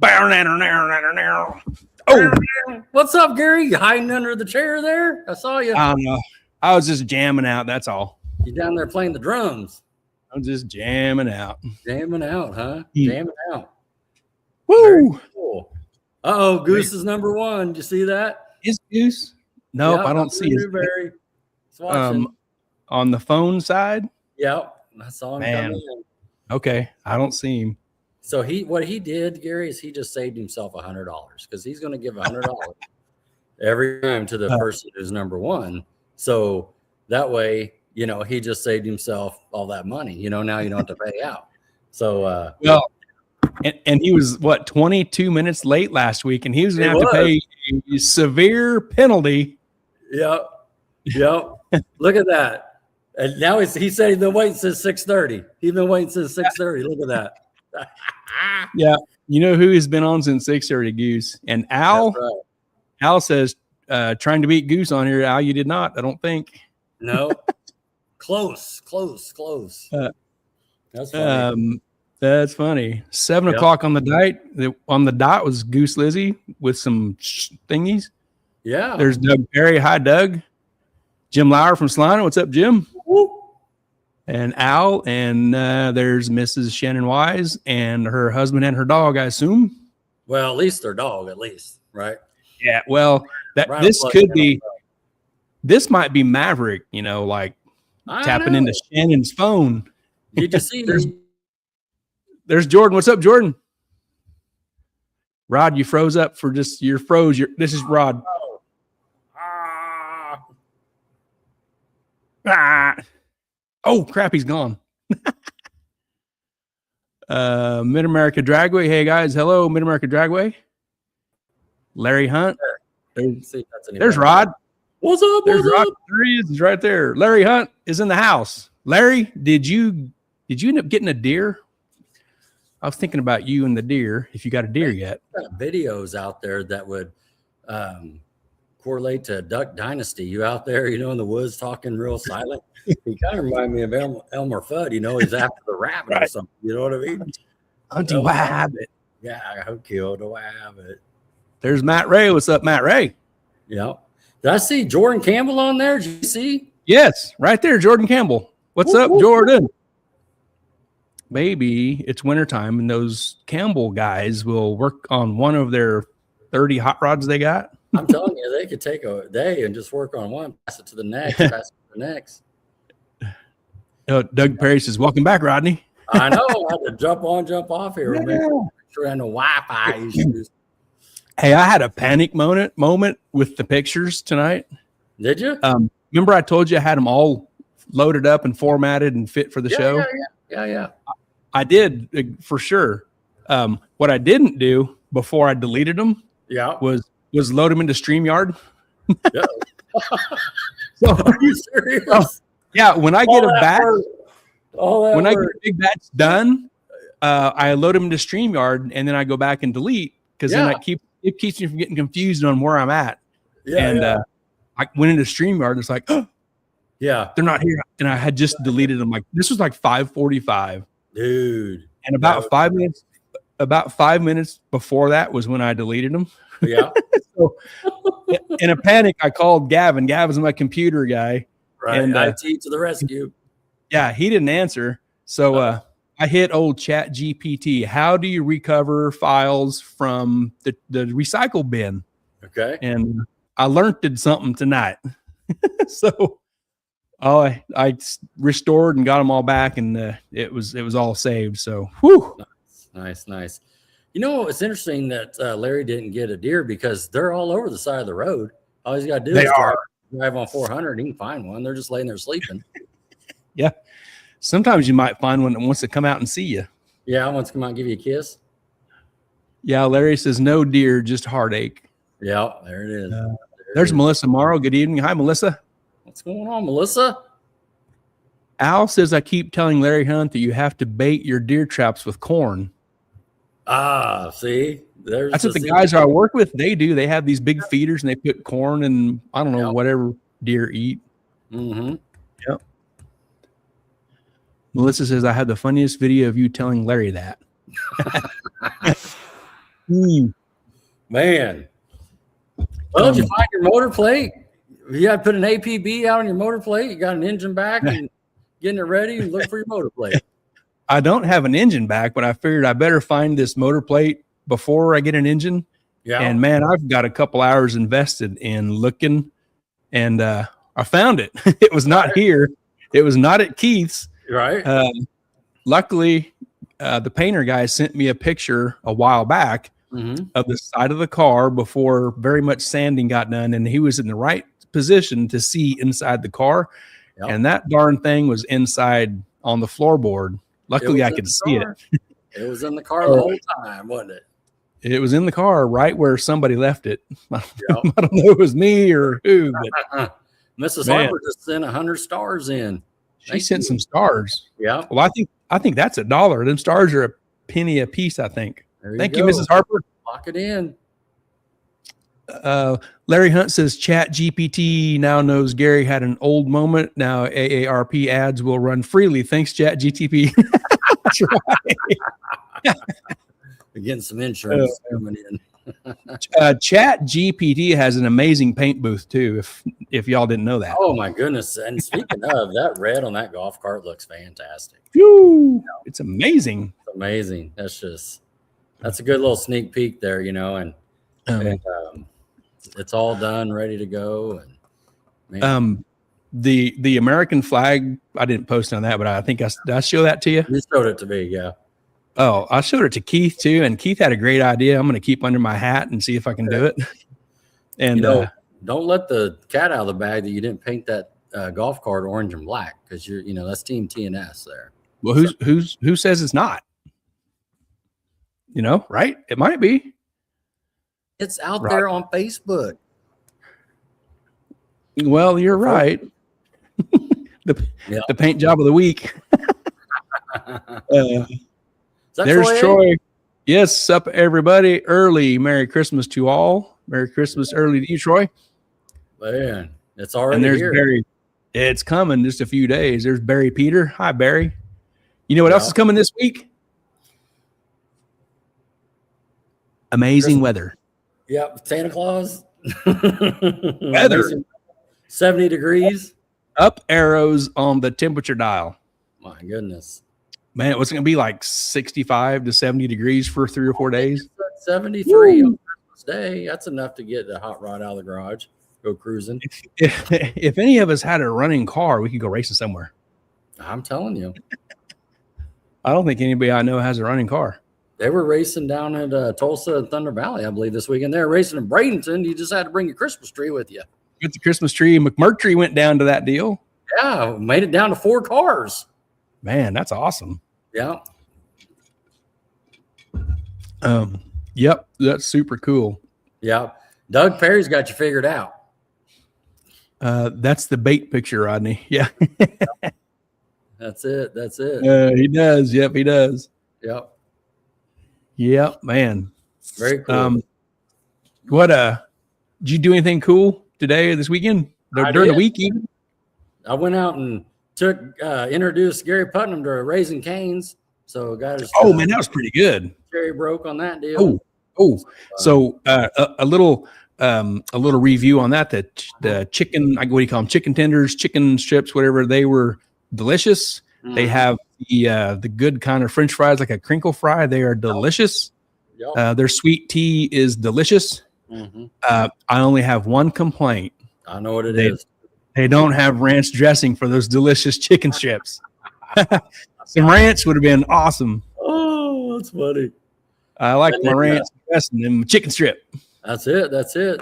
Oh, what's up, Gary? You hiding under the chair there? I saw you. I don't know. I was just jamming out. That's all. You down there playing the drums? I'm just jamming out. Jamming out, huh? Jamming out. Woo! Very cool. Goose is number one. Did you see that? Is Goose? Nope, I don't see it. On the phone side? Yep. I saw him come in. Okay. I don't see him. So what he did, Gary, is he just saved himself $100 because he's going to give $100 every time to the person who's number one. So that way, he just saved himself all that money. Now you don't have to pay out. So and he was 22 minutes late last week, and he was going to have to pay a severe penalty. Yep. Look at that. And now he said he's been waiting since 6:30. He's been waiting since 6:30. Look at that. Yeah, you know who has been on since 6:30? Goose. And Al. Right. Al says, trying to beat Goose on here. Al, you did not. I don't think. No. Close. That's funny. That's funny. 7 o'clock on the dot. On the dot was Goose Lizzie with some thingies. Yeah. There's Doug Perry. Hi, Doug. Jim Lauer from Salina. What's up, Jim? Woo. And Al. And there's Mrs. Shannon Wise and her husband and her dog, I assume. Well, at least their dog, right? Yeah. Well, this could be. This might be Maverick. Tapping into Shannon's phone. Did you see? There's Jordan. What's up, Jordan? Rod, you froze up for just your froze. This is Rod. Oh crap, he's gone. Mid America Dragway. Hey guys, hello, Mid America Dragway. Larry Hunt. There's Rod. What's up? There's Rod. There he is. He's right there. Larry Hunt is in the house. Larry, did you end up getting a deer? I was thinking about you and the deer. If you got a deer yet? Videos out there that would correlate to Duck Dynasty. You out there, in the woods talking real silent. He kind of reminded me of Elmer Fudd. He's after the rabbit or something. You know what I mean? Hunting rabbit. Yeah, I killed a rabbit. There's Matt Ray. What's up, Matt Ray? Yeah. Did I see Jordan Campbell on there? Did you see? Yes, right there, Jordan Campbell. What's up, Jordan? Maybe it's wintertime and those Campbell guys will work on one of their 30 hot rods they got. I'm telling you, they could take a day and just work on one, pass it to the next, pass it to the next. Doug Perry says, welcome back, Rodney. I know. I had to jump on, jump off here. Yeah. Make sure I had no Wi-Fi issues. Hey, I had a panic moment with the pictures tonight. Did you? Remember I told you I had them all loaded up and formatted and fit for the show? Yeah. I did for sure. What I didn't do before I deleted them was load them into StreamYard. Yeah. So, are you serious? Yeah, when I get a batch, when I get a big batch done, I load them into StreamYard and then I go back and delete because then it keeps me from getting confused on where I'm at. I went into StreamYard and it's like, they're not here. And I had just deleted them. Like this was like 5:45. Dude. And about 5 minutes before that was when I deleted them. Yeah. So in a panic, I called Gavin. Gavin's my computer guy. Right. And IT to the rescue. Yeah, he didn't answer. So I hit old Chat GPT. How do you recover files from the recycle bin? Okay. And I learned something tonight. So I restored and got them all back, and it was all saved. So, whew. Nice. It's interesting that Larry didn't get a deer because they're all over the side of the road. All he's got to do is drive on 400. He can find one. They're just laying there sleeping. Yeah. Sometimes you might find one that wants to come out and see you. Yeah, wants to come out and give you a kiss. Yeah, Larry says no deer, just heartache. Yeah, there it is. There's Melissa Morrow. Good evening. Hi, Melissa. What's going on, Melissa? Al says I keep telling Larry Hunt that you have to bait your deer traps with corn. See? That's what the guys I work with, they do. They have these big feeders and they put corn and I don't know, whatever deer eat. Mm-hmm. Yep. Melissa says I had the funniest video of you telling Larry that. Man. Well, did you find your motor plate? You had to put an APB out on your motor plate. You got an engine back and getting it ready and look for your motor plate. I don't have an engine back, but I figured I better find this motor plate before I get an engine. Yeah. And man, I've got a couple hours invested in looking, and I found it. It was not here. It was not at Keith's. Right. Luckily, the painter guy sent me a picture a while back of the side of the car before very much sanding got done, and he was in the right position to see inside the car. Yep. And that darn thing was inside on the floorboard. Luckily, I could see it. It was in the car the whole time, wasn't it? It was in the car right where somebody left it. Yep. I don't know if it was me or who, but Mrs. Harper just sent 100 stars in. She sent some stars. Yeah. Well, I think that's $1. Them stars are a penny a piece, I think. Thank you, Mrs. Harper. Lock it in. Larry Hunt says Chat GPT now knows Gary had an old moment. Now AARP ads will run freely. Thanks, Chat GTP. That's right. We're getting some insurance coming in. Chat GPT has an amazing paint booth too. If y'all didn't know that. Oh my goodness! And speaking of, that red on that golf cart looks fantastic. Whew, it's amazing. It's amazing. That's a good little sneak peek there, and it's all done, ready to go. And the American flag, I didn't post on that, but I think did I show that to you? You showed it to me, yeah. Oh, I showed it to Keith too, and Keith had a great idea. I'm going to keep under my hat and see if I can do it. And don't let the cat out of the bag that you didn't paint that golf cart orange and black, because that's Team TNS there. Well, who says it's not? Right? It might be. It's out there on Facebook. Well, you're right. The paint job of the week. There's Troy. Yes, up everybody. Early Merry Christmas to all. Merry Christmas early to you, Troy. Man, it's already and there's here. Barry. It's coming just a few days. There's Barry Peter. Hi, Barry. You know what else is coming this week? Amazing weather. Yep, Santa Claus. Weather. 70 degrees. Up arrows on the temperature dial. My goodness. Man, what's it going to be like 65 to 70 degrees for 3 or 4 days? 73 on Christmas Day. That's enough to get the hot rod out of the garage. Go cruising. If any of us had a running car, we could go racing somewhere. I'm telling you. I don't think anybody I know has a running car. They were racing down at Tulsa and Thunder Valley, I believe, this weekend. They were racing in Bradenton. You just had to bring your Christmas tree with you. Get the Christmas tree. McMurtry went down to that deal. Yeah, made it down to 4 cars. Man, that's awesome. Yeah. Yep, that's super cool. Yeah. Doug Perry's got you figured out. That's the bait picture, Rodney. Yeah. That's it. He does. Yep, he does. Yep. Yep, man. Very cool. Did you do anything cool today or this weekend? During the week even? I went out and introduced Gary Putnam to Raising Cane's. So got his man, that was pretty good. Cherry broke on that deal. So a little review on that. The chicken, what do you call them? Chicken tenders, chicken strips, whatever. They were delicious. Mm. They have the good kind of French fries, like a crinkle fry. They are delicious. Yep. Their sweet tea is delicious. Mm-hmm. I only have one complaint. I know what it is. They don't have ranch dressing for those delicious chicken strips. Some ranch would have been awesome. Oh, that's funny. I like my ranch dressing and chicken strip. That's it.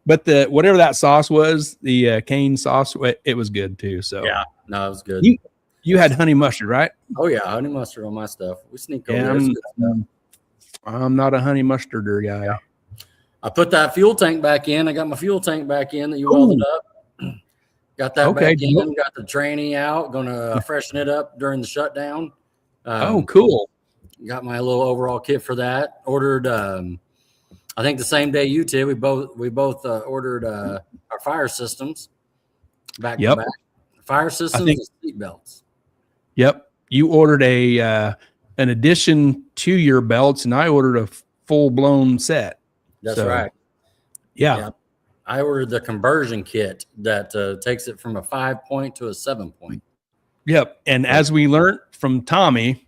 But whatever that sauce was, the cane sauce, it was good too. So yeah, no, it was good. You had honey mustard, right? Oh yeah, honey mustard on my stuff. We sneak over there. I'm not a honey mustarder guy. Yeah. I put that fuel tank back in. I got my fuel tank back in that you welded up. Got that back in. Got the tranny out. Going to freshen it up during the shutdown. Cool. Got my little overall kit for that. Ordered. I think the same day you did. We both ordered our fire systems back to back. Fire systems and seat belts. Yep. You ordered an addition to your belts, and I ordered full blown set. That's right. Yeah. I ordered the conversion kit that takes it from a 5-point to a 7-point. Yep. And as we learned from Tommy,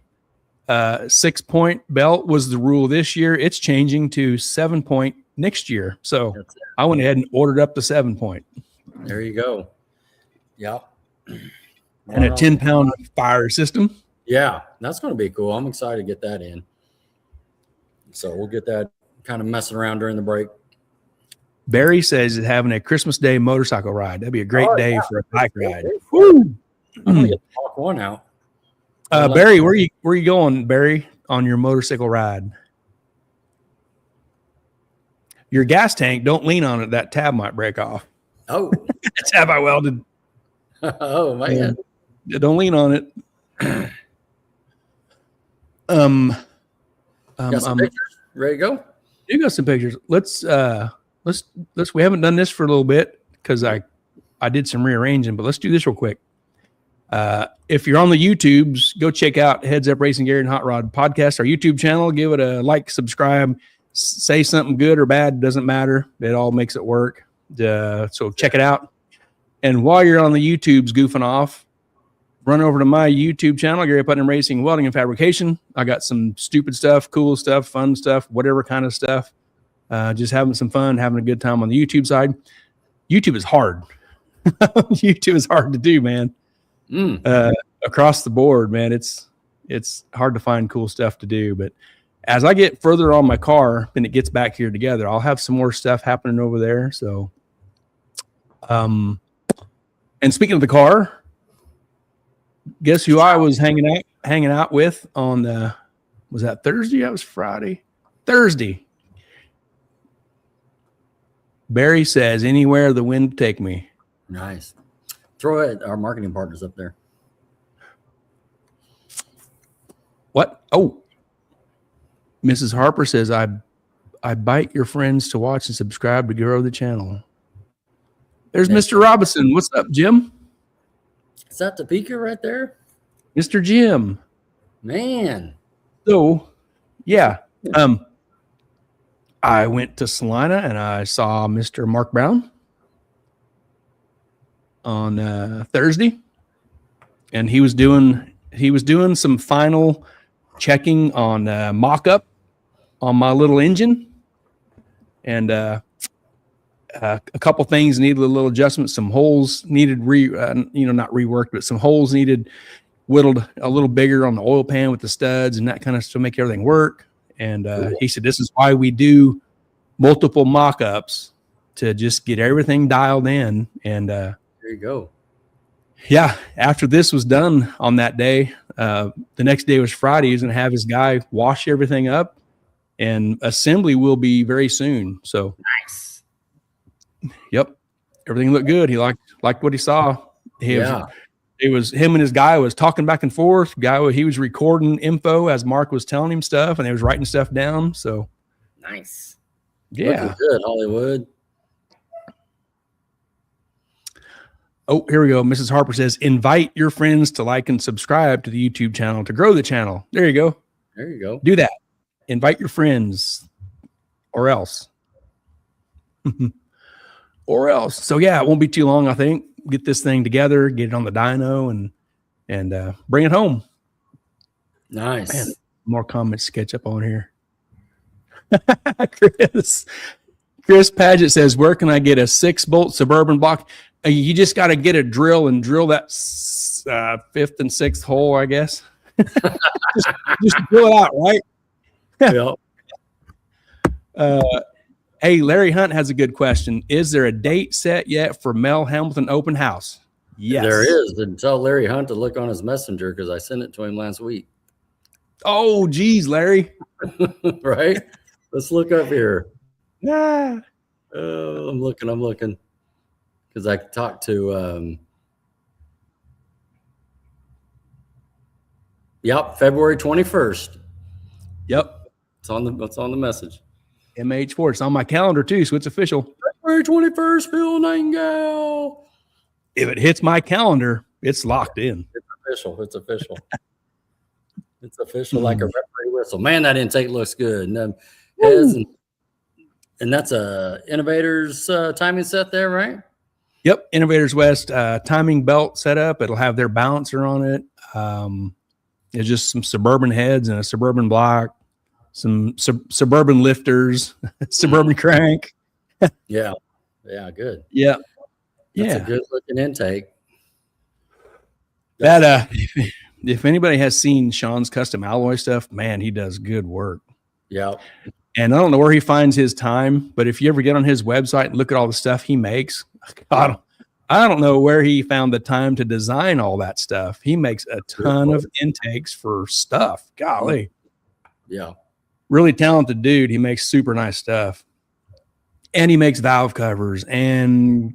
6-point belt was the rule this year. It's changing to 7-point next year. So I went ahead and ordered up the 7-point. There you go. Yep. And a 10-pound fire system. Yeah, that's going to be cool. I'm excited to get that in. So we'll get that kind of messing around during the break. Barry says he's having a Christmas Day motorcycle ride. That'd be a great day for a bike ride. Woo! I'm going to get the Mach 1 out. Barry, where you going, Barry, on your motorcycle ride? Your gas tank, don't lean on it. That tab might break off. Oh. Tab I welded. Oh, man. Don't lean on it. Got some pictures? Ready to go? You got some pictures. Let's we haven't done this for a little bit because I did some rearranging, but let's do this real quick. If you're on the YouTubes, go check out Heads Up Racing Gear and Hot Rod Podcast, our YouTube channel. Give it a like, subscribe, say something good or bad, doesn't matter. It all makes it work. So check it out. And while you're on the YouTubes goofing off, run over to my YouTube channel, Gary Putnam Racing, Welding and Fabrication. I got some stupid stuff, cool stuff, fun stuff, whatever kind of stuff. Just having some fun, having a good time on the YouTube side. YouTube is hard. YouTube is hard to do, man. Across the board, man, it's hard to find cool stuff to do. But as I get further on my car and it gets back here together, I'll have some more stuff happening over there. So, and speaking of the car, guess who I was hanging out with on was that Thursday? That was Friday. Thursday. Barry says, anywhere the wind take me. Nice. Throw it. Our marketing partners up there. What? Oh, Mrs. Harper says, I bite your friends to watch and subscribe to grow the channel. There's Mr. Robinson. What's up, Jim? Is that Topeka right there? Mr. Jim. Man. So, yeah. I went to Salina and I saw Mr. Mark Brown on Thursday, and he was doing some final checking on mock-up on my little engine, and a couple things needed a little adjustment. Some holes needed not reworked, but some holes needed whittled a little bigger on the oil pan with the studs and that kind of stuff to make everything work. And he said, this is why we do multiple mock-ups, to just get everything dialed in. And there you go. Yeah. After this was done on that day, the next day was Friday. He was going to have his guy wash everything up, and assembly will be very soon. So nice. Yep. Everything looked good. He liked what he saw. It was him and his guy was talking back and forth. He was recording info as Mark was telling him stuff, and they was writing stuff down. So nice. Yeah. Looking good, Hollywood. Oh, here we go. Mrs. Harper says, invite your friends to like and subscribe to the YouTube channel to grow the channel. There you go. There you go. Do that. Invite your friends, or else. Or else. So yeah, it won't be too long, I think. Get this thing together, get it on the dyno, and bring it home. Nice. Man, more comments to catch up on here. Chris Paget says, where can I get a 6-bolt Suburban block? You just got to get a drill and drill that 5th and 6th hole, I guess. just drill it out, right? Yeah. Hey, Larry Hunt has a good question. Is there a date set yet for Mel Hamilton open house? Yes. There is. And tell Larry Hunt to look on his messenger, because I sent it to him last week. Oh, geez, Larry. Right? Let's look up here. Yeah. I'm looking. Because I talked to February 21st. Yep. It's on the message. MH4. It's on my calendar too, so it's official. February 21st, Phil Nightingale. If it hits my calendar, it's locked in. It's official. It's official like a referee whistle. Man, that intake looks good. And heads, and that's a Innovators timing set there, right? Yep, Innovators West timing belt setup. It'll have their balancer on it. It's just some Suburban heads and a Suburban block, some Suburban lifters, Suburban crank. Yeah, good. Yeah, that's a good looking intake. That if anybody has seen Sean's custom alloy stuff, man, he does good work. Yeah. And I don't know where he finds his time, but if you ever get on his website and look at all the stuff he makes, I don't know where he found the time to design all that stuff. He makes a ton of intakes for stuff. Golly. Yeah. Really talented dude. He makes super nice stuff. And he makes valve covers and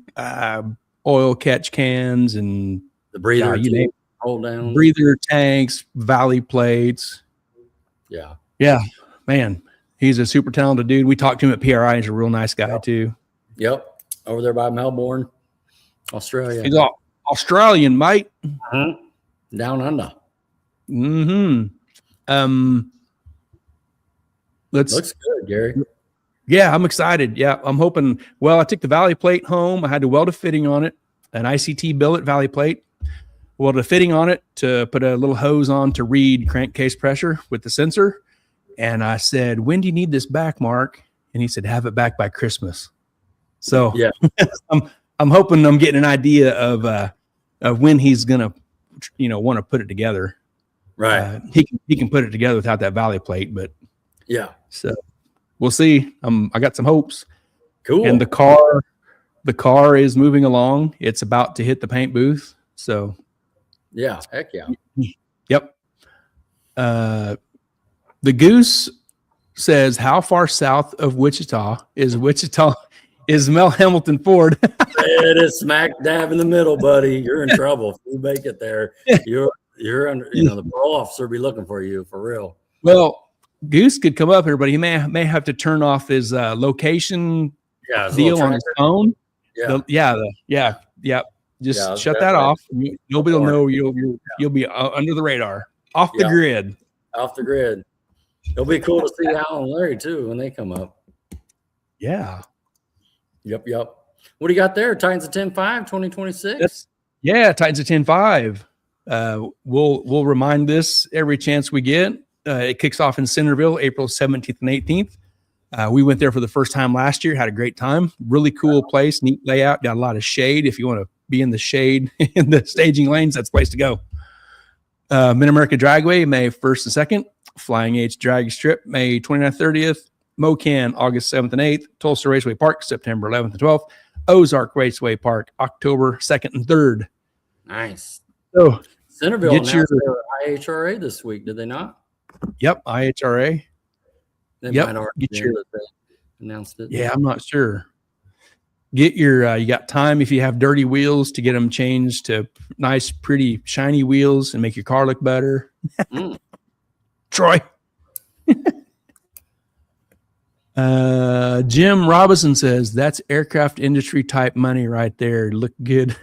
oil catch cans and the breather, hold down, breather tanks, valley plates. Yeah. Yeah, man. He's a super talented dude. We talked to him at PRI. He's a real nice guy too. Yep. Over there by Melbourne, Australia. He's Australian, mate. Down under. Looks good, Gary. Yeah, I'm excited. Yeah, I'm hoping. Well, I took the valley plate home. I had to weld a fitting on it, an ICT billet valley plate. Welded a fitting on it to put a little hose on to read crankcase pressure with the sensor. And I said, "When do you need this back, Mark?" And he said, "Have it back by Christmas." So yeah, I'm hoping I'm getting an idea of when he's gonna, want to put it together. Right. He can put it together without that valley plate, but yeah. So we'll see. I got some hopes. Cool. And the car is moving along. It's about to hit the paint booth. So yeah, heck yeah. Yep. The Goose says, how far south of Wichita is Mel Hamilton Ford? It is smack dab in the middle, buddy. You're in trouble. If you make it there, you're under, the parole officer will be looking for you for real. Well, Goose could come up here, but he may have to turn off his location deal on his phone. Yeah. Just shut that off. Nobody will know you'll be under the radar, off the grid. Off the grid. It'll be cool to see Al and Larry too when they come up. Yeah. Yep. What do you got there? Titans of 10.5, 2026? Titans of 10.5. We'll remind this every chance we get. It kicks off in Centerville, April 17th and 18th. We went there for the first time last year, had a great time. Really cool place, neat layout, got a lot of shade. If you want to be in the shade in the staging lanes, that's the place to go. Mid America Dragway, May 1st and 2nd. Flying H Drag Strip, May 29th, 30th. Mocan, August 7th and 8th. Tulsa Raceway Park, September 11th and 12th. Ozark Raceway Park, October 2nd and 3rd. Nice. So Centerville announced their IHRA this week, did they not? Yep, IHRA. They might already announced it. Yeah, I'm not sure. Get your you got time if you have dirty wheels to get them changed to nice, pretty, shiny wheels and make your car look better. Troy. Jim Robinson says that's aircraft industry type money right there. Look good.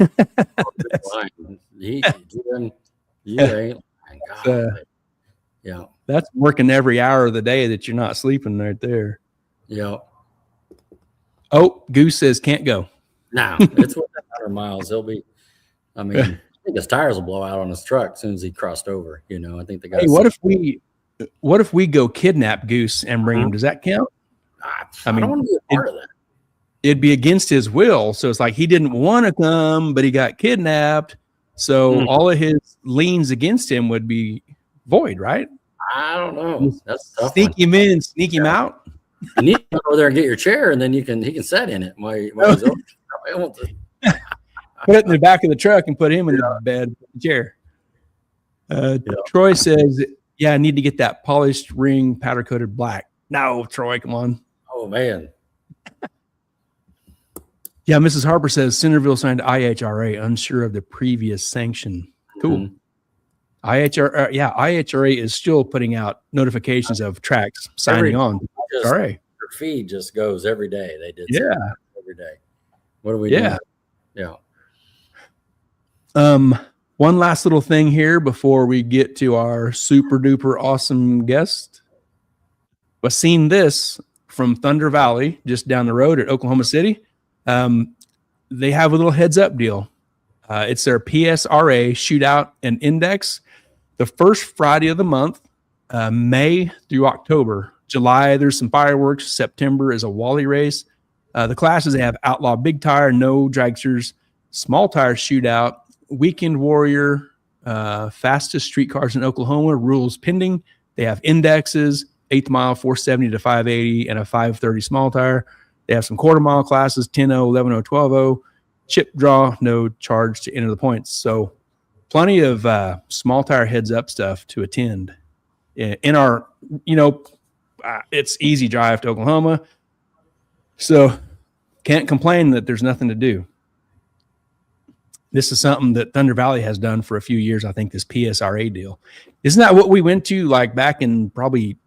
That's working every hour of the day that you're not sleeping right there. Yeah. Oh, Goose says can't go. No, it's within 100 miles. I think his tires will blow out on his truck as soon as he crossed over. I think the guy. Hey, what if we go kidnap Goose and bring him? Does that count? I don't want to be a part of that. It'd be against his will. So it's like he didn't want to come, but he got kidnapped. So all of his liens against him would be void, right? I don't know. That's tough. Sneak him in, sneak him out. You need to go over there and get your chair, and then he can sit in it while he's over. Put it in the back of the truck and put him in the bed chair. Troy says, I need to get that polished ring powder coated black. No, Troy, come on. Oh, man. Yeah, Mrs. Harper says Centerville signed IHRA, unsure of the previous sanction. Cool. IHRA is still putting out notifications of tracks signing on. Their feed just goes every day. They did every day. What are we doing? Yeah. One last little thing here before we get to our super duper awesome guest. But seeing this from Thunder Valley, just down the road at Oklahoma City, they have a little heads up deal. It's their PSRA shootout and index. The first Friday of the month, May through October. July, there's some fireworks. September is a Wally race. The classes, they have outlaw big tire, no dragsters, small tire shootout, weekend warrior, fastest streetcars in Oklahoma, rules pending. They have indexes, 8th mile, 470 to 580, and a 530 small tire. They have some quarter mile classes, 10-0, 11-0, 12-0, chip draw, no charge to enter the points. So plenty of small tire heads up stuff to attend. In our, it's easy drive to Oklahoma. So can't complain that there's nothing to do. This is something that Thunder Valley has done for a few years. I think this PSRA deal. Isn't that what we went to like back in probably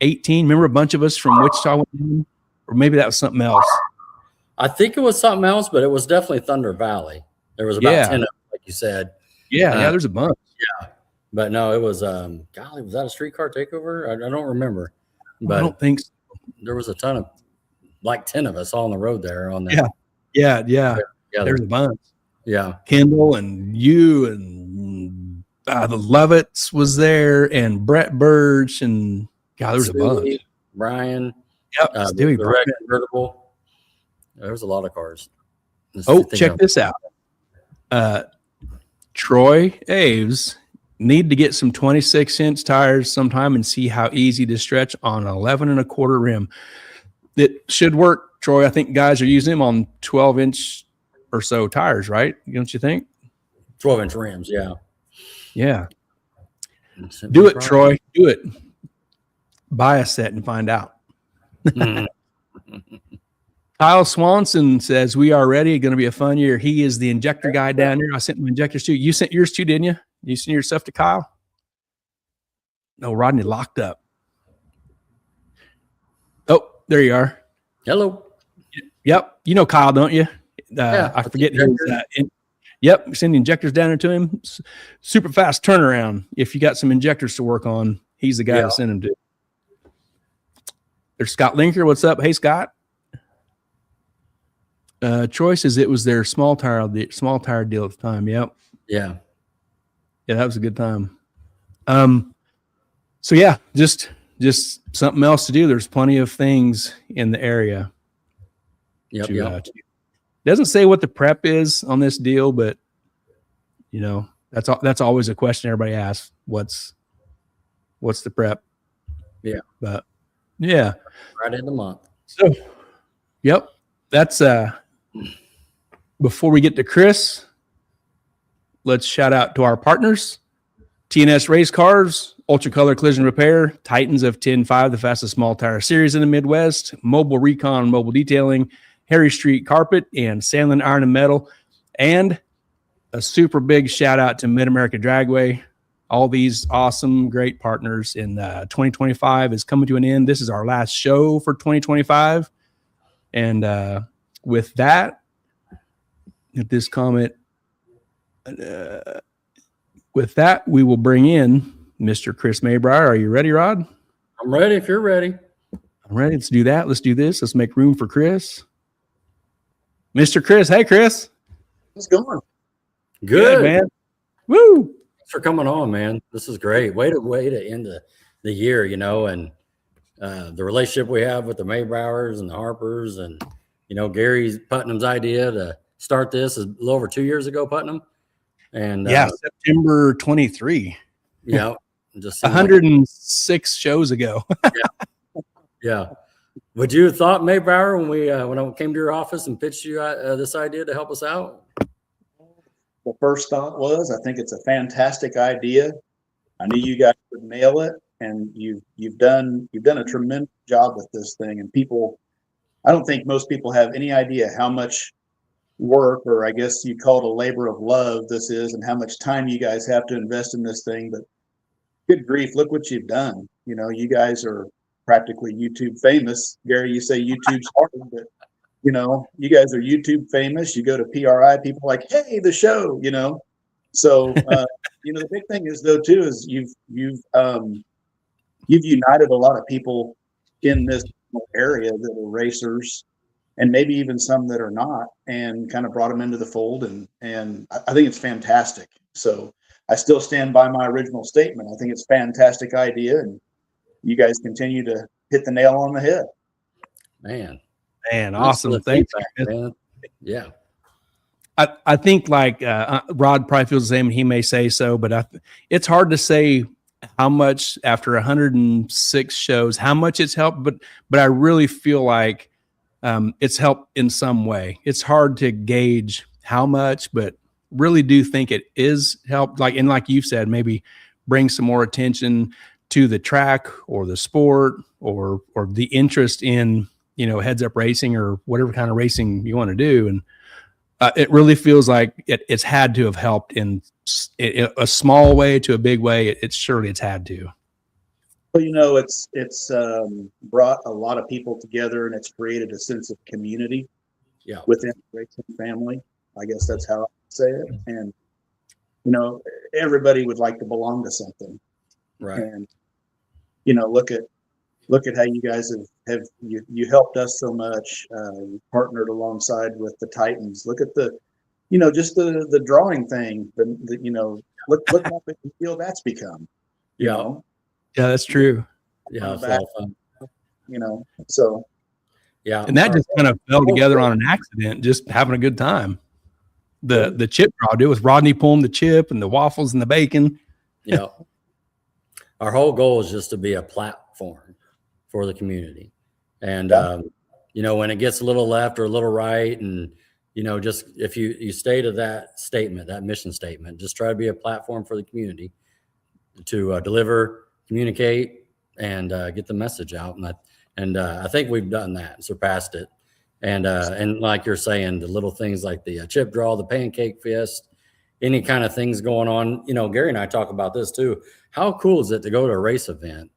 18? Remember a bunch of us from Wichita went in? Or maybe that was something else. I think it was something else, but it was definitely Thunder Valley. There was about 10 of them, like you said. Yeah, there's a bunch. Yeah. But no, it was golly, was that a streetcar takeover? I don't remember. But I don't think so. There was a ton of like 10 of us all on the road there on that. Yeah. There's a bunch. Yeah. Kendall and you and the Lovitts was there and Brett Birch and God, there was a bunch. Brian. Yep. The red convertible. There was a lot of cars. Check this out. Troy Aves need to get some 26-inch tires sometime and see how easy to stretch on an 11 1/4 rim. It should work, Troy. I think guys are using them on 12-inch or so tires, right? Don't you think? 12-inch rims, yeah. Yeah. Do it, Troy. Do it. Buy a set and find out. Kyle Swanson says, we are ready. Going to be a fun year. He is the injector guy down here. I sent him injectors too. You sent yours too, didn't you? You sent your stuff to Kyle? No, Rodney locked up. Oh, there you are. Hello. Yep. You know Kyle, don't you? I forget his. Yep. Send the injectors down there to him. Super fast turnaround. If you got some injectors to work on, he's the guy to send them to. There's Scott Linker. What's up? Hey, Scott. Troy says it was their small tire deal at the time. Yep. Yeah. Yeah, that was a good time. So yeah, just something else to do. There's plenty of things in the area. Yep. Doesn't say what the prep is on this deal, but that's always a question everybody asks. What's the prep? Yeah. But yeah. Right in the month. So yep. That's before we get to Chris, let's shout out to our partners. TNS Race Cars, Ultra Color Collision Repair, Titans of 10.5, the fastest small tire series in the Midwest, Mobile Recon, Mobile Detailing, Harry Street Carpet, and Sandlin Iron and Metal. And a super big shout out to Mid America Dragway. All these awesome, great partners in 2025 is coming to an end. This is our last show for 2025. And with that, at this comment, with that, we will bring in Mr. Chris Maybrier. Are you ready, Rod? I'm ready if you're ready. I'm ready. Let's do that. Let's do this. Let's make room for Chris. Mr. Chris. Hey, Chris. How's it going? Good, man. Woo. Thanks for coming on, man. This is great. Way to end the year, and the relationship we have with the Maybriers and the Harpers and, Gary Putnam's idea to start this is a little over 2 years ago, Putnam. And September 23. Yeah. Just 106 shows ago. Yeah. Would you have thought, Maybrier, when I came to your office and pitched you this idea to help us out? The first thought was, I think it's a fantastic idea. I knew you guys would nail it, and you've done a tremendous job with this thing. And I don't think most people have any idea how much work, or I guess you call it a labor of love, this is, and how much time you guys have to invest in this thing. But good grief, look what you've done. You guys are practically YouTube famous. Gary, you say YouTube's hard, but you guys are YouTube famous. You go to PRI, people are like, hey, the show, So the big thing is though too is you've united a lot of people in this area that are racers, and maybe even some that are not, and kind of brought them into the fold. And I think it's fantastic. So I still stand by my original statement. I think it's a fantastic idea, and you guys continue to hit the nail on the head. Man, awesome. Thanks, man. Yeah. I think like Rod probably feels the same, and he may say so, but it's hard to say how much after 106 shows, how much it's helped, but I really feel like it's helped in some way. It's hard to gauge how much, but really do think it is helped. Like you've said, maybe bring some more attention to the track or the sport or the interest in, heads up racing or whatever kind of racing you want to do. And it really feels like it's had to have helped in a small way to a big way. It's had to. Well, it's brought a lot of people together, and it's created a sense of community within the racing family. I guess that's how I say it. And, everybody would like to belong to something. Right. And, look at how you guys have helped us so much. You partnered alongside with the Titans. Look at the, just the drawing thing. Look how big a deal that's become. Yeah, that's true. Yeah, it's all fun. So. Yeah, and that just kind of fell together on an accident, just having a good time. The chip draw, dude, with Rodney pulling the chip and the waffles and the bacon. Yeah. Our whole goal is just to be a platform for the community. And, when it gets a little left or a little right, and, just if you stay to that statement, that mission statement, just try to be a platform for the community to deliver, communicate, and get the message out. And I think we've done that and surpassed it. And like you're saying, the little things like the chip draw, the pancake fist, any kind of things going on. Gary and I talk about this too. How cool is it to go to a race event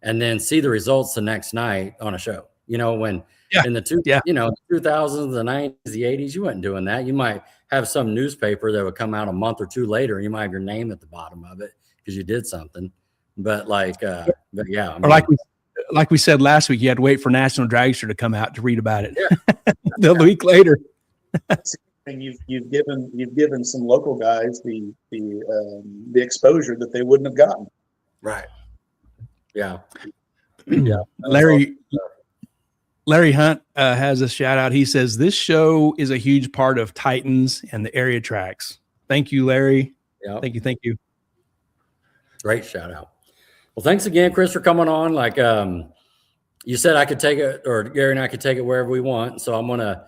and then see the results the next night on a show? When in the 2000s, the 90s, the 80s, you weren't doing that. You might have some newspaper that would come out a month or two later, and you might have your name at the bottom of it because you did something. But like we said last week, you had to wait for National Dragster to come out to read about it. The week later. And you've given some local guys the exposure that they wouldn't have gotten. Right. Yeah. Yeah. Larry Hunt has a shout out. He says this show is a huge part of Titans and the area tracks. Thank you, Larry. Yeah. Thank you. Great shout out. Well, thanks again, Chris, for coming on. Like you said, I could take it, or Gary and I could take it wherever we want. So I'm gonna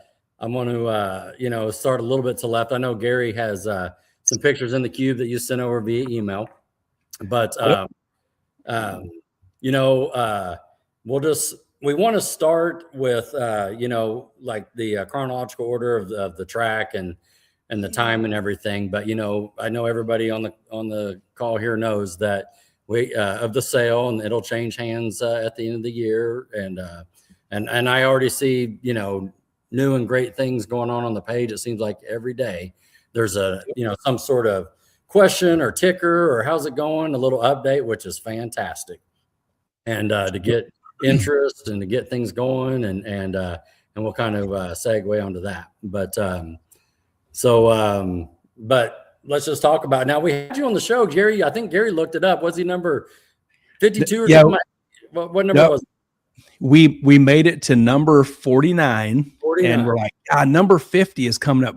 start a little bit to the left. I know Gary has some pictures in the cube that you sent over via email, but we want to start with like the chronological order of the track and the time and everything. But I know everybody on the call here knows that we of the sale, and it'll change hands at the end of the year. And I already see new and great things going on the page. It seems like every day there's some sort of question or ticker or how's it going, a little update, which is fantastic. And to get interest and to get things going, and we'll kind of segue onto that. But let's just talk about it. Now, we had you on the show, Gary. I think Gary looked it up. Was he number 52 or something? What number was it? We made it to number 49, and we're like, number 50 is coming up.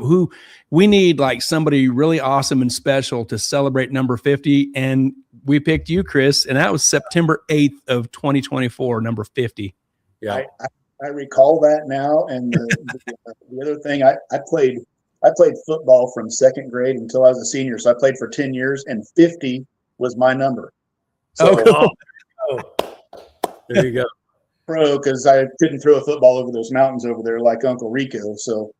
We need like somebody really awesome and special to celebrate number 50. And we picked you, Chris, and that was September 8th of 2024, number 50. Yeah. I recall that now. And the other thing, I played football from second grade until I was a senior. So I played for 10 years, and 50 was my number. So, there you go. Pro, because I couldn't throw a football over those mountains over there like Uncle Rico. So,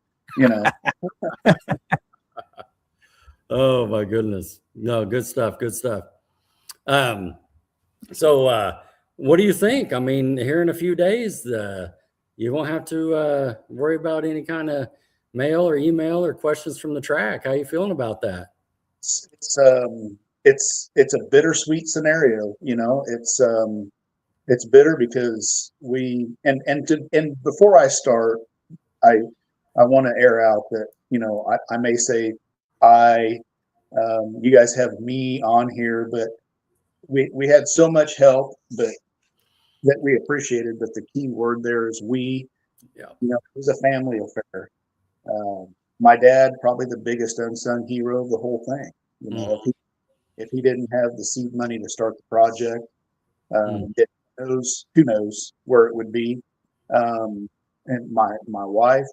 Oh my goodness. No, good stuff. So what do you think? I mean, here in a few days, you won't have to worry about any kind of mail or email or questions from the track. How are you feeling about that? It's a bittersweet scenario. it's bitter because and before I start, I want to air out that, I may say you guys have me on here, but we had so much help, but that we appreciated. But the key word there is we. Yeah. It was a family affair. My dad, probably the biggest unsung hero of the whole thing. If he didn't have the seed money to start the project, who knows where it would be. And my wife,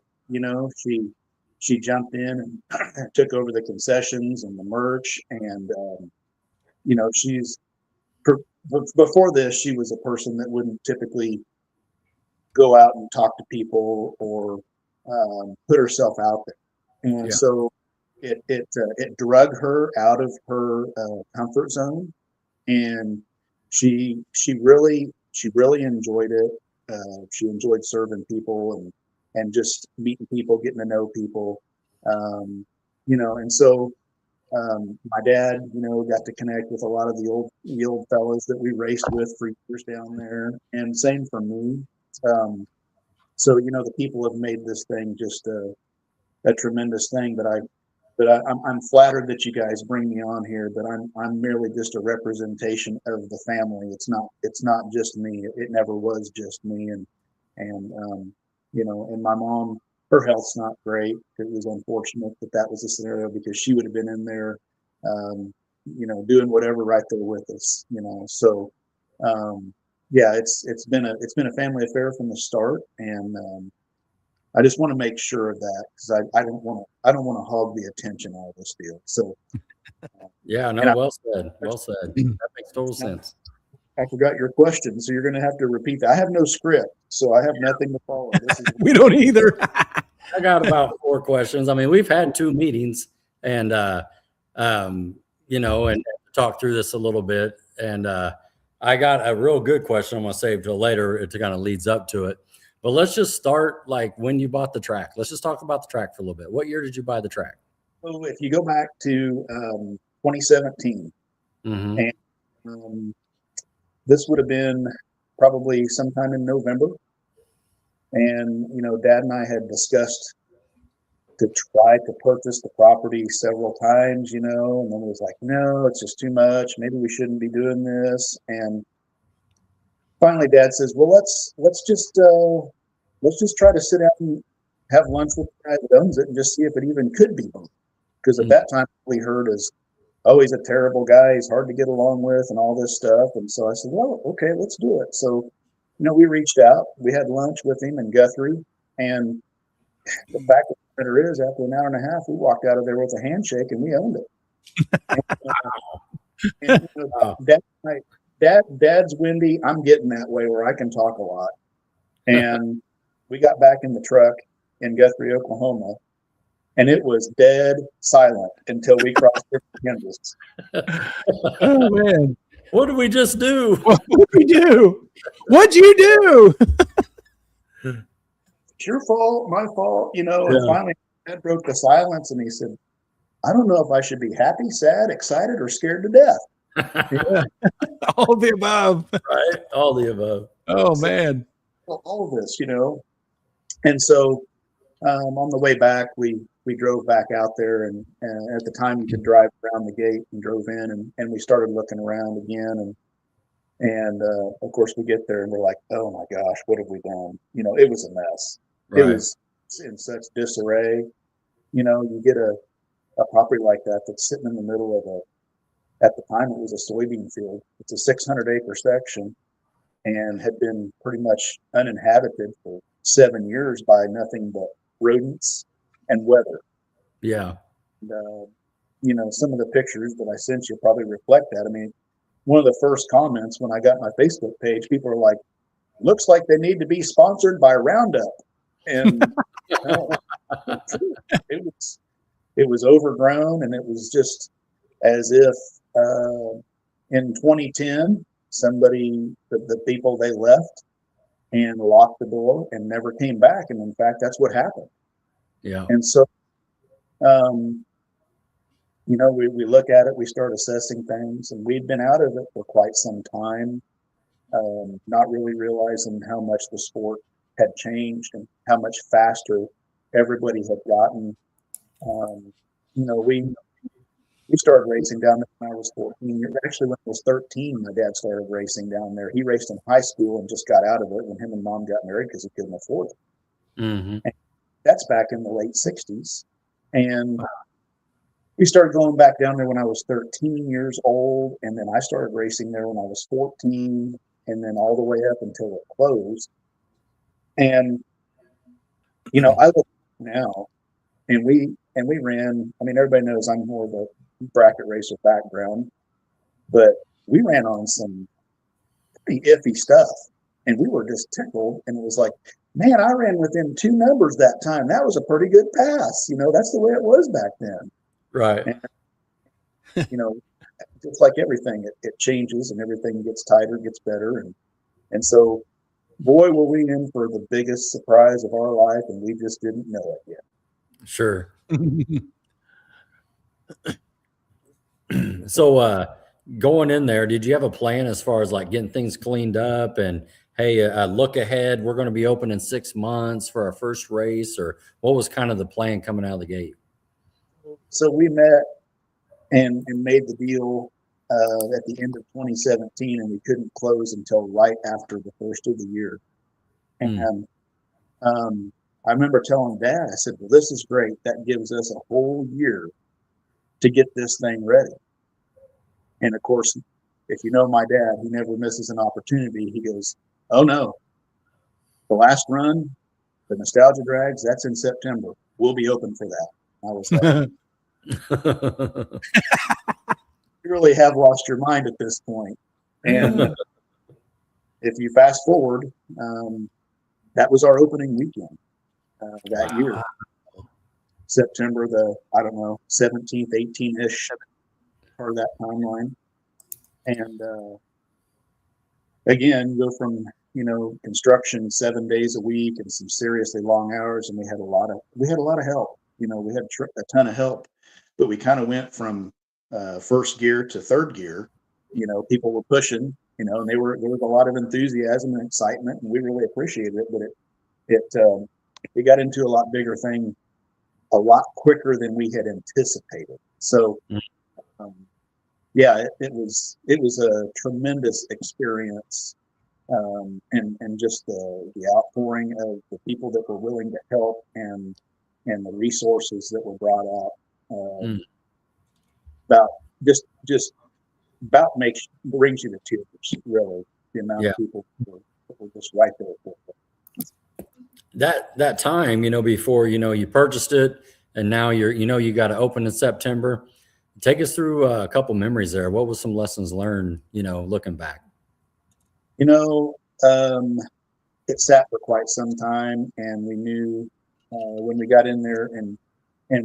she jumped in and took over the concessions and the merch, and she's before this, she was a person that wouldn't typically go out and talk to people or put herself out there, and so it drug her out of her comfort zone, and she really enjoyed it. She enjoyed serving people and just meeting people, getting to know people, and so my dad, got to connect with a lot of the old fellas that we raced with for years down there, and same for me. So the people have made this thing just a tremendous thing. But I'm flattered that you guys bring me on here. But I'm merely just a representation of the family. It's not just me. It never was just me. And my mom, her health's not great. It was unfortunate that was the scenario, because she would have been in there, doing whatever right there with us. So. It's been a family affair from the start, and I just want to make sure of that, because I don't want to hog the attention out of this deal. So well said. That makes total sense. I forgot your question, so you're going to have to repeat that. I have no script, so I have nothing to follow. We don't either. I got about 4 questions. I mean, we've had 2 meetings, and and talk through this a little bit, and I got a real good question I'm going to save till later. It kind of leads up to it. But let's just start like when you bought the track. Let's just talk about the track for a little bit. What year did you buy the track? So if you go back to 2017, and this would have been probably sometime in November. And, Dad and I had discussed to try to purchase the property several times, and then it was like, no, it's just too much. Maybe we shouldn't be doing this. And finally, Dad says, well, let's just try to sit down and have lunch with the guy that owns it and just see if it even could be bought. Because at that time, we heard is, oh, he's a terrible guy. He's hard to get along with and all this stuff. And so I said, well, okay, let's do it. So, we reached out. We had lunch with him in Guthrie, and the fact of the matter is, after an hour and a half, we walked out of there with a handshake and we owned it. Dad's windy. I'm getting that way where I can talk a lot. And we got back in the truck in Guthrie, Oklahoma, and it was dead silent until we crossed Kansas. Oh man. What did we just do? What did we do? What'd you do? It's your fault, my fault, And finally, Dad broke the silence, and he said, I don't know if I should be happy, sad, excited, or scared to death. All the above. Right? All the above. Oh, man. All of this, And so on the way back, we drove back out there, and at the time you could drive around the gate, and drove in, and we started looking around again, and of course we get there and we're like, oh my gosh, what have we done? It was a mess. Right. It was in such disarray. You get a property like that's sitting in the middle of at the time it was a soybean field. It's a 600-acre section and had been pretty much uninhabited for 7 years by nothing but rodents and weather. Yeah. And, some of the pictures that I sent you probably reflect that. I mean, one of the first comments when I got my Facebook page, people are like, looks like they need to be sponsored by Roundup. And it was overgrown, and it was just as if in 2010, somebody, the people, they left and locked the door and never came back. And in fact, that's what happened. Yeah. And so, we look at it, we start assessing things, and we'd been out of it for quite some time. not really realizing how much the sport had changed and how much faster everybody had gotten. We started racing down there when I was 14. Actually, when I was 13, my dad started racing down there. He raced in high school and just got out of it when him and mom got married because he couldn't afford it. Mm-hmm. And that's back in the late 60s. And we started going back down there when I was 13 years old. And then I started racing there when I was 14, and then all the way up until it closed. And, I look now, and we ran. I mean, everybody knows I'm more of a bracket racer background, but we ran on some pretty iffy stuff, and we were just tickled. And it was like, man, I ran within 2 numbers that time. That was a pretty good pass. That's the way it was back then. Right. And, just like everything, it changes and everything gets tighter, gets better. And so, boy, were we in for the biggest surprise of our life, and we just didn't know it yet. Sure. So going in there, did you have a plan as far as like getting things cleaned up and, hey, look ahead, we're going to be open in 6 months for our first race, or what was kind of the plan coming out of the gate? So we met and made the deal at the end of 2017, and we couldn't close until right after the first of the year. And I remember telling Dad, I said, well, this is great. That gives us a whole year to get this thing ready. And of course, if you know my dad, he never misses an opportunity. He goes, oh no, the last run, the Nostalgia Drags, that's in September. We'll be open for that. I was like, you really have lost your mind at this point. And if you fast forward, that was our opening weekend that year. September 17th, 18-ish, part of that timeline. And again, go from construction 7 days a week and some seriously long hours, and we had a lot of help. We had a ton of help, but we kind of went from first gear to third gear. People were pushing, and there was a lot of enthusiasm and excitement, and we really appreciated it. But it got into a lot bigger thing a lot quicker than we had anticipated. So, it was a tremendous experience, and just the outpouring of the people that were willing to help and the resources that were brought out about just about brings you to tears. Really, the amount of people that were just right there for you. That time, before, you purchased it and now you got to open in September. Take us through a couple memories there. What was some lessons learned, looking back? It sat for quite some time, and we knew when we got in there and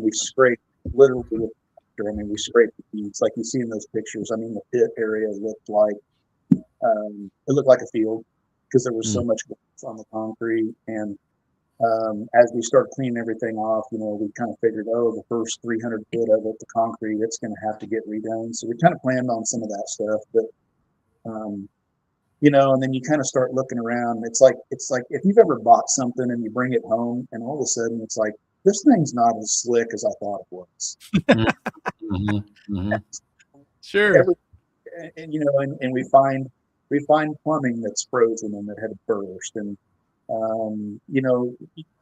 we scraped literally with the tractor. We scraped the beads like you see in those pictures. The pit area looked like a field because there was so much on the concrete. And as we started cleaning everything off, we kind of figured, the first 300 foot of it, the concrete, it's going to have to get redone. So we kind of planned on some of that stuff, but and then you kind of start looking around. It's like if you've ever bought something and you bring it home, and all of a sudden it's like, this thing's not as slick as I thought it was. Sure. And we find plumbing that's frozen and that had burst, and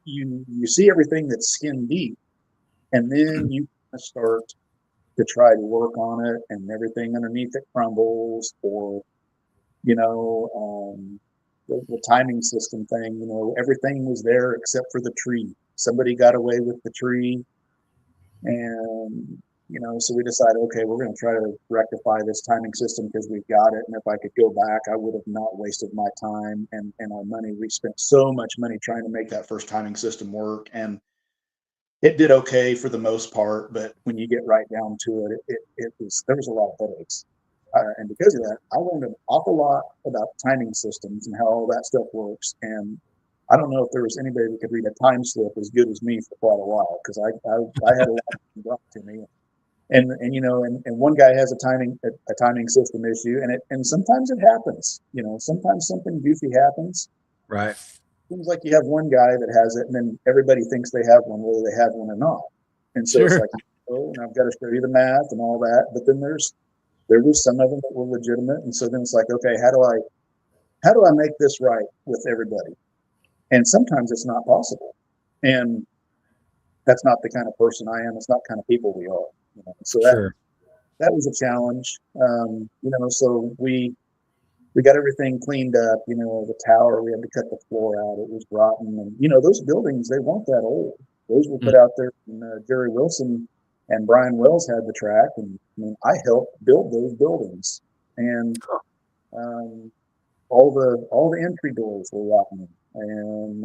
you see everything that's skin deep, and then you start to try to work on it, and everything underneath it crumbles, or the timing system thing. Everything was there except for the tree. Somebody got away with the tree, and so we decided, okay, we're going to try to rectify this timing system because we've got it. And if I could go back, I would have not wasted my time and our money. We spent so much money trying to make that first timing system work, and it did okay for the most part. But when you get right down to it, there was a lot of headaches. And because of that, I learned an awful lot about timing systems and how all that stuff works. And I don't know if there was anybody that could read a time slip as good as me for quite a while, because I had a lot brought to me. and you know, and one guy has a timing system issue, and sometimes it happens. You know, sometimes something goofy happens. Right. Seems like you have one guy that has it, and then everybody thinks they have one, whether they have one or not. And so it's like, oh, and I've got to show you the math and all that. But then there was some of them that were legitimate, and so then it's like, okay, how do I make this right with everybody? And sometimes it's not possible, and that's not the kind of person I am. It's not the kind of people we are. You know? So that was a challenge. You know, so we got everything cleaned up. You know, the tower, we had to cut the floor out. It was rotten, and you know, those buildings, they weren't that old. Those were put out there, and Jerry Wilson and Brian Wells had the track, and I mean, I helped build those buildings, and all the entry doors were rotten, and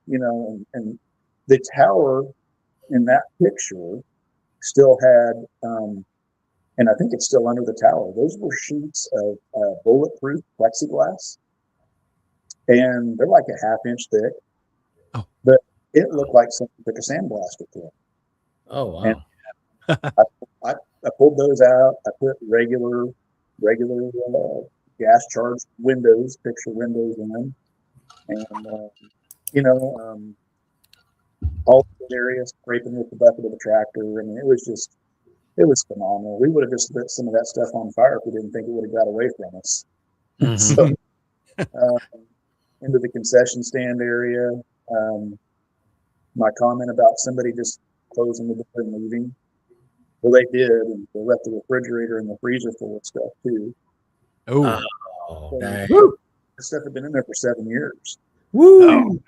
you know, and the tower in that picture still had, and I think it's still under the tower. Those were sheets of bulletproof plexiglass, and they're like a half-inch thick. Oh. But it looked like something took a sandblaster to it. Oh wow! And I pulled those out. I put regular gas charged windows, picture windows in them, and you know, all the areas scraping with the bucket of the tractor. I mean, it was phenomenal. We would have just lit some of that stuff on fire if we didn't think it would have got away from us. Mhm. So into the concession stand area. My comment about somebody just closing the door and leaving. Well, they did, and they left the refrigerator and the freezer full of stuff too. Oh, So dang. this stuff had been in there for 7 years. woo!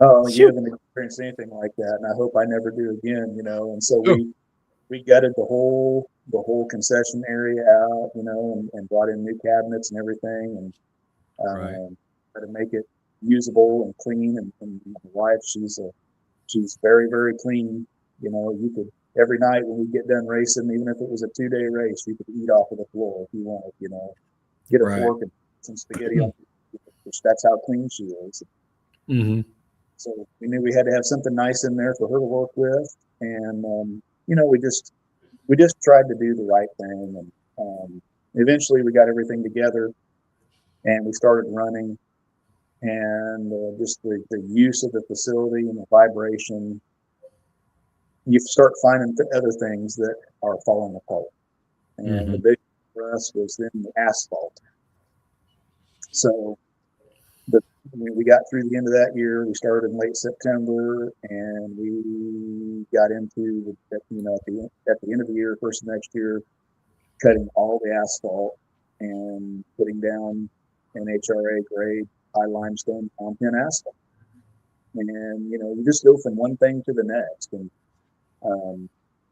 Oh, you haven't experienced anything like that, and I hope I never do again. You know, and so we gutted the whole concession area out, you know, and brought in new cabinets and everything, and try to make it usable and clean. And my wife, she's very, very clean. You know, you could every night when we get done racing, even if it was a 2-day race, you could eat off of the floor if you wanted. You know, get a fork and some spaghetti on. That's how clean she is. Mm-hmm. So we knew we had to have something nice in there for her to work with, and you know, we just tried to do the right thing, and eventually we got everything together, and we started running, and just the use of the facility and the vibration, you start finding other things that are falling apart, and the big for us was then the asphalt. So we got through the end of that year. We started in late September, and we got into at the end of the year, first of next year, cutting all the asphalt and putting down an HRA grade high limestone content asphalt. And you know, you just go from one thing to the next, and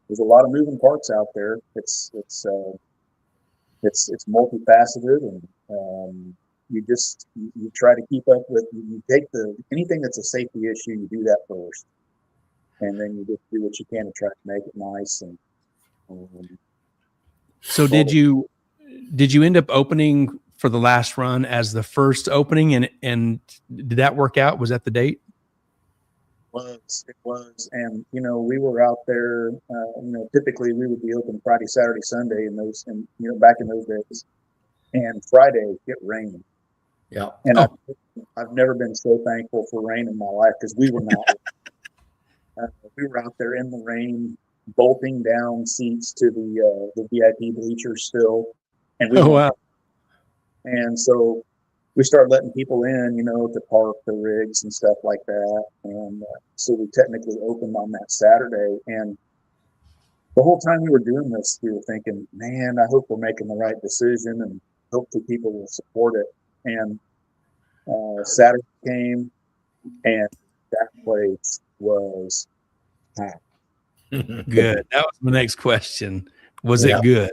there's a lot of moving parts out there. It's multifaceted, and you try to keep up with. You take anything that's a safety issue, you do that first, and then you just do what you can to try to make it nice. And so did you end up opening for the last run as the first opening, and did that work out? Was that the date? It was, and you know, we were out there. You know, typically we would be open Friday, Saturday, Sunday, and you know, back in those days. And Friday it rained. Yeah. And I've never been so thankful for rain in my life, because we were not. We were out there in the rain, bolting down seats to the VIP bleachers still, and wow. And so we started letting people in, you know, to park the rigs and stuff like that. And so we technically opened on that Saturday. And the whole time we were doing this, we were thinking, man, I hope we're making the right decision, and hopefully people will support it. And Saturday came, and that place was packed. Good. That was my next question. Was it good?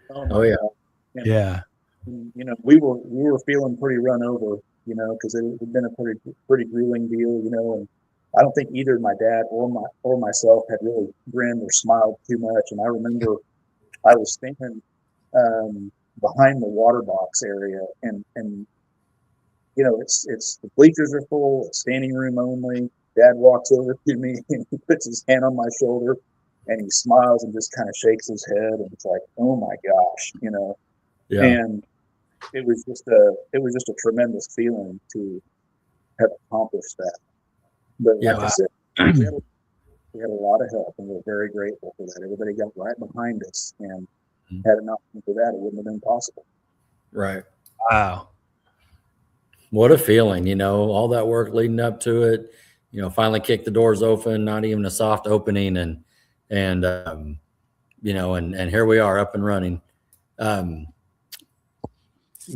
Oh yeah. And, yeah. You know, we were feeling pretty run over, you know, because it had been a pretty grueling deal, you know, and I don't think either my dad or myself had really grinned or smiled too much. And I remember I was standing behind the water box area, and you know, it's the bleachers are full, it's standing room only. Dad walks over to me and he puts his hand on my shoulder, and he smiles and just kind of shakes his head, and it's like, oh my gosh, Yeah. And it was just a tremendous feeling to have accomplished that. But like I said, we had a lot of help, and we're very grateful for that. Everybody got right behind us, and had it not been for that, it wouldn't have been possible. Right. Wow. What a feeling, all that work leading up to it, finally kick the doors open, not even a soft opening. And here we are up and running.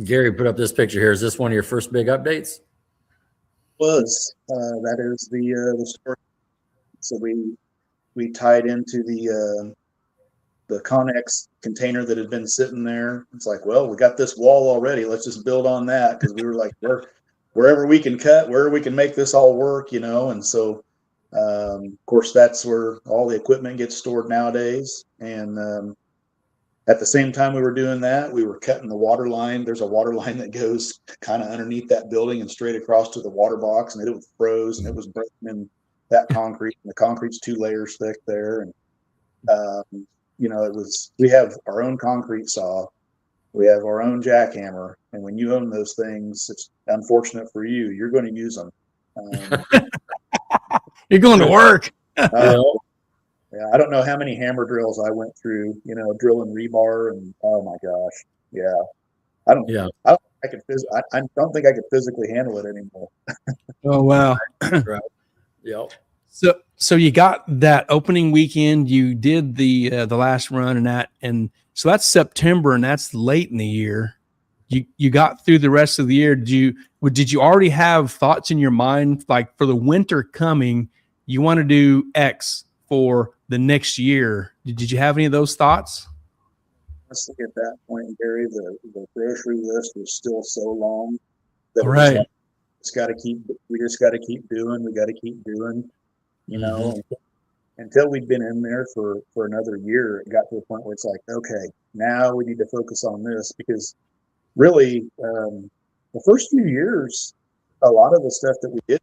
Gary put up this picture here. Is this one of your first big updates? That is the story. So we tied into the Connex container that had been sitting there. It's like, well, we got this wall already. Let's just build on that, because we were like, wherever we can cut, wherever we can make this all work, And so, of course, that's where all the equipment gets stored nowadays. And at the same time we were doing that, we were cutting the water line. There's a water line that goes kind of underneath that building and straight across to the water box, and it was froze, and it was breaking in that concrete. And the concrete's 2 layers thick there, and we have our own concrete saw, we have our own jackhammer, and when you own those things, it's unfortunate for you, you're going to use them. You're going to work. Yeah, I don't know how many hammer drills I went through, drilling rebar, and oh my gosh, yeah, I don't think I could physically handle it anymore. Oh wow. Right. Yep. So you got that opening weekend, you did the last run, and so that's September, and that's late in the year. You got through the rest of the year. Did you already have thoughts in your mind, like for the winter coming, you want to do X for the next year? Did you have any of those thoughts? Honestly, at that point, Gary, the grocery list was still so long that right. We just got to keep doing. We got to keep doing. Until we'd been in there for another year, it got to a point where it's like, okay, now we need to focus on this, because really, the first few years, a lot of the stuff that we did,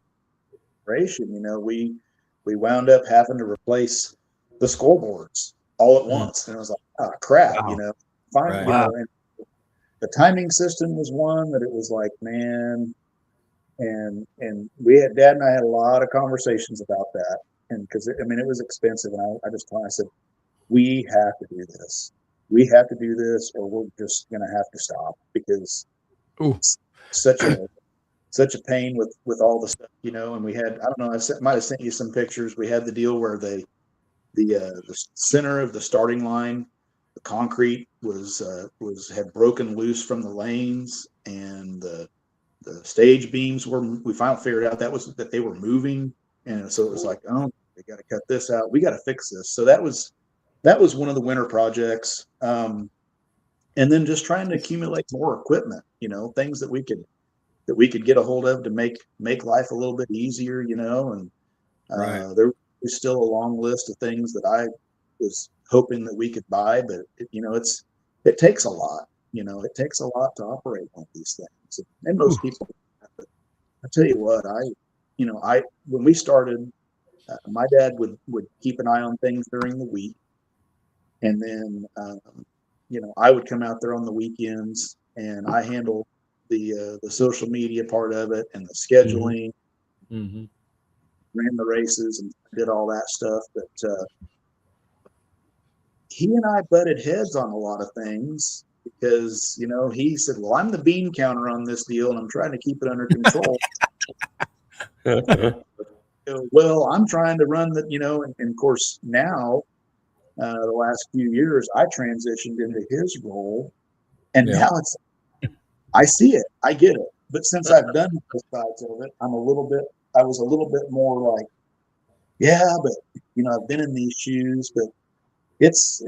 we wound up having to replace the scoreboards all at once, and I was like, oh crap, wow. Finally, Wow. And the timing system was one that it was like, man. And Dad and I had a lot of conversations about that, and because it was expensive, and I said, we have to do this. We have to do this, or we're just gonna have to stop, because it's such a pain with all the stuff, And we had, I don't know, might have sent you some pictures. We had the deal where the center of the starting line, the concrete had broken loose from the lanes, and the stage beams we finally figured out that they were moving. And so it was like, oh, we got to cut this out. We got to fix this. So that was one of the winter projects. And then just trying to accumulate more equipment, things that we could get a hold of to make life a little bit easier, and right. There was still a long list of things that I was hoping that we could buy, but it takes a lot. It takes a lot to operate on these things, and most people. But I tell you what, when we started, my dad would keep an eye on things during the week, and then I would come out there on the weekends, and I handled the social media part of it and the scheduling, ran the races and did all that stuff. But he and I butted heads on a lot of things, because he said, well, I'm the bean counter on this deal, and I'm trying to keep it under control. Well, I'm trying to run and of course now, the last few years, I transitioned into his role, and now I see it, I get it. But since I've done both sides of it, I was a little bit more like, yeah, but I've been in these shoes, but there's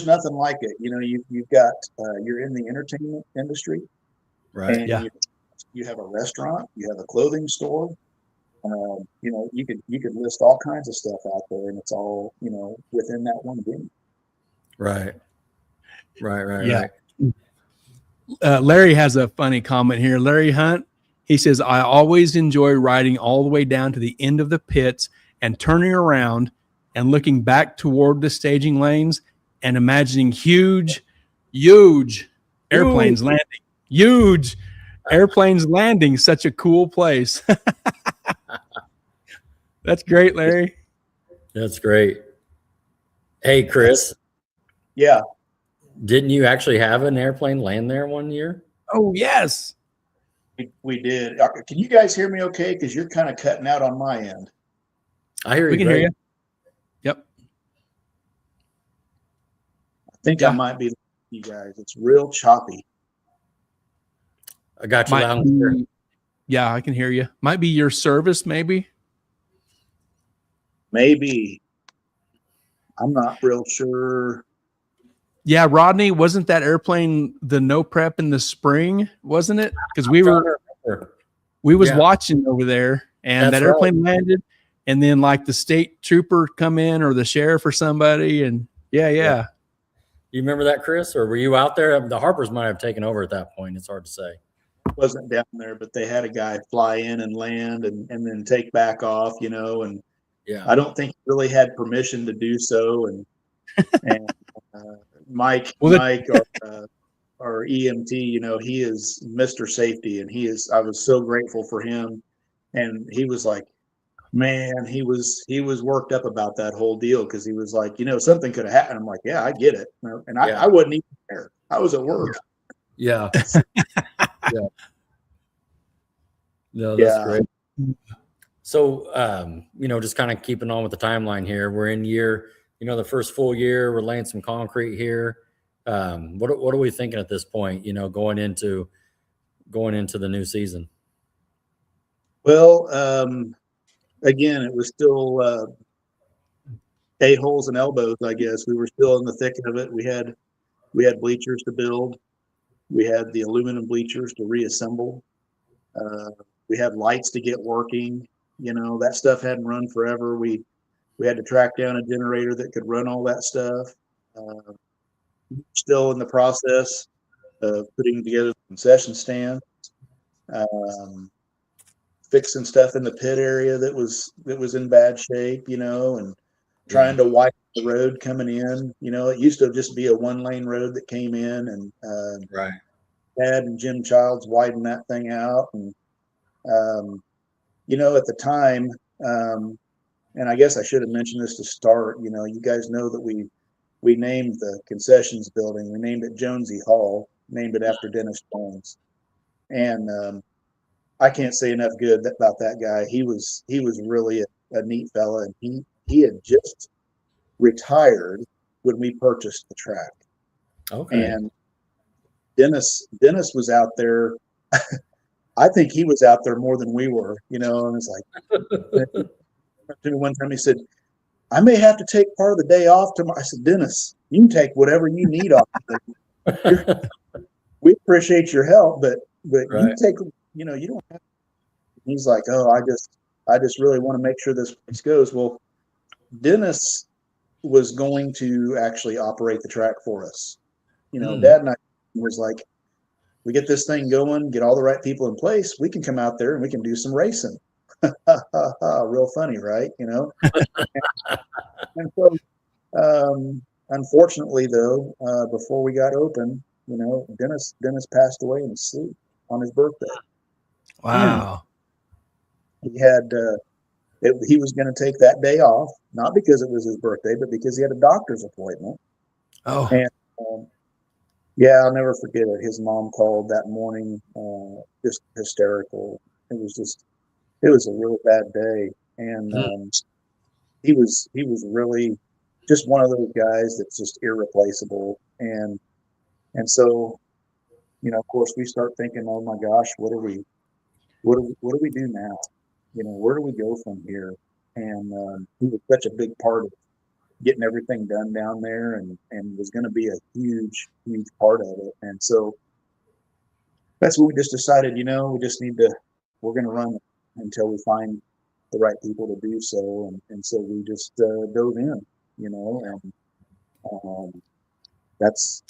nothing like it. You've got you're in the entertainment industry, right? And you have a restaurant, you have a clothing store. You could list all kinds of stuff out there, and it's all within that one venue. Right. Yeah. Right. Larry has a funny comment here. Larry Hunt, he says, I always enjoy riding all the way down to the end of the pits and turning around and looking back toward the staging lanes and imagining huge airplanes landing. Huge airplanes landing. Such a cool place. That's great, Larry. That's great. Hey, Chris. Yeah. Didn't you actually have an airplane land there one year? Oh, yes. We did. Can you guys hear me okay? Because you're kind of cutting out on my end. I hear you. We can hear you. Yep. I think I might be you guys. It's real choppy. I got you loud and clear. Yeah, I can hear you. Might be your service, maybe. Maybe. I'm not real sure. Yeah, Rodney, wasn't that airplane the no prep in the spring? Wasn't it? Because we was watching over there, and that airplane landed, and then like the state trooper come in or the sheriff or somebody, and yeah. You remember that, Chris, or were you out there? The Harpers might have taken over at that point. It's hard to say. Wasn't down there, but they had a guy fly in and land and then take back off, and I don't think he really had permission to do so. And Mike, our EMT, he is Mr. Safety, and I was so grateful for him. And he was like, man, he was worked up about that whole deal, because he was like, something could have happened. I'm like, yeah, I get it. And I wasn't even there. I was at work. Yeah. No, that's great. So, just kind of keeping on with the timeline here. We're in year, the first full year. We're laying some concrete here. What are we thinking at this point? Going into the new season. Well, again, it was still a-holes and elbows. I guess we were still in the thick of it. We had bleachers to build. We had the aluminum bleachers to reassemble. We had lights to get working. That stuff hadn't run forever. We had to track down a generator that could run all that stuff. Still in the process of putting together the concession stand, fixing stuff in the pit area that was in bad shape, and trying to widen the road coming in. It used to just be a 1-lane road that came in, and Dad and Jim Childs widened that thing out. And at the time, and I guess I should have mentioned this to start, you guys know that we named the concessions building. We named it Jonesy Hall, named it after Dennis Jones. And I can't say enough good about that guy. He was really a neat fella, and he had just retired when we purchased the track. Okay. And Dennis was out there. I think he was out there more than we were, and it's like, one time he said, I may have to take part of the day off tomorrow. I said, Dennis, you can take whatever you need off. We appreciate your help, but you take, you don't have to. He's like, oh, I just really want to make sure this place goes. Well, Dennis was going to actually operate the track for us. Dad and I was like, we get this thing going, get all the right people in place, we can come out there and we can do some racing. Real funny, right? And so, unfortunately, though, before we got open, Dennis passed away in his sleep on his birthday. Wow. He had he was going to take that day off, not because it was his birthday, but because he had a doctor's appointment. Oh. And I'll never forget it. His mom called that morning, just hysterical. It was a really bad day, and he was really just one of those guys that's just irreplaceable. And so, of course, we start thinking, oh my gosh, what do we do now? Where do we go from here? And he was such a big part of getting everything done down there, and was going to be a huge part of it. And so that's when we just decided, we're going to run until we find the right people to do so. And so we just dove in, and that's,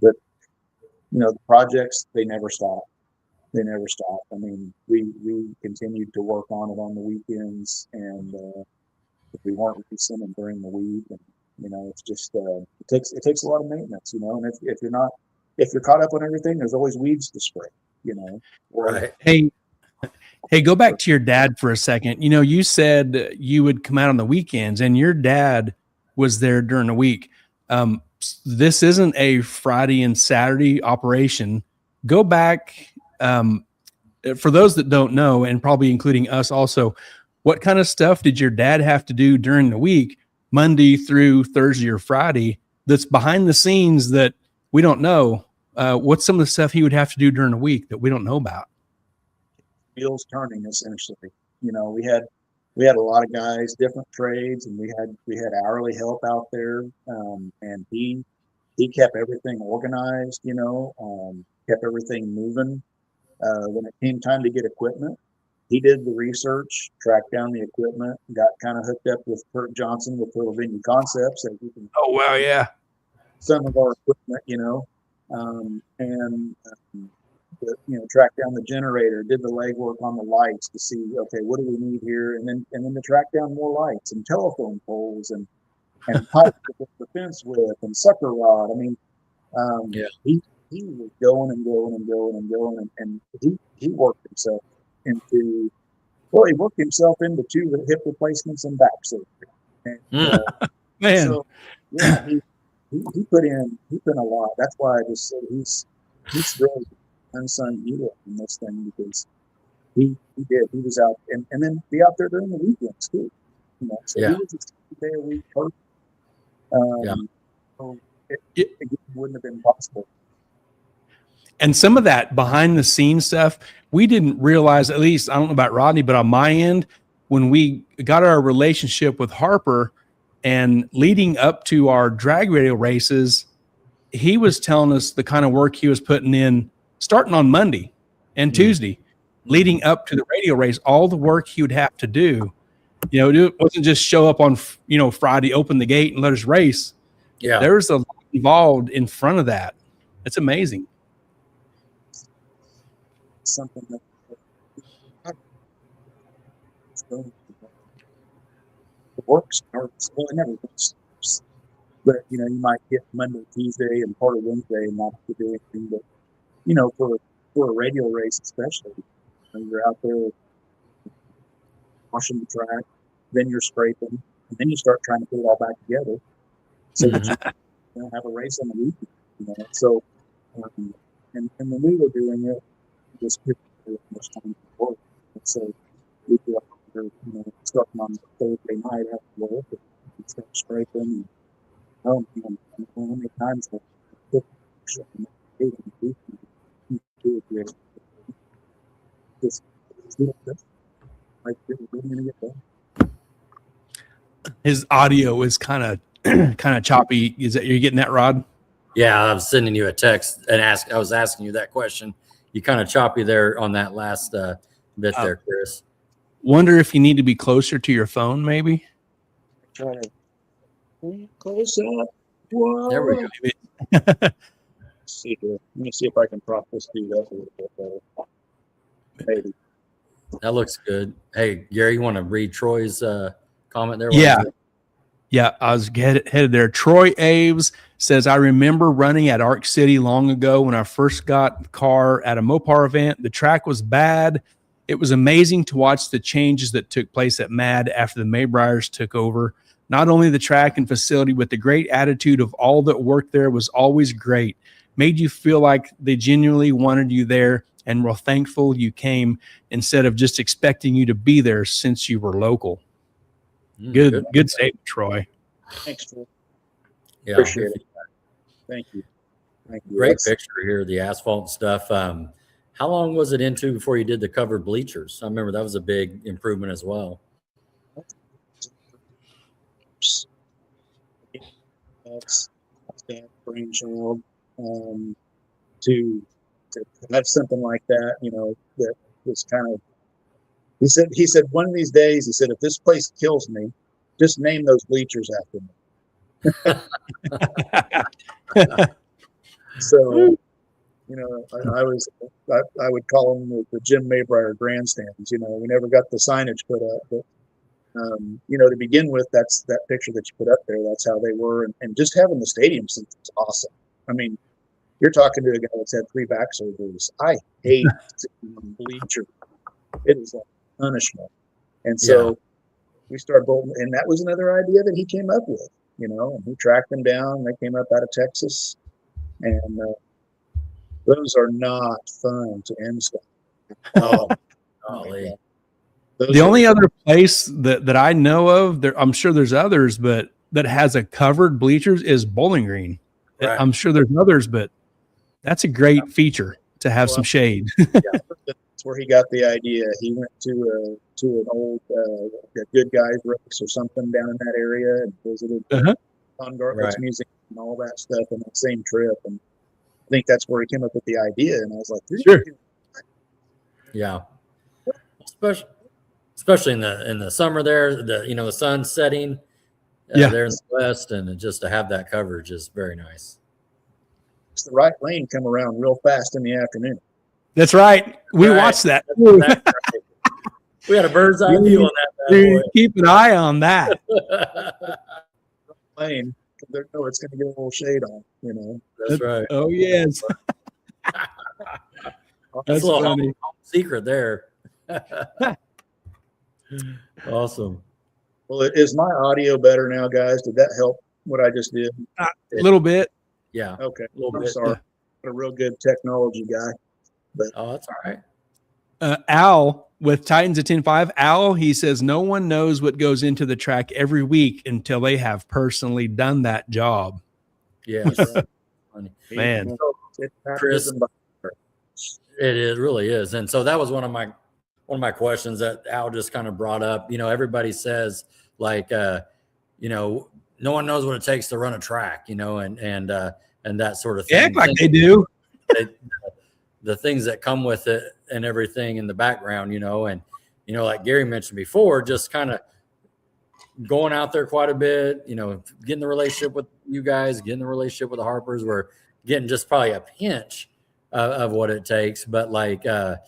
but, the projects, they never stop. I mean, we continued to work on it on the weekends, and if we weren't racing and during the week. And, you know, it's just, it takes a lot of maintenance, you know, and if you're caught up on everything, there's always weeds to spray, you know. Right. Hey, go back to your dad for a second. You know, you said you would come out on the weekends and your dad was there during the week. This isn't a Friday and Saturday operation. Go back, for those that don't know, and probably including us also, what kind of stuff did your dad have to do during the week, Monday through Thursday or Friday, that's behind the scenes that we don't know? What's some of the stuff he would have to do during the week that we don't know about? Wheels turning, essentially. You know, we had a lot of guys, different trades, and we had hourly help out there, and he kept everything organized, you know, kept everything moving. When it came time to get equipment, he did the research, tracked down the equipment, got kind of hooked up with Kurt Johnson with Little Venue Concepts. So we can Oh, wow, yeah. some of our equipment, you know, you know, track down the generator, did the legwork on the lights to see, okay, what do we need here, and then to track down more lights and telephone poles and pipe with the fence with and sucker rod. I mean, he was going and going and going and going, and he worked himself into two hip replacements and back surgery. And, man, so yeah, he put in a lot. That's why I just said he's really unsung hero in this thing, because he was out and then be out there during the weekends too. You know, so he was just a day a week person. So it wouldn't have been possible. And some of that behind the scenes stuff, we didn't realize, at least I don't know about Rodney, but on my end, when we got our relationship with Harper and leading up to our drag radio races, he was telling us the kind of work he was putting in starting on Monday and Tuesday, leading up to the radio race, all the work he would have to do. You know, it wasn't just show up on, you know, Friday, open the gate and let us race. Yeah. There's a lot involved in front of that. It's amazing. Something that the work starts. Well, it never starts. But, you know, you might get Monday, Tuesday, and part of Wednesday and not have to do anything. But, you know, for a radio race especially, when you're out there washing the track, then you're scraping, and then you start trying to put it all back together so that you have a race on the weekend. You know, so and when we were doing it, just much time to work. And so we'd be up there, you know, starting on Thursday night after work and start scraping. And how many times I put just like we're gonna get done. His audio is kind of choppy. Is that you're getting that, Rod? Yeah, I was sending you a text and I was asking you that question. You kind of choppy there on that last bit there, Chris. Wonder if you need to be closer to your phone, maybe. Try to close up. Whoa. There we go. Let's see here. Let me see if I can prop this dude up a little bit better. Maybe. That looks good. Hey, Gary, you want to read Troy's comment there? Yeah, I was headed there. Troy Aves says, I remember running at Arc City long ago when I first got the car at a Mopar event. The track was bad. It was amazing to watch the changes that took place at MAD after the Maybriers took over. Not only the track and facility, but the great attitude of all that worked there was always great. Made you feel like they genuinely wanted you there and were thankful you came instead of just expecting you to be there since you were local. Good statement, Troy. Thanks, Troy. Yeah, appreciate it. Thank you. Great picture here, the asphalt stuff. How long was it into before you did the covered bleachers? I remember that was a big improvement as well. That's that brainchild to have something like that, you know, that was kind of. He said one of these days, he said, if this place kills me, just name those bleachers after me. So, you know, I would call them the Jim Maybrier grandstands. You know, we never got the signage put up, but To begin with, that's that picture that you put up there. That's how they were, and just having the stadium seats is awesome. I mean, you're talking to a guy that's had 3 back surgeries. I hate sitting on bleacher. It is like punishment. And so we started bolting, and that was another idea that he came up with, and he tracked them down. They came up out of Texas, and those are not fun to install. Oh, golly. The only other place that I know of, I'm sure there's others, but that has a covered bleachers is Bowling Green. Right. I'm sure there's others, but that's a great feature to have some shade. That's where he got the idea. He went to an old Good Guys race or something down in that area and visited Von Gartlett's museum and all that stuff on that same trip. And I think that's where he came up with the idea. And I was like, sure. Yeah. Especially in the summer there, the sun setting there in the west, and just to have that coverage is very nice. It's the right lane come around real fast in the afternoon. That's right. We watched that. We had a bird's eye view on that. Keep an eye on that. Lane, it's going to get a little shade on. That's right. Oh yes. That's a little home secret there. Awesome. Well, is my audio better now, guys? Did that help what I just did? A little bit. Yeah. Okay. A little bit. Sorry. I'm a real good technology guy. But that's all right. Al with Titans at 10.5. Al, he says no one knows what goes into the track every week until they have personally done that job. Yeah. Right. Man. Chris, it really is. And so that was one of my questions that Al just kind of brought up. Everybody says like, no one knows what it takes to run a track, and that sort of thing. They act like they do. The things that come with it and everything in the background, and, like Gary mentioned before, just kind of going out there quite a bit, getting the relationship with you guys, getting the relationship with the Harpers. We're getting just probably a pinch of what it takes. But like, the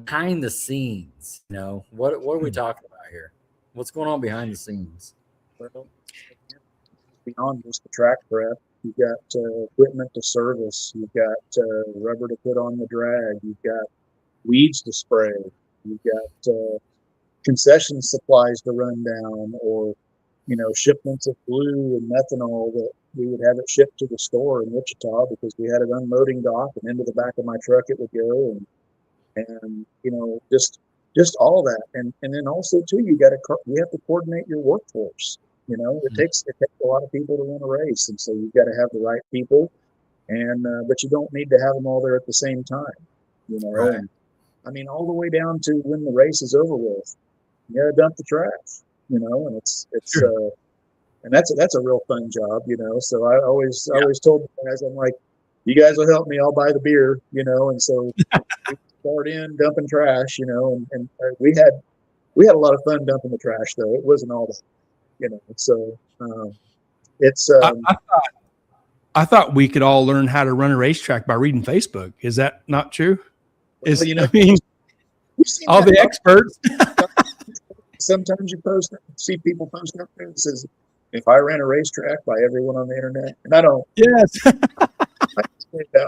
behind the scenes, what are we talking about here? What's going on behind the scenes? Well, beyond just the track prep, you've got equipment to service, you've got rubber to put on the drag, you've got weeds to spray, you've got concession supplies to run down, or shipments of glue and methanol that we would have it shipped to the store in Wichita because we had an unloading dock, and into the back of my truck it would go, and just all that, and then also too you have to coordinate your workforce. It takes a lot of people to win a race, and so you've got to have the right people, and but you don't need to have them all there at the same time. Right. And, I mean, all the way down to when the race is over with, you got to dump the trash. And it's sure. And that's a real fun job. So I always told the guys, I'm like, you guys will help me, I'll buy the beer. And so we start in dumping trash. And we had a lot of fun dumping the trash, though. It wasn't all that. So it's. I thought we could all learn how to run a racetrack by reading Facebook. Is that not true? All the experts. Sometimes you see people post up there that says, "If I ran a racetrack by everyone on the internet," and I don't. Yes.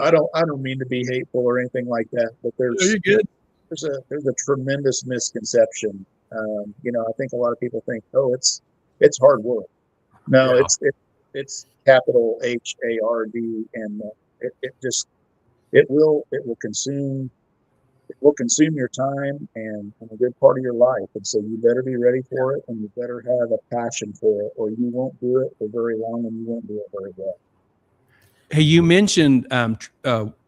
I don't mean to be hateful or anything like that, but you're good. There's a tremendous misconception. I think a lot of people think, oh, it's hard work. No, it's capital HARD, and it will consume your time and a good part of your life, and so you better be ready for it, and you better have a passion for it, or you won't do it for very long, and you won't do it very well. Hey, you mentioned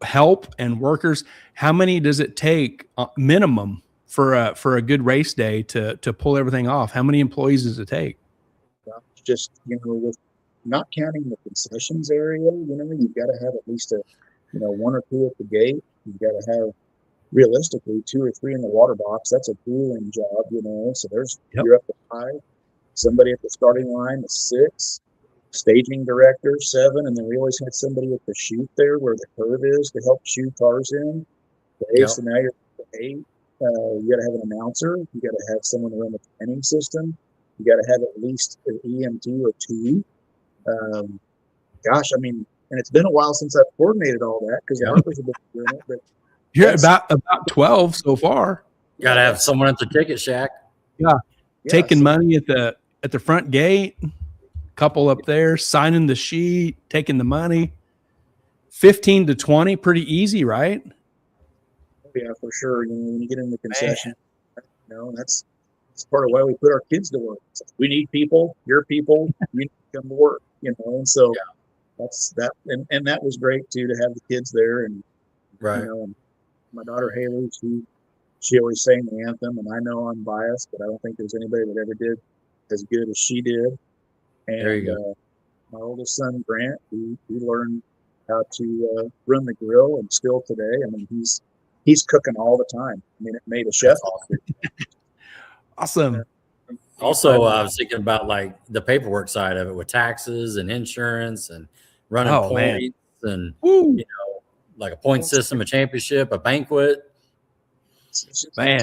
help and workers. How many does it take minimum for a good race day to pull everything off? How many employees does it take? Just with not counting the concessions area, you've got to have at least one or two at the gate. You've got to have realistically 2 or 3 in the water box. That's a grueling job, So you're up to 5. Somebody at the starting line is 6. Staging director 7, and then we always had somebody at the chute there where the curve is to help shoe cars in. So now you're at 8. You got to have an announcer. You got to have someone to run the planning system. You got to have at least an EMT or two. Gosh, I mean, and it's been a while since I've coordinated all that because the Harpers have been doing it. But you're about 12 so far. Got to have someone at the ticket shack. Yeah, taking money at the front gate. Couple up there signing the sheet, taking the money. 15 to 20, pretty easy, right? Yeah, for sure. You know, when you get in the concession, you know, that's part of why we put our kids to work. So we need people, your people, you need to come to work, you know. And so that's that, and that was great too to have the kids there. And you know, and my daughter Haley, she always sang the anthem, and I know I'm biased, but I don't think there's anybody that ever did as good as she did. And there you go. My oldest son Grant, he learned how to run the grill, and still today, I mean, he's cooking all the time. I mean, it made a chef. Awesome. Also, I was thinking about like the paperwork side of it with taxes and insurance and running points and you know, like a point system, a championship, a banquet. Man,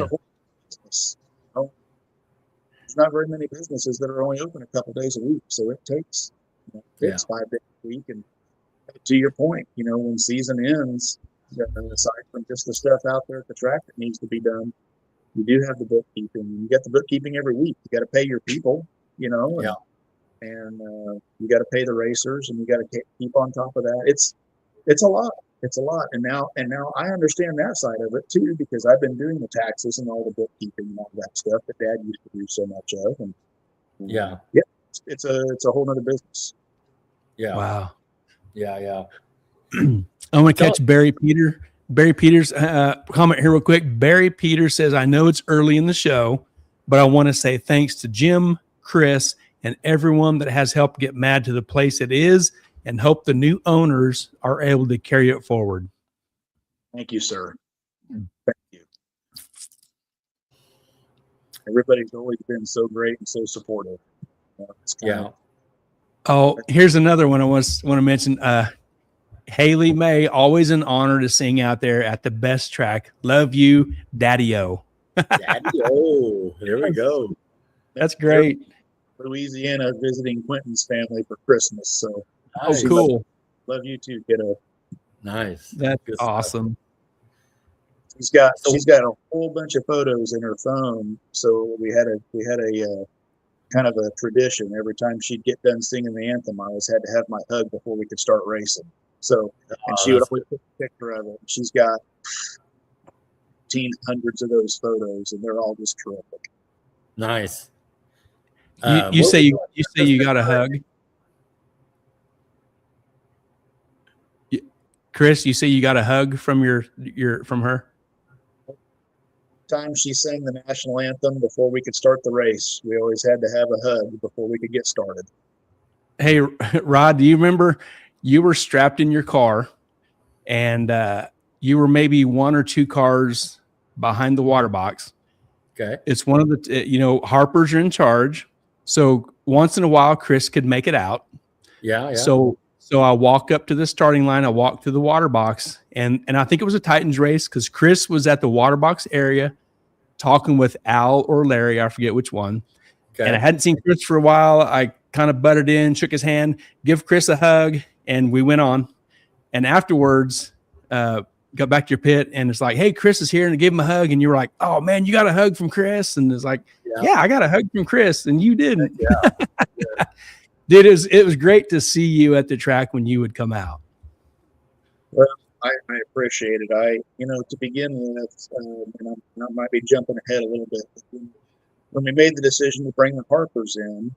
there's not very many businesses that are only open a couple days a week, so it takes 5 days a week. And to your point, you know, when season ends, aside from just the stuff out there at the track that needs to be done, you do have the bookkeeping. You get the bookkeeping every week. You got to pay your people, you know, and you got to pay the racers, and you got to keep on top of that. It's a lot. It's a lot. And now I understand that side of it too, because I've been doing the taxes and all the bookkeeping and all that stuff that Dad used to do so much of. And it's a whole nother business. Yeah. Wow. Yeah. I'm going to catch Barry Peters' comment here real quick. Barry Peters says, I know it's early in the show, but I want to say thanks to Jim, Chris, and everyone that has helped get MAD to the place it is, and hope the new owners are able to carry it forward. Thank you, sir. Thank you. Everybody's always been so great and so supportive. Oh, here's another one I want to mention. Haley May, always an honor to sing out there at the best track. Love you, Daddy-O. Daddy-O. There we go. That's great. Louisiana visiting Quentin's family for Christmas. So cool. Love you too, kiddo. Nice. That's awesome. She's got a whole bunch of photos in her phone. So we had a kind of a tradition. Every time she'd get done singing the anthem, I always had to have my hug before we could start racing. So, and she would always put a picture of it. She's got hundreds of those photos, and they're all just terrific. Nice. You say you got a hug, Chris. You say you got a hug from from her. Time she sang the national anthem before we could start the race, we always had to have a hug before we could get started. Hey, Rod, do you remember you were strapped in your car, and you were maybe 1 or 2 cars behind the water box? Okay. It's one of the, Harpers are in charge. So once in a while, Chris could make it out. Yeah. So I walk up to the starting line. I walk to the water box, and I think it was a Titans race because Chris was at the water box area talking with Al or Larry. I forget which one. Okay. And I hadn't seen Chris for a while. I kind of butted in, shook his hand, give Chris a hug, and we went on. And afterwards, got back to your pit, and it's like, hey, Chris is here, and I gave him a hug, and you were like, oh man, you got a hug from Chris? And it's like, yeah, I got a hug from Chris, and you didn't. Yeah. Dude, it was great to see you at the track when you would come out. Well, I appreciate it. To begin with, and I might be jumping ahead a little bit. When we made the decision to bring the Harpers in,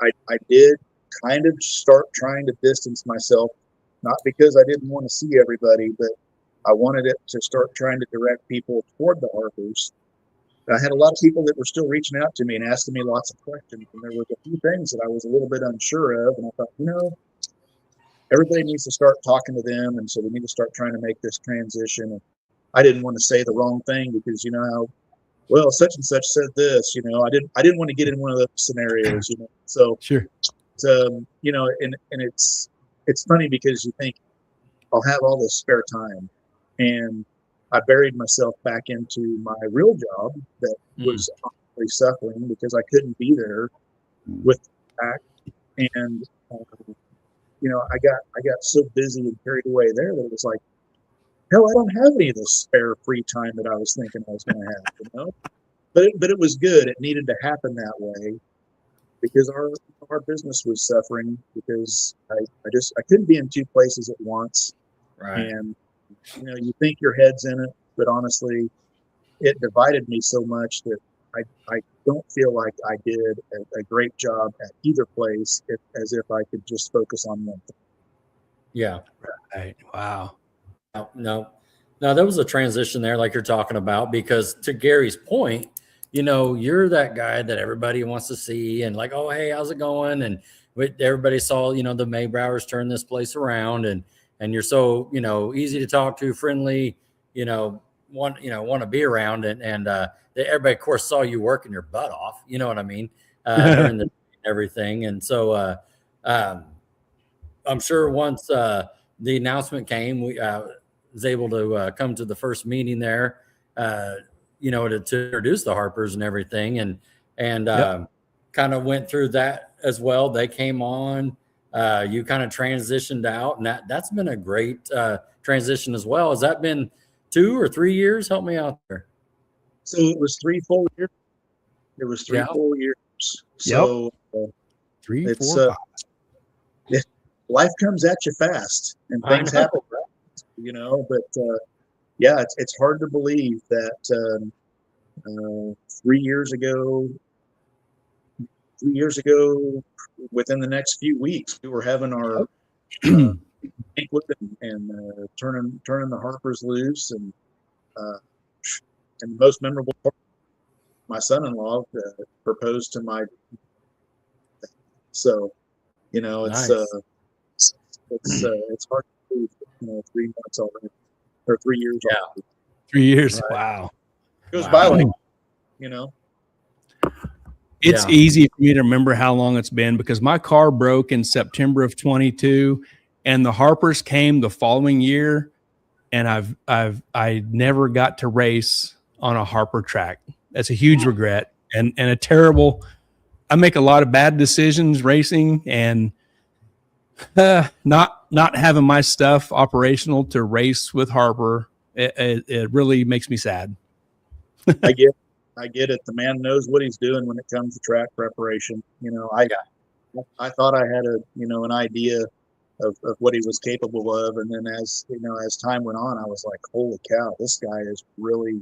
I did kind of start trying to distance myself, not because I didn't want to see everybody, but I wanted it to start trying to direct people toward the Harpers. I had a lot of people that were still reaching out to me and asking me lots of questions, and there was a few things that I was a little bit unsure of, and I thought, everybody needs to start talking to them, and so we need to start trying to make this transition. And I didn't want to say the wrong thing because well, such and such said this. I didn't want to get in one of those scenarios. So sure. And it's funny because you think I'll have all this spare time, and I buried myself back into my real job that was honestly suffering because I couldn't be there with the track, and I got so busy and carried away there that it was like, hell, I don't have any of this spare free time that I was thinking I was going to have, But it was good. It needed to happen that way because our business was suffering because I couldn't be in two places at once. Right. And you think your head's in it, but honestly, it divided me so much that I don't feel like I did a great job at either place as if I could just focus on one thing. Yeah. Right. Wow. No, there was a transition there like you're talking about, because to Gary's point, you're that guy that everybody wants to see and like, oh, hey, how's it going? And everybody saw, the Maybriers turn this place around, and you're so, easy to talk to, friendly, want to be around, and everybody of course saw you working your butt off, you know what I mean, during the everything. And so I'm sure once the announcement came, we was able to come to the first meeting there, to introduce the Harpers and everything, and kind of went through that as well. They came on, you kind of transitioned out, and that's been a great transition as well. Has that been 2 or 3 years? Help me out there. So it was 3 full years. It was 3 full years. So 3, 4, 5. Life comes at you fast, and things happen, but it's hard to believe that 3 years ago, within the next few weeks, we were having our banquet and turning the Harpers loose, and the most memorable part, my son-in-law proposed to my. So, it's nice. It's hard to believe, 3 months already, or 3 years. Yeah, already. 3 years. Right. Wow. It goes by like, It's easy for me to remember how long it's been because my car broke in September of 22, and the Harpers came the following year, and I never got to race on a Harper track. That's a huge regret and a terrible. I make a lot of bad decisions racing, and not having my stuff operational to race with Harper, it really makes me sad. I get it. The man knows what he's doing when it comes to track preparation. I thought I had an idea of what he was capable of, and then as time went on, I was like, holy cow, this guy is really,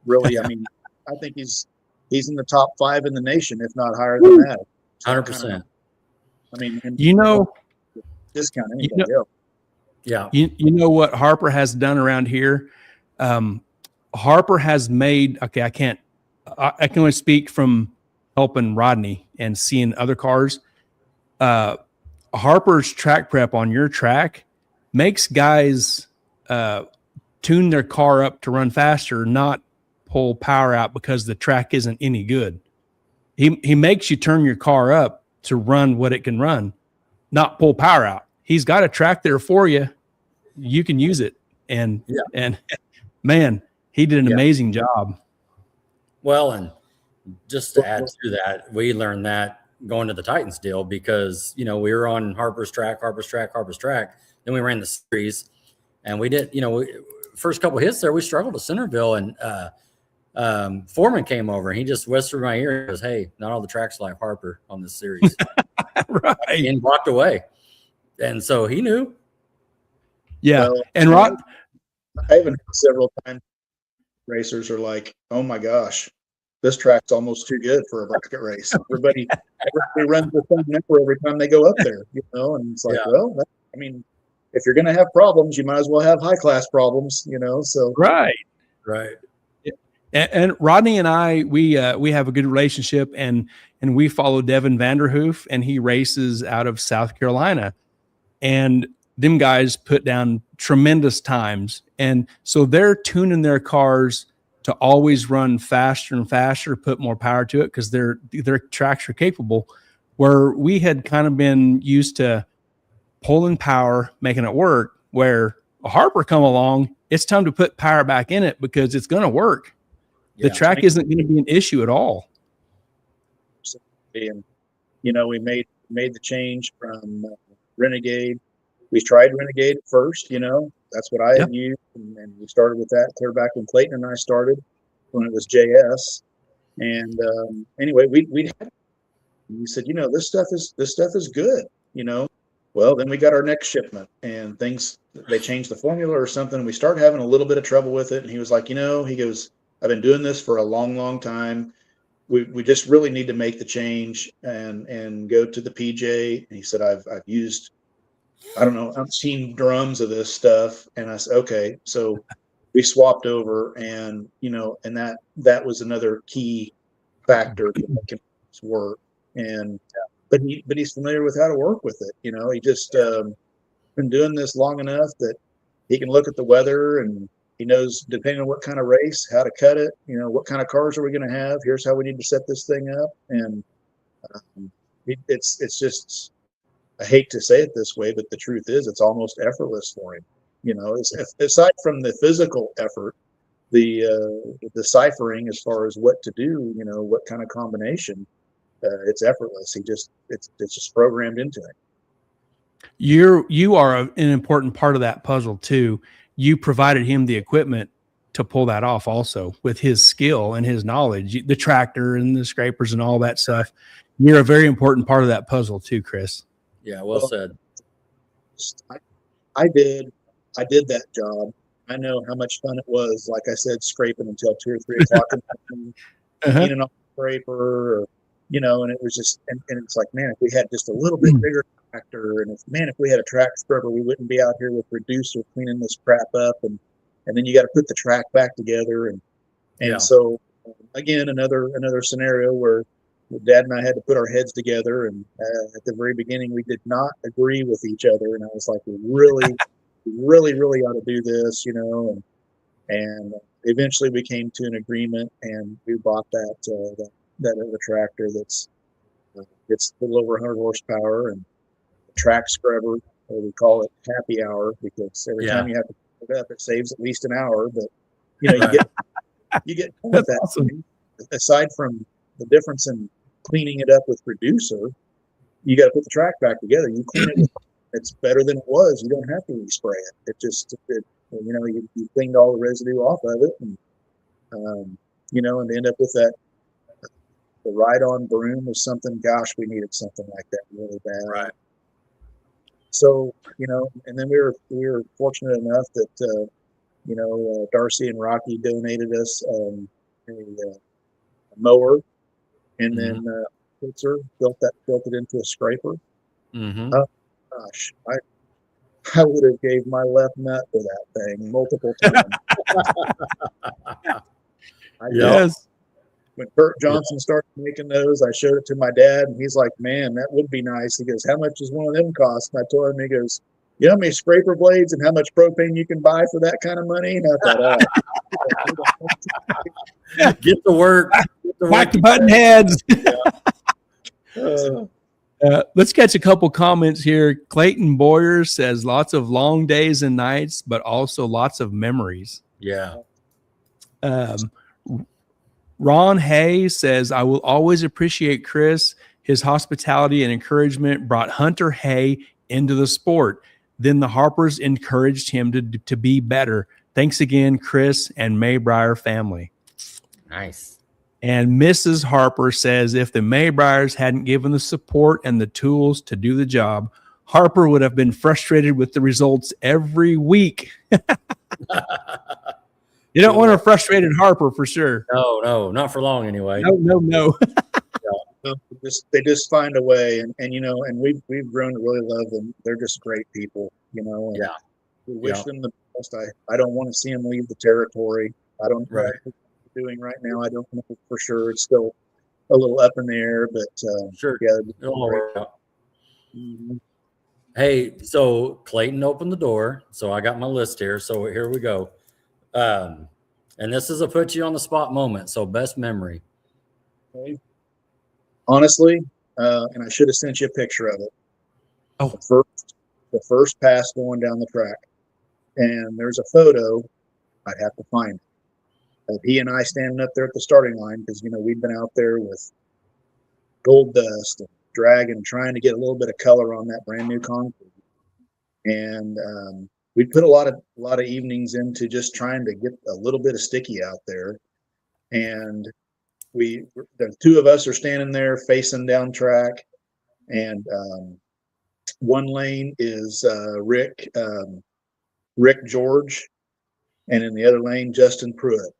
really. I mean, I think he's in the top 5 in the nation, if not higher than that. 100%. I mean, discount anybody else. Yeah. You know what Harper has done around here? Harper has made, okay, I can only speak from helping Rodney and seeing other cars. Harper's track prep on your track makes guys tune their car up to run faster, not pull power out because the track isn't any good. He makes you turn your car up to run what it can run, not pull power out. He's got a track there for you. You can use it. And man, he did an amazing job. Well, and just to add to that, we learned that going to the Titans deal because, we were on Harper's track. Then we ran the series, and we did, first couple hits there, we struggled to Centerville, and Foreman came over and he just whispered in my ear and goes, "Hey, not all the tracks like Harper on this series." Right. And walked away. And so he knew. Yeah. Well, and Rod, I even heard several times racers are like, "Oh my gosh, this track's almost too good for a bracket race." Everybody runs the same number every time they go up there, and it's like, well, if you're going to have problems, you might as well have high class problems, so. Right. Yeah. And Rodney and I, we have a good relationship, and we follow Devin Vanderhoof, and he races out of South Carolina, and them guys put down tremendous times. And so they're tuning their cars to always run faster and faster, put more power to it because their tracks are capable, where we had kind of been used to pulling power, making it work, where a Harper come along, it's time to put power back in it because it's going to work. The track isn't going to be an issue at all. And, we made the change from Renegade. We tried Renegade at first, that's what I had used, and we started with that clear back when Clayton and I started, when it was JS. And anyway, we said, this stuff is good, Well, then we got our next shipment, and they changed the formula or something. We started having a little bit of trouble with it, and he was like, he goes, I've been doing this for a long, long time. We just really need to make the change and go to the PJ. And he said, I've used, I don't know, I've seen drums of this stuff. And I said, okay. So we swapped over, and, and that was another key factor to make it work. And, but he's familiar with how to work with it. He just been doing this long enough that he can look at the weather, and he knows, depending on what kind of race, how to cut it. What kind of cars are we going to have? Here's how we need to set this thing up. And it's just, I hate to say it this way, but the truth is, it's almost effortless for him. Aside from the physical effort, the deciphering as far as what to do, what kind of combination, it's effortless. It's just programmed into it. You are an important part of that puzzle too. You provided him the equipment to pull that off also, with his skill and his knowledge, the tractor and the scrapers and all that stuff. You're a very important part of that puzzle too, Chris. Yeah. Well said. I did that job. I know how much fun it was. Like I said, scraping until 2 or 3 o'clock in the morning, cleaning off the scraper, and it was just, and it's like, man, if we had just a little bit bigger tractor, and if we had a track scrubber, we wouldn't be out here with reducer cleaning this crap up, and then you got to put the track back together, and so again, another scenario where Dad and I had to put our heads together, and at the very beginning we did not agree with each other, and I was like, we really ought to do this, and eventually we came to an agreement, and we bought that other tractor that's it's a little over 100 horsepower, and track scrubber, or we call it happy hour, because every time you have to put it up, it saves at least an hour. But you get with that. Awesome. Aside from the difference in cleaning it up with reducer, you got to put the track back together. You clean it, it's better than it was. You don't have to respray it. You cleaned all the residue off of it, and and end up with that. The ride-on broom was something. Gosh, we needed something like that really bad. Right. So and then we were fortunate enough that Darcy and Rocky donated us a mower, and then Pulitzer built it into a scraper. Mm-hmm. Gosh, I would have gave my left nut for that thing multiple times. Yes. When Kurt Johnson started making those, I showed it to my dad, and he's like, man, that would be nice. He goes, how much does one of them cost? And I told him, he goes, you know how many scraper blades and how much propane you can buy for that kind of money? And I thought, get to work. Whack the button heads. Let's catch a couple comments here. Clayton Boyer says lots of long days and nights, but also lots of memories. Yeah. Ron Hay says, I will always appreciate Chris. His hospitality and encouragement brought Hunter Hay into the sport. Then the Harpers encouraged him to be better. Thanks again, Chris and Maybrier family. Nice. And Mrs. Harper says, if the Maybriers hadn't given the support and the tools to do the job, Harper would have been frustrated with the results every week. You don't want a frustrated Harper for sure. No, not for long anyway. No. They just find a way, and and we've grown to really love them. They're just great people, and we wish them the best. I don't want to see them leave the territory. I don't know what they're doing right now. I don't know for sure. It's still a little up in the air, but sure, it'll all work out. Mm-hmm. Hey, so Clayton opened the door, so I got my list here. So here we go. And this is a put you on the spot moment. So best memory. Okay. Honestly, and I should have sent you a picture of it. Oh, the first pass going down the track, and there's a photo. I'd have to find it. Of he and I standing up there at the starting line, because we'd been out there with gold dust and dragging, trying to get a little bit of color on that brand new concrete. And we put a lot of evenings into just trying to get a little bit of sticky out there. And the two of us are standing there facing down track, and one lane is Rick George, and in the other lane Justin Pruitt.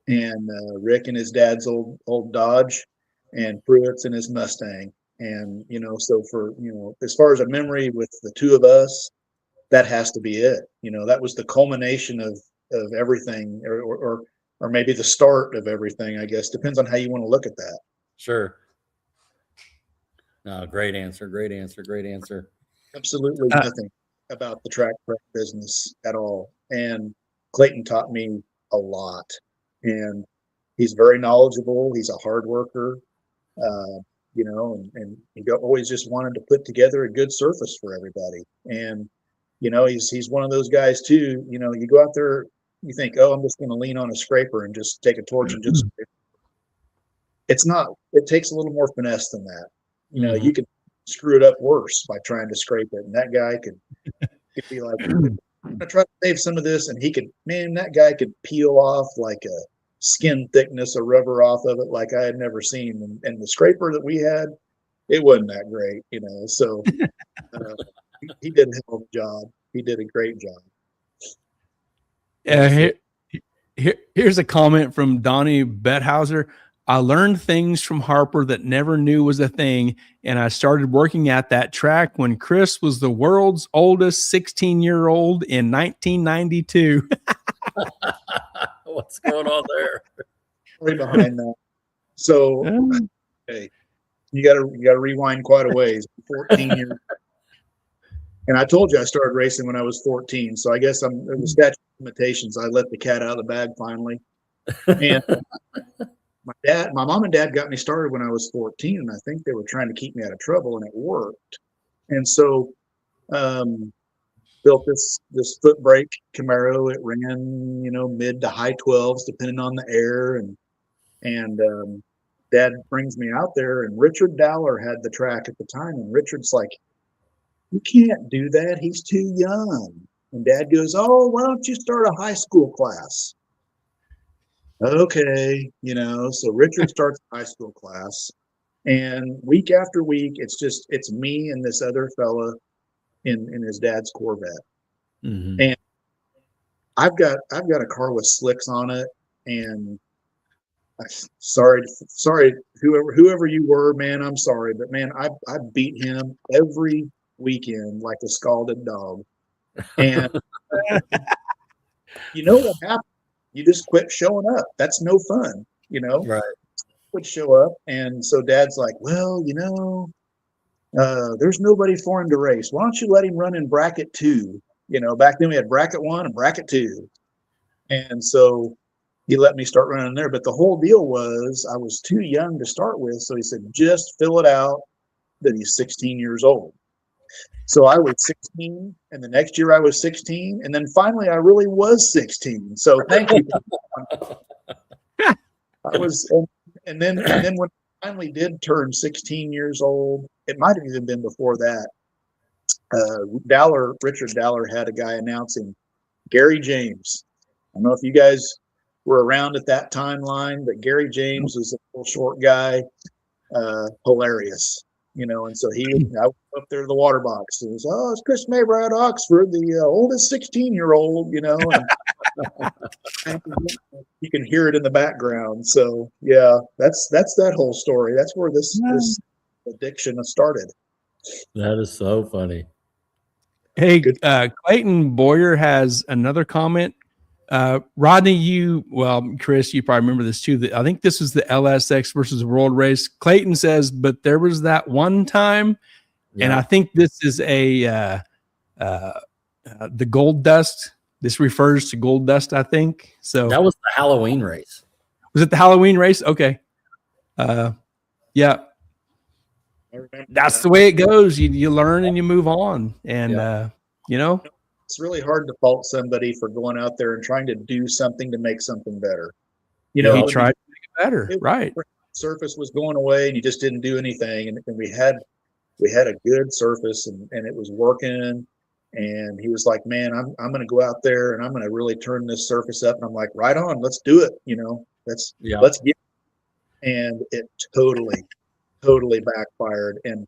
And Rick in his dad's old Dodge, and Pruitt's in his Mustang. And so for as far as a memory with the two of us, that has to be it. That was the culmination of everything, or maybe the start of everything, I guess. Depends on how you want to look at that. Sure. No, great answer. Absolutely nothing about the track prep business at all. And Clayton taught me a lot. And he's very knowledgeable. He's a hard worker, and he always just wanted to put together a good surface for everybody. And he's one of those guys too. You go out there, you think, oh, I'm just going to lean on a scraper and just take a torch and just scrape. It's not. It takes a little more finesse than that. You could screw it up worse by trying to scrape it, and that guy could be like, I'm gonna try to save some of this, and that guy could peel off like a skin thickness of rubber off of it like I had never seen. And the scraper that we had, it wasn't that great, so he did a hell of a job. He did a great job. Here's a comment from Donnie Bethauser. I learned things from Harper that never knew was a thing, and I started working at that track when Chris was the world's oldest 16-year-old in 1992. What's going on there? Right behind that. So, okay, you got to rewind quite a ways. 14 years, and I told you I started racing when I was 14. So I guess I'm the statute of limitations. I let the cat out of the bag finally, and. My mom and dad got me started when I was 14, and I think they were trying to keep me out of trouble, and it worked. And so, built this foot brake Camaro. It ran, mid to high 12s, depending on the air. And Dad brings me out there, and Richard Dowler had the track at the time, and Richard's like, "You can't do that. He's too young." And Dad goes, "Oh, why don't you start a high school class?" Okay, so Richard starts a high school class, and week after week, it's me and this other fella in his dad's Corvette. Mm-hmm. And I've got a car with slicks on it, and sorry, whoever you were, man, I'm sorry, but man, I beat him every weekend like a scalded dog. And you know what happened? You just quit showing up. That's no fun, Right. Would show up, and so Dad's like, "Well, there's nobody for him to race. Why don't you let him run in bracket 2?" Back then we had bracket 1 and bracket 2, and so he let me start running there. But the whole deal was I was too young to start with, so he said, "Just fill it out that he's 16 years old." So I was 16, and the next year I was 16, and then finally I really was 16. So thank you. I was, and then when I finally did turn 16 years old, it might have even been before that. Richard Dowler had a guy announcing Gary James. I don't know if you guys were around at that timeline, but Gary James was a little short guy, hilarious. And so I was up there to the water box. And it was, "Oh, it's Chris Maybrier at Oxford, the oldest 16-year-old, and you can hear it in the background. So yeah, that's that whole story. That's where this addiction started. That is so funny. Hey, Clayton Boyer has another comment. Rodney, Chris, you probably remember this too. I think this was the LSX versus World race. Clayton says, but there was that one time, and I think this is the Gold Dust. This refers to Gold Dust, I think. So that was the Halloween race. Was it the Halloween race? Okay. Yeah. That's the way it goes. You learn and you move on, and it's really hard to fault somebody for going out there and trying to do something to make something better. He tried to make it better, right? surface was going away and you just didn't do anything. And we had a good surface and it was working. And he was like, man, I'm going to go out there and I'm going to really turn this surface up. And I'm like, right on, let's do it. Let's get, and it totally backfired. And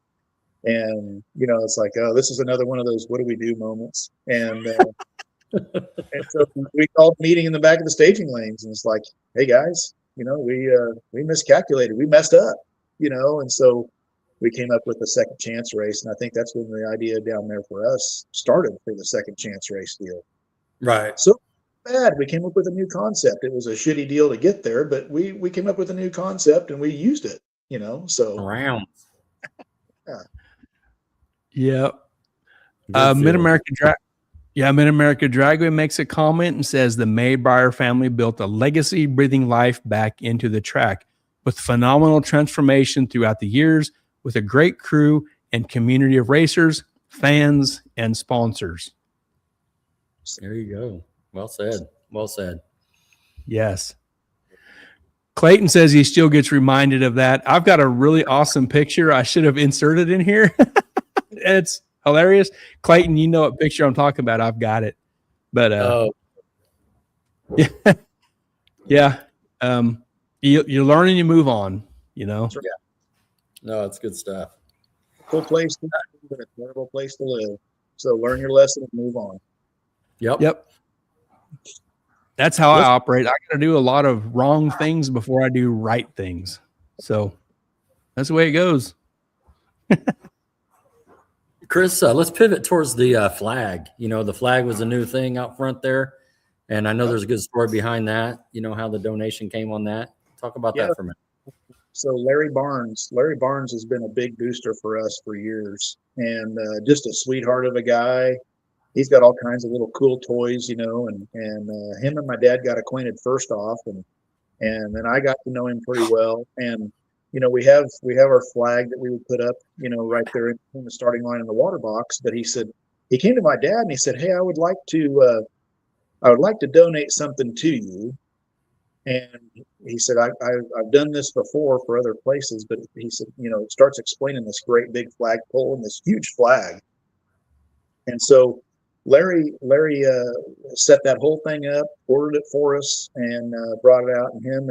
it's like, oh, this is another one of those, what do we do moments? And, and so we called a meeting in the back of the staging lanes and it's like, hey guys, we miscalculated, we messed up, and so we came up with the second chance race. And I think that's when the idea down there for us started for the second chance race deal. Right. So bad. We came up with a new concept. It was a shitty deal to get there, but we came up with a new concept and we used it, so. Around. Yeah. Mid America Dragway makes a comment and says the Maybrier family built a legacy, breathing life back into the track with phenomenal transformation throughout the years, with a great crew and community of racers, fans, and sponsors. There you go. Well said. Well said. Yes. Clayton says he still gets reminded of that. I've got a really awesome picture I should have inserted in here. It's hilarious. Clayton, you know what picture I'm talking about. I've got it. But yeah. You learn and you move on, Yeah. No, it's good stuff. Cool place to live, but a terrible place to live. So learn your lesson and move on. Yep. That's how I operate. I got to do a lot of wrong things before I do right things. So that's the way it goes. Chris, let's pivot towards the flag. The flag was a new thing out front there. And I know there's a good story behind that. How the donation came on that. Talk about that for a minute. So Larry Barnes has been a big booster for us for years, and just a sweetheart of a guy. He's got all kinds of little cool toys, and him and my dad got acquainted first off, and then I got to know him pretty well. And we have our flag that we would put up, right there in the starting line in the water box. But he came to my dad and he said, hey, I would like to donate something to you. And he said, I've done this before for other places, but he said, it starts explaining this great big flagpole and this huge flag. And so Larry set that whole thing up, ordered it for us, and brought it out. And him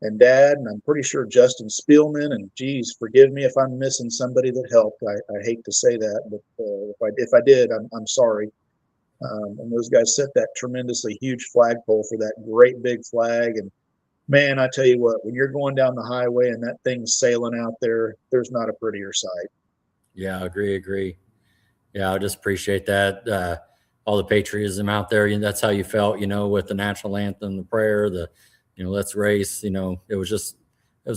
and Dad, and I'm pretty sure Justin Spielman. And geez, forgive me if I'm missing somebody that helped. I hate to say that, but if I did, I'm sorry. And those guys set that tremendously huge flagpole for that great big flag. And man, I tell you what, when you're going down the highway and that thing's sailing out there, there's not a prettier sight. Yeah, agree. Yeah, I just appreciate that. All the patriotism out there. That's how you felt, with the national anthem, the prayer, the, let's race. It was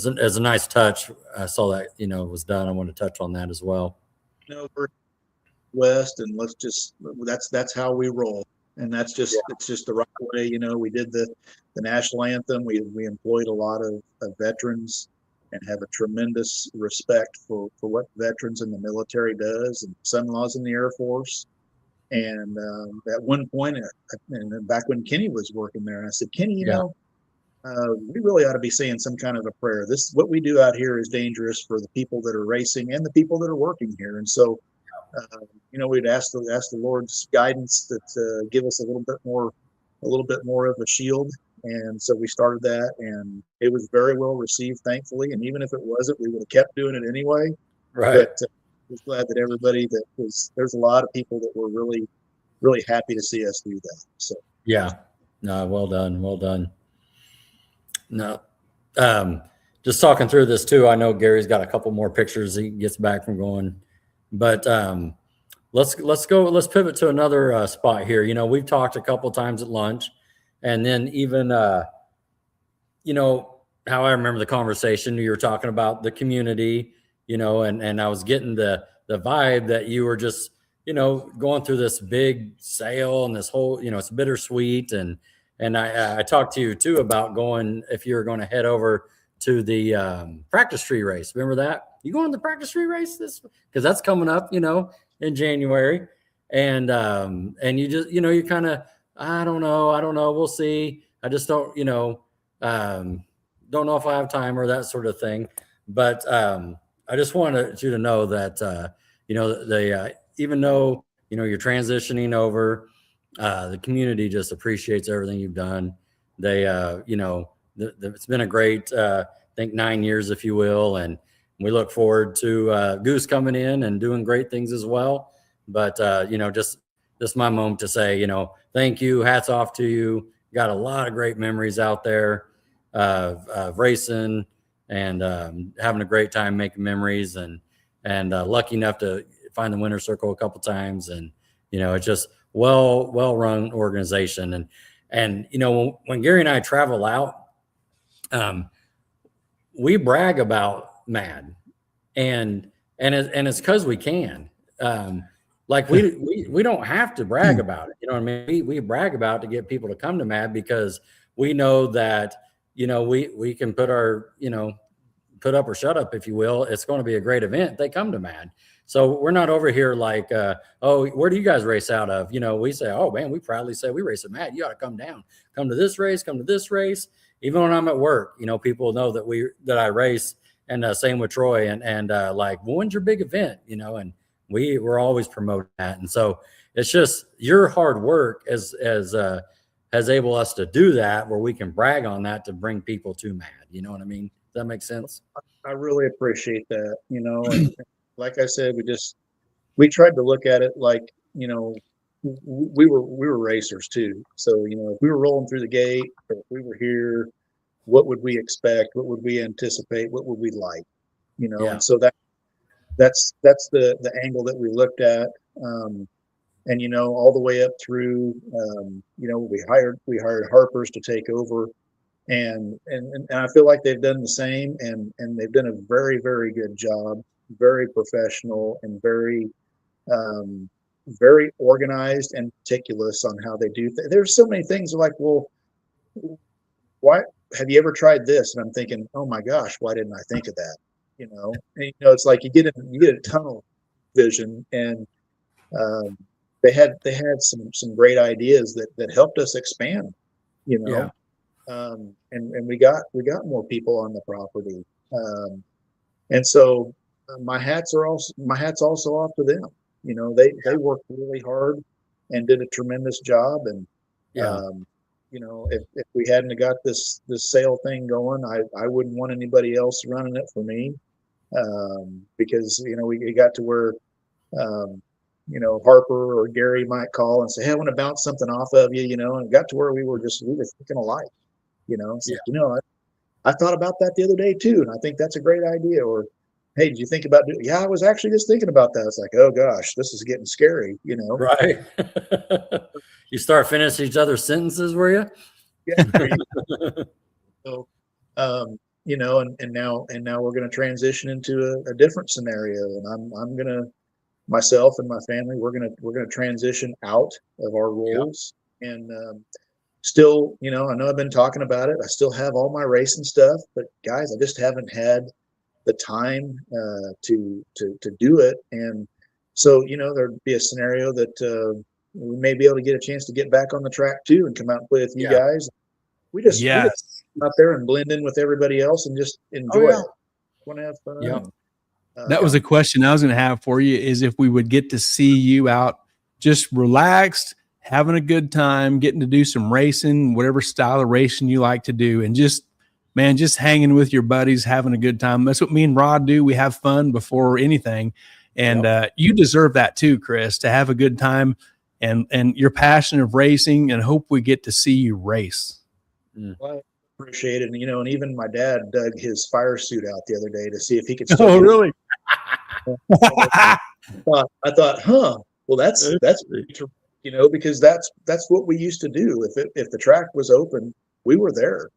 a nice touch. I saw that, it was done. I want to touch on that as well. We're West, and that's how we roll, and it's just the right way. We did the national anthem. We employed a lot of veterans and have a tremendous respect for what veterans in the military does, and son-in-laws in the Air Force. And at one point, and back when Kenny was working there, I said, Kenny, we really ought to be saying some kind of a prayer. What we do out here is dangerous for the people that are racing and the people that are working here. And so we'd ask the Lord's guidance that give us a little bit more of a shield. And so we started that, and it was very well received, thankfully. And even if it wasn't, we would have kept doing it anyway. Right. But I was glad that everybody there's a lot of people that were really, really happy to see us do that. So yeah, no, well done. No, just talking through this too. I know Gary's got a couple more pictures he gets back from going. But let's pivot to another spot here. We've talked a couple times at lunch, and then even how I remember the conversation. You were talking about the community, and I was getting the vibe that you were just going through this big sale and this whole it's bittersweet. And I talked to you too about going, if you were going to head over to the practice tree race. Remember that? You going to the practice tree race because that's coming up, in January. And you just, you're kind of, I don't know. We'll see. I just don't, don't know if I have time or that sort of thing. But I just wanted you to know that, even though, you're transitioning over, the community just appreciates everything you've done. They, it's been a great, I think 9 years, if you will. And we look forward to Goose coming in and doing great things as well. But, just my moment to say, thank you. Hats off to you. Got a lot of great memories out there of racing and having a great time making memories, and lucky enough to find the winner's circle a couple times. And, it's just well run organization. And when Gary and I travel out, we brag about MAD, and it's because we can. Like we don't have to brag about it. You know what I mean? We brag about it to get people to come to MAD, because we know that, we can put our, put up or shut up, if you will. It's going to be a great event. They come to MAD. So we're not over here like, oh, where do you guys race out of? We say, oh man, we proudly say we race at MAD. You ought to come down, come to this race, come to this race. Even when I'm at work, people know that I race, and same with Troy, and like, well, when's your big event? And we're always promoting that. And so it's just your hard work has able us to do that, where we can brag on that to bring people to MAD. You know what I mean? Does that make sense? I really appreciate that. And like I said, we tried to look at it like, we were racers too. So, if we were rolling through the gate, or if we were here, what would we expect? What would we anticipate? What would we like? Yeah. And so that's the angle that we looked at. And all the way up through, we hired Harper's to take over, and I feel like they've done the same, and they've done a very, very good job, very professional, and very very organized and meticulous on how they do things. There's so many things like, well, why have you ever tried this? And I'm thinking, oh my gosh, why didn't I think of that? And, it's like you get a tunnel vision, and they had some great ideas that helped us expand, Yeah. And we got more people on the property, and so my hat's also off to them. They worked really hard and did a tremendous job. And if we hadn't got this sale thing going, I wouldn't want anybody else running it for me, because we got to where Harper or Gary might call and say, hey, I want to bounce something off of you, and it got to where we were thinking alike. It's like, I thought about that the other day too, and I think that's a great idea. Or, hey, did you think about doing? Yeah, I was actually just thinking about that. It's like, oh gosh, this is getting scary, Right. You start finishing each other's sentences, were you? Yeah. So, and now we're going to transition into a different scenario, and I'm going to, myself and my family, we're going to transition out of our roles. Yep. And still, I know I've been talking about it. I still have all my racing stuff, but guys, I just haven't had the time to do it. And so, there'd be a scenario that we may be able to get a chance to get back on the track too, and come out and play with you guys. We just come out there and blend in with everybody else and just enjoy it. Want to have fun. Yeah. That was a question I was going to have for you, is if we would get to see you out just relaxed, having a good time, getting to do some racing, whatever style of racing you like to do, and just hanging with your buddies, having a good time. That's what me and Rod do. We have fun before anything. And you deserve that too, Chris, to have a good time, and your passion of racing, and hope we get to see you race. Well, I appreciate it. And, and even my dad dug his fire suit out the other day to see if he could. Oh, really? I thought, well, that's because that's what we used to do. If the track was open, we were there.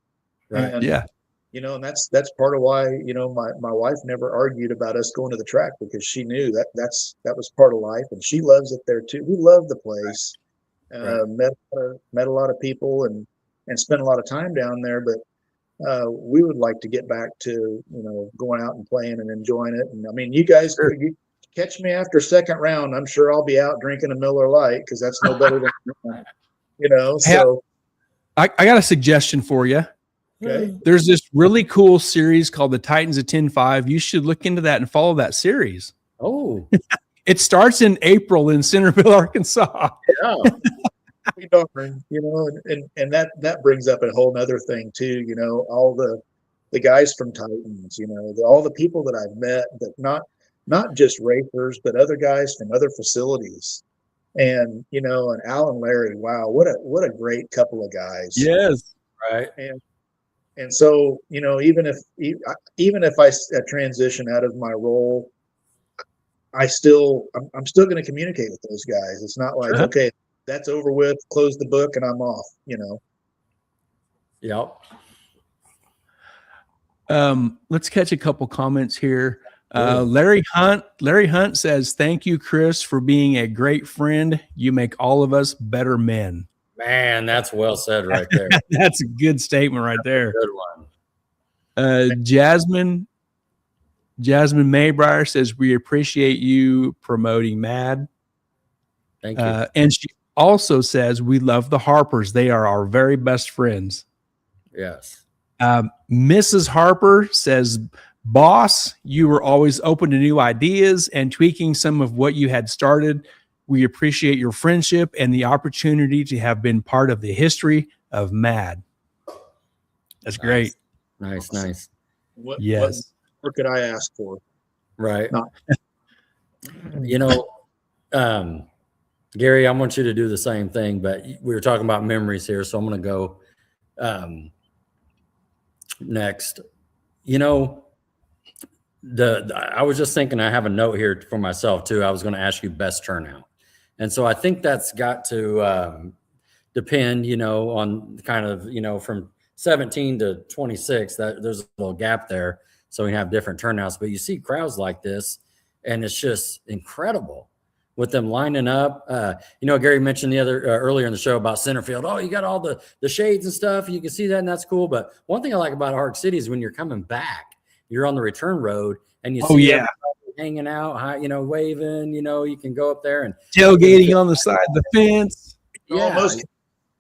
Right. And, and that's part of why, my wife never argued about us going to the track, because she knew that was part of life, and she loves it there too. We love the place. Right. Met a lot of people and spent a lot of time down there, but we would like to get back to, going out and playing and enjoying it. And I mean, you guys, you catch me after second round, I'm sure I'll be out drinking a Miller Lite, because that's no better than, so. I got a suggestion for you. Okay. There's this really cool series called the Titans of 10-5. You should look into that and follow that series. Oh, It starts in April in Centerville, Arkansas. yeah. And that brings up a whole other thing too. All the guys from Titans. All the people that I've met, that not just racers, but other guys from other facilities. And and Al and Larry. Wow, what a great couple of guys. Yes, right. And so even if I transition out of my role, I'm still going to communicate with those guys. It's not like, okay, that's over with, close the book, and I'm off. Yep. Let's catch a couple comments here. Larry Hunt says, "Thank you, Chris, for being a great friend. You make all of us better men." Man, that's well said right there. That's a good statement right there. Good one. Jasmine Maybrier says, "We appreciate you promoting MAD." Thank you. And she also says, "We love the Harpers. They are our very best friends." Yes. Mrs. Harper says, "Boss, you were always open to new ideas and tweaking some of what you had started. We appreciate your friendship and the opportunity to have been part of the history of MAD." That's great. Nice. What more could I ask for? Right. Gary, I want you to do the same thing, but we were talking about memories here, so I'm going to go next. I was just thinking, I have a note here for myself too. I was going to ask you best turnout. And so I think that's got to depend, on kind of, from 17 to 26, that there's a little gap there. So we have different turnouts, but you see crowds like this and it's just incredible with them lining up. Gary mentioned the other earlier in the show about center field. Oh, you got all the shades and stuff. You can see that, and that's cool. But one thing I like about Ark City is when you're coming back, you're on the return road and you see everybody hanging out, waving. You can go up there and tailgating on the side of the fence. Almost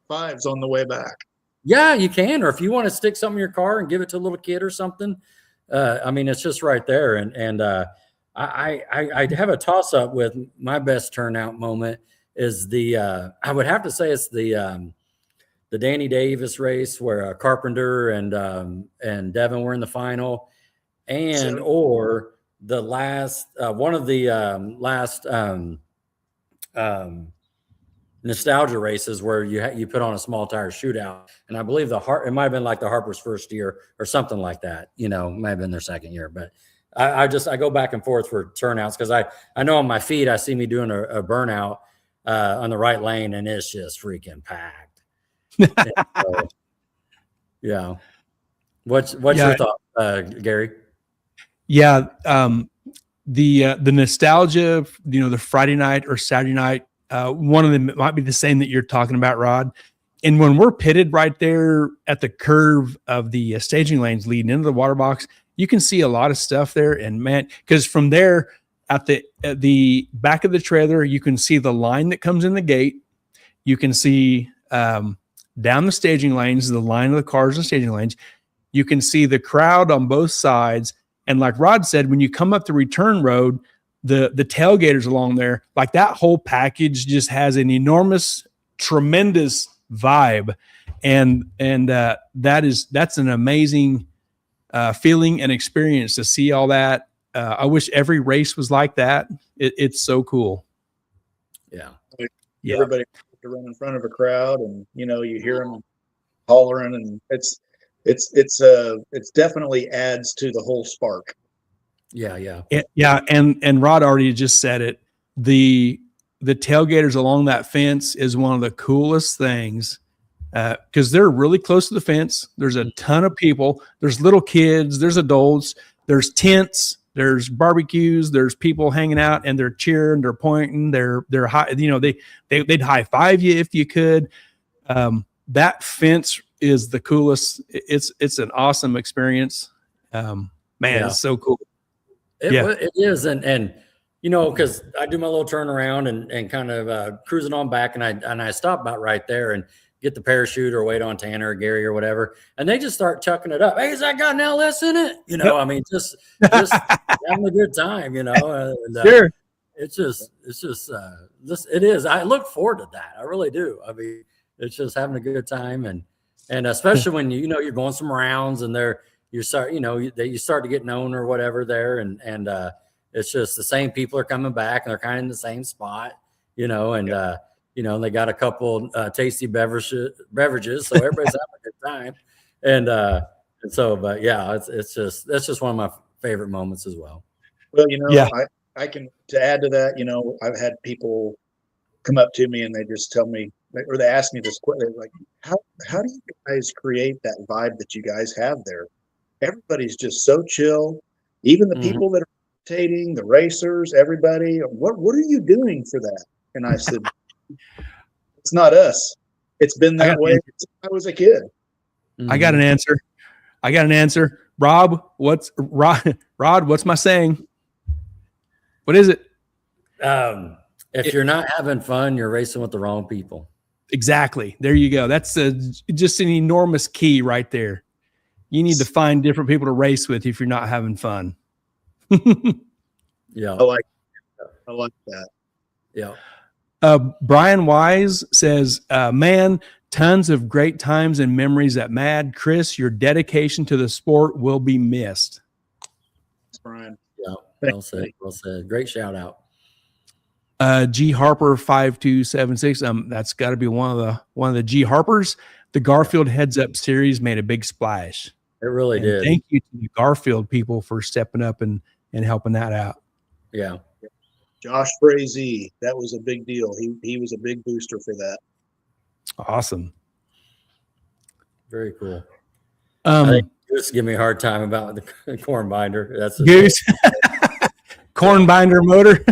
fives on the way back. Yeah, you can. Or if you want to stick something in your car and give it to a little kid or something, it's just right there. And I have a toss up with my best turnout moment is I would have to say it's the Danny Davis race where Carpenter and Devin were in the final, or the last one of the last nostalgia races where you put on a small tire shootout, and I believe it might have been like the Harper's first year or something like that. Might have been their second year, but I go back and forth for turnouts because I know on my feed I see me doing a burnout on the right lane and it's just freaking packed. So, yeah. What's your thought, Gary? Yeah, the nostalgia, the Friday night or Saturday night. One of them might be the same that you're talking about, Rod. And when we're pitted right there at the curve of the staging lanes leading into the water box, you can see a lot of stuff there. And man, because from there at the back of the trailer, you can see the line that comes in the gate. You can see down the staging lanes, the line of the cars and staging lanes. You can see the crowd on both sides. And like Rod said, when you come up the return road, the tailgaters along there, like that whole package just has an enormous, tremendous vibe. And that's an amazing feeling and experience to see all that. I wish every race was like that. It's so cool. Yeah. Everybody to run in front of a crowd, and you hear them hollering, and it's definitely adds to the whole spark. Yeah. And Rod already just said it. The tailgaters along that fence is one of the coolest things because they're really close to the fence. There's a ton of people. There's little kids. There's adults. There's tents. There's barbecues. There's people hanging out, and they're cheering. They're pointing. They're high. They'd high five you if you could. That fence is the coolest. It's an awesome experience. It's so cool. It is. And because I do my little turnaround and kind of cruising on back, and I stop about right there. And get the parachute or wait on Tanner or Gary or whatever, and they just start chucking it up. Hey, has that got an LS in it? You know, I mean, just having a good time, you know. And, sure. It's just this. It is. I look forward to that. I really do. I mean, it's just having a good time, and especially when you know you're going some rounds and you start to get known or whatever there, and it's just the same people are coming back and they're kind of in the same spot, you know, and you know, they got a couple tasty beverages, so everybody's having a good time, and so, but yeah, that's just one of my favorite moments as well. Well, you know, I can, to add to that, you know, I've had people come up to me and they just tell me, or they ask me this question, like, how do you guys create that vibe that you guys have there? Everybody's just so chill. Even the people that are rotating, the racers, everybody. What are you doing for that? And I said, it's not us. It's been that way since I was a kid. I got an answer. Rod, what's my saying? What is it? If you're not having fun, you're racing with the wrong people. Exactly. There you go. That's just an enormous key right there. You need to find different people to race with if you're not having fun. Yeah. I like that. Yeah. Brian Wise says, man, tons of great times and memories at Mad. Chris, your dedication to the sport will be missed. Thanks, Brian. Yeah. Well said. Well said. Great shout out. G Harper 5276. That's got to be one of the G Harpers. The Garfield Heads Up series made a big splash. It really did. Thank you to the Garfield people for stepping up and helping that out. Yeah. Josh Frazee, that was a big deal. He was a big booster for that. Awesome. Very cool. I think Goose give me a hard time about the corn binder. That's Goose. Corn binder motor.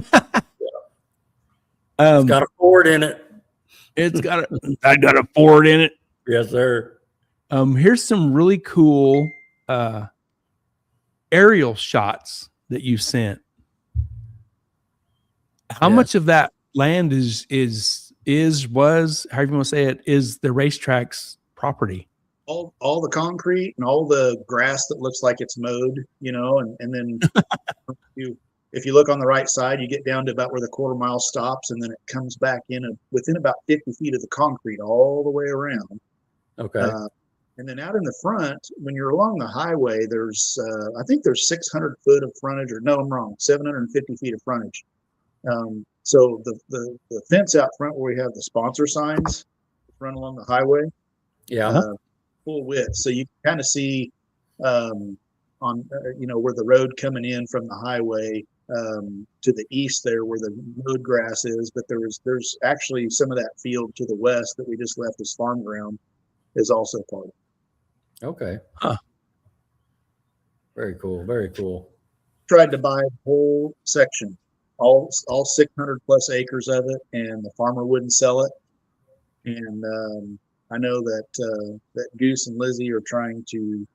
It's got a Ford in it. I got a Ford in it. Yes, sir. Here's some really cool aerial shots that you sent. How much of that land was, however you want to say it, is the racetrack's property? All the concrete and all the grass that looks like it's mowed, you know, and then if you look on the right side, you get down to about where the quarter mile stops, and then it comes back in within about 50 feet of the concrete all the way around. Okay. And then out in the front, when you're along the highway, there's I think there's 600 foot of frontage, or no, I'm wrong, 750 feet of frontage. So the fence out front where we have the sponsor signs run along the highway, full width, so you can kind of see on where the road coming in from the highway to the east there where the mowed grass is, but there's actually some of that field to the west that we just left as farm ground is also part of it. Okay. Huh. Very cool. Very cool. Tried to buy a whole section, all 600 plus acres of it, and the farmer wouldn't sell it. And I know that Goose and Lizzie are trying to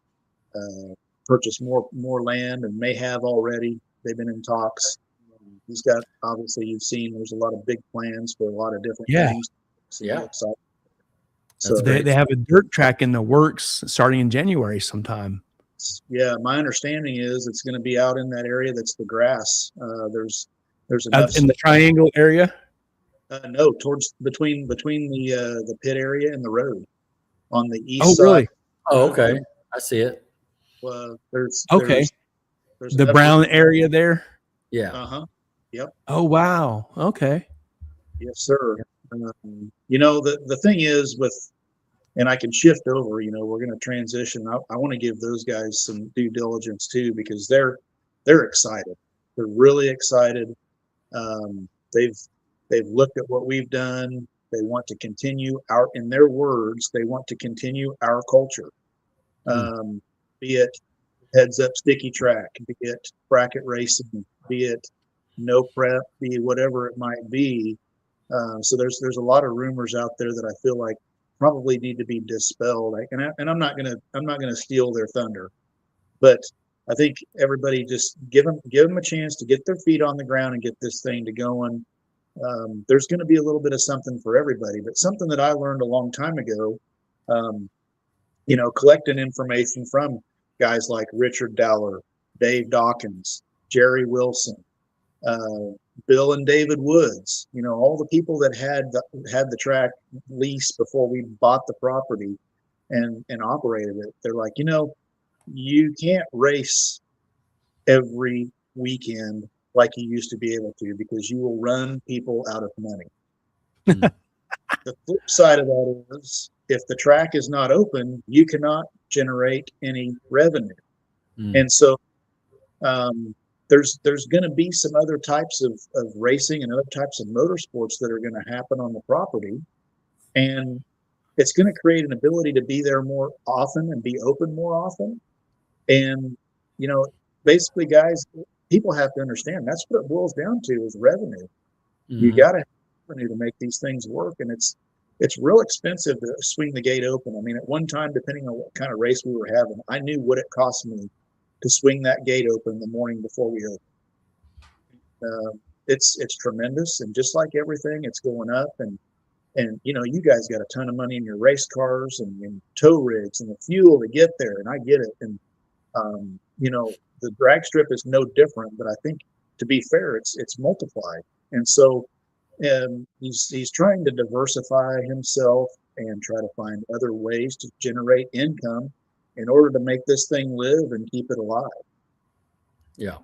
purchase more land, and may have already. They've been in talks. He's got, obviously, you've seen there's a lot of big plans for a lot of different things. So So they have a dirt track in the works starting in January sometime. Yeah, my understanding is it's going to be out in that area that's the grass. There's enough in the triangle area. No, towards between the pit area and the road on the east side. Oh, really? Oh, okay. I see it. There's the brown area there. Yeah. Yep. Oh, wow. Okay. Yes, sir. The thing is and I can shift over, we're going to transition. I want to give those guys some due diligence too, because they're excited. They're really excited. They've looked at what we've done. They want to continue in their words, they want to continue our culture. Be it heads up sticky track, be it bracket racing, be it no prep, be whatever it might be. So there's a lot of rumors out there that I feel like probably need to be dispelled. And I'm not gonna steal their thunder, but I think everybody just give them a chance to get their feet on the ground and get this thing to going. there's going to be a little bit of something for everybody. But something that I learned a long time ago, collecting information from guys like Richard Dowler, Dave Dawkins, Jerry Wilson, Bill and David Woods, all the people that had the track lease before we bought the property and operated it. They're like, you can't race every weekend like you used to be able to, because you will run people out of money. The flip side of that is, if the track is not open, you cannot generate any revenue. And so there's going to be some other types of racing and other types of motorsports that are going to happen on the property. And it's going to create an ability to be there more often and be open more often. And, basically, guys, people have to understand that's what it boils down to, is revenue. You got to have revenue to make these things work. And it's real expensive to swing the gate open. I mean, at one time, depending on what kind of race we were having, I knew what it cost me to swing that gate open the morning before we opened. It's tremendous. And just like everything, it's going up. And you guys got a ton of money in your race cars and tow rigs and the fuel to get there. And I get it. And, the drag strip is no different, but I think, to be fair, it's multiplied. And so he's trying to diversify himself and try to find other ways to generate income in order to make this thing live and keep it alive. Yeah.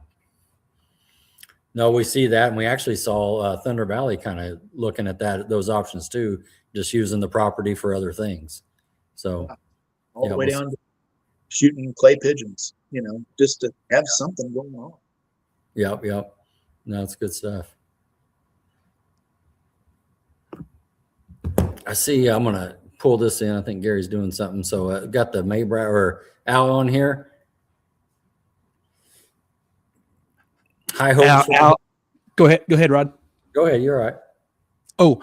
No, we see that. And we actually saw Thunder Valley kind of looking at those options too, just using the property for other things. So all the way down to shooting clay pigeons, just to have something going on. Yep. No, that's good stuff. I see. I'm going to pull this in. I think Gary's doing something. So got the Maybrier or Al on here. High hopes. Al, go ahead, Rod. Go ahead. You're all right. Oh,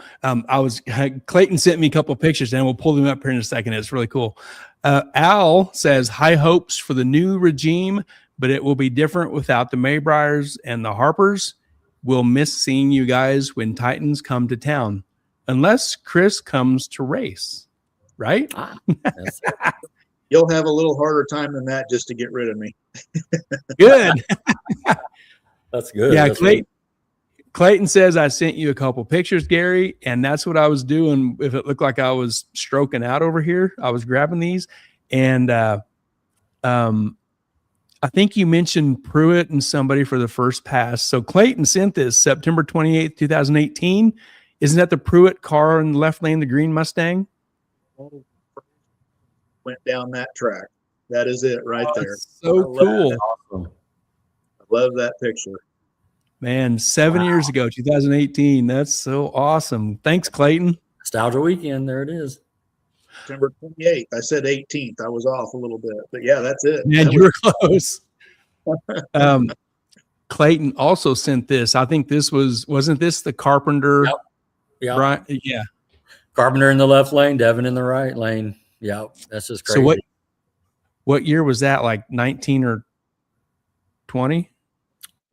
Clayton sent me a couple of pictures, and we'll pull them up here in a second. It's really cool. Al says, high hopes for the new regime, but it will be different without the Maybriers and the Harpers. We'll miss seeing you guys when Titans come to town, unless Chris comes to race, right? You'll have a little harder time than that just to get rid of me. Good. That's good. Yeah, That's Clayton says, I sent you a couple pictures, Gary, and that's what I was doing. If it looked like I was stroking out over here, I was grabbing these. And I think you mentioned Pruitt and somebody for the first pass. So Clayton sent this September 28th, 2018. Isn't that the Pruitt car in the left lane, the green Mustang? Went down that track. That is it right there. So cool. awesome. I love that picture. Man, 7 years ago, 2018. That's so awesome. Thanks, Clayton. Nostalgia weekend. There it is. September 28th. I said 18th. I was off a little bit, but yeah, that's it. Man, you were close. Clayton also sent this. I think this wasn't this the Carpenter? Yep. Right? Yeah. Carpenter in the left lane, Devin in the right lane. Yeah, that's just crazy. So what year was that? Like 19 or 20?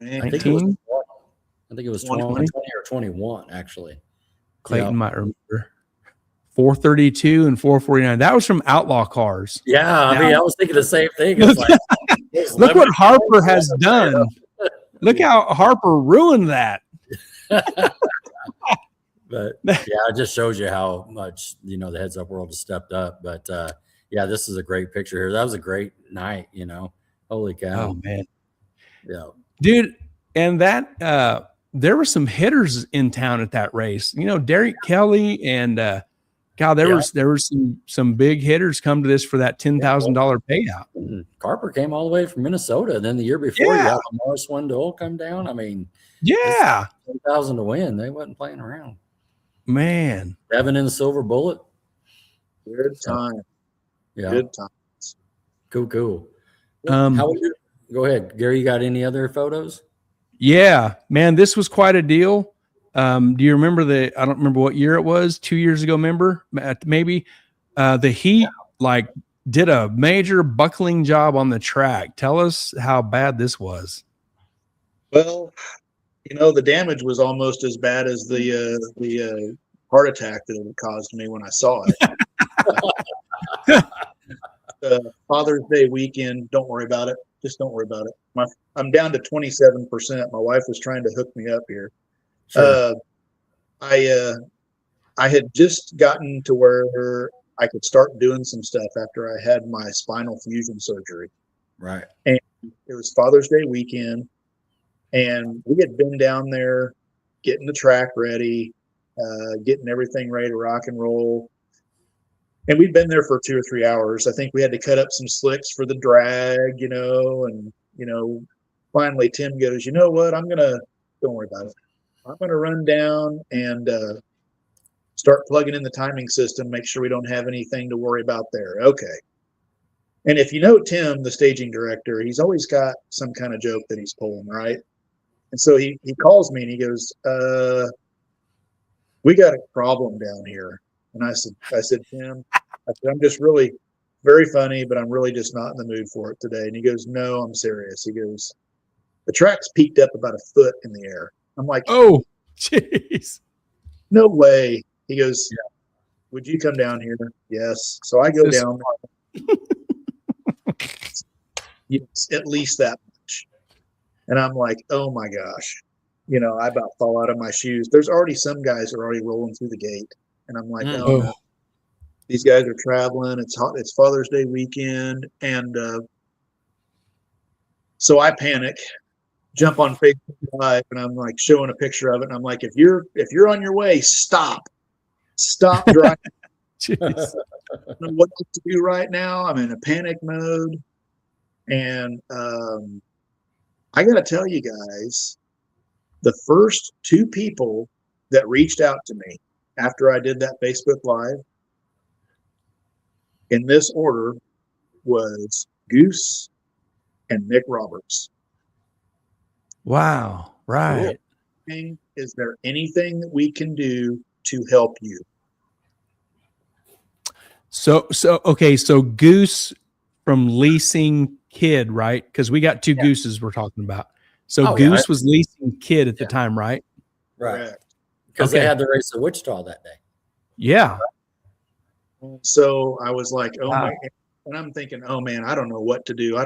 19? I think it was 20 or 21, actually. Clayton might remember. 432 and 449. That was from Outlaw Cars. Yeah, I mean, I was thinking the same thing. It's Look what Harper has done. Look how Harper ruined that. But yeah, it just shows you how much the heads up world has stepped up. But yeah, this is a great picture here. That was a great night. Holy cow! Oh man, yeah, dude. And that there were some hitters in town at that race. Derek Kelly and God, there was some big hitters come to this for that $10,000 payout. Carper came all the way from Minnesota. Then the year before, you had Morris Swindle come down. I mean, yeah, 10,000 to win. They wasn't playing around. Man, Devin in the Silver Bullet. Good time. Yeah, good times. Cool. How would you go ahead, Gary? You got any other photos? Yeah, man, this was quite a deal. Do you remember I don't remember what year it was, 2 years ago, maybe the Heat did a major buckling job on the track. Tell us how bad this was. Well, The damage was almost as bad as the heart attack that it caused me when I saw it. Father's Day weekend, don't worry about it. Just don't worry about it. I'm down to 27%. My wife was trying to hook me up here. Sure. I had just gotten to where I could start doing some stuff after I had my spinal fusion surgery. Right. And it was Father's Day weekend, and we had been down there getting the track ready, getting everything ready to rock and roll. And we'd been there for 2 or 3 hours. I think we had to cut up some slicks for the drag, and finally Tim goes, you know what? Don't worry about it. I'm going to run down and start plugging in the timing system, make sure we don't have anything to worry about there. Okay. And if you know Tim, the staging director, he's always got some kind of joke that he's pulling, right? And so he calls me and he goes, we got a problem down here. And I said, Tim, I'm just really very funny, but I'm really just not in the mood for it today. And he goes, no, I'm serious. He goes, the track's peaked up about a foot in the air. I'm like, oh, jeez. No way. He goes, yeah. Would you come down here? Yes. So I go down. Yes, at least that much. And I'm like, oh my gosh. I about fall out of my shoes. There's already some guys that are already rolling through the gate. And I'm like, oh no. These guys are traveling. It's hot. It's Father's Day weekend. And so I panic, jump on Facebook Live, and I'm like showing a picture of it. And I'm like, if you're on your way, stop driving. I don't know what to do right now. I'm in a panic mode. And I got to tell you guys, the first 2 people that reached out to me after I did that Facebook Live, in this order, was Goose and Nick Roberts. Wow. Right. Is there anything that we can do to help you? So Goose from Leasing Kid, right? Because we got 2 Gooses we're talking about. So Goose was Leasing Kid at the time, right? Right. Because they had the race at Wichita that day. Yeah. So I was like, oh my, and I'm thinking, oh man, I don't know what to do.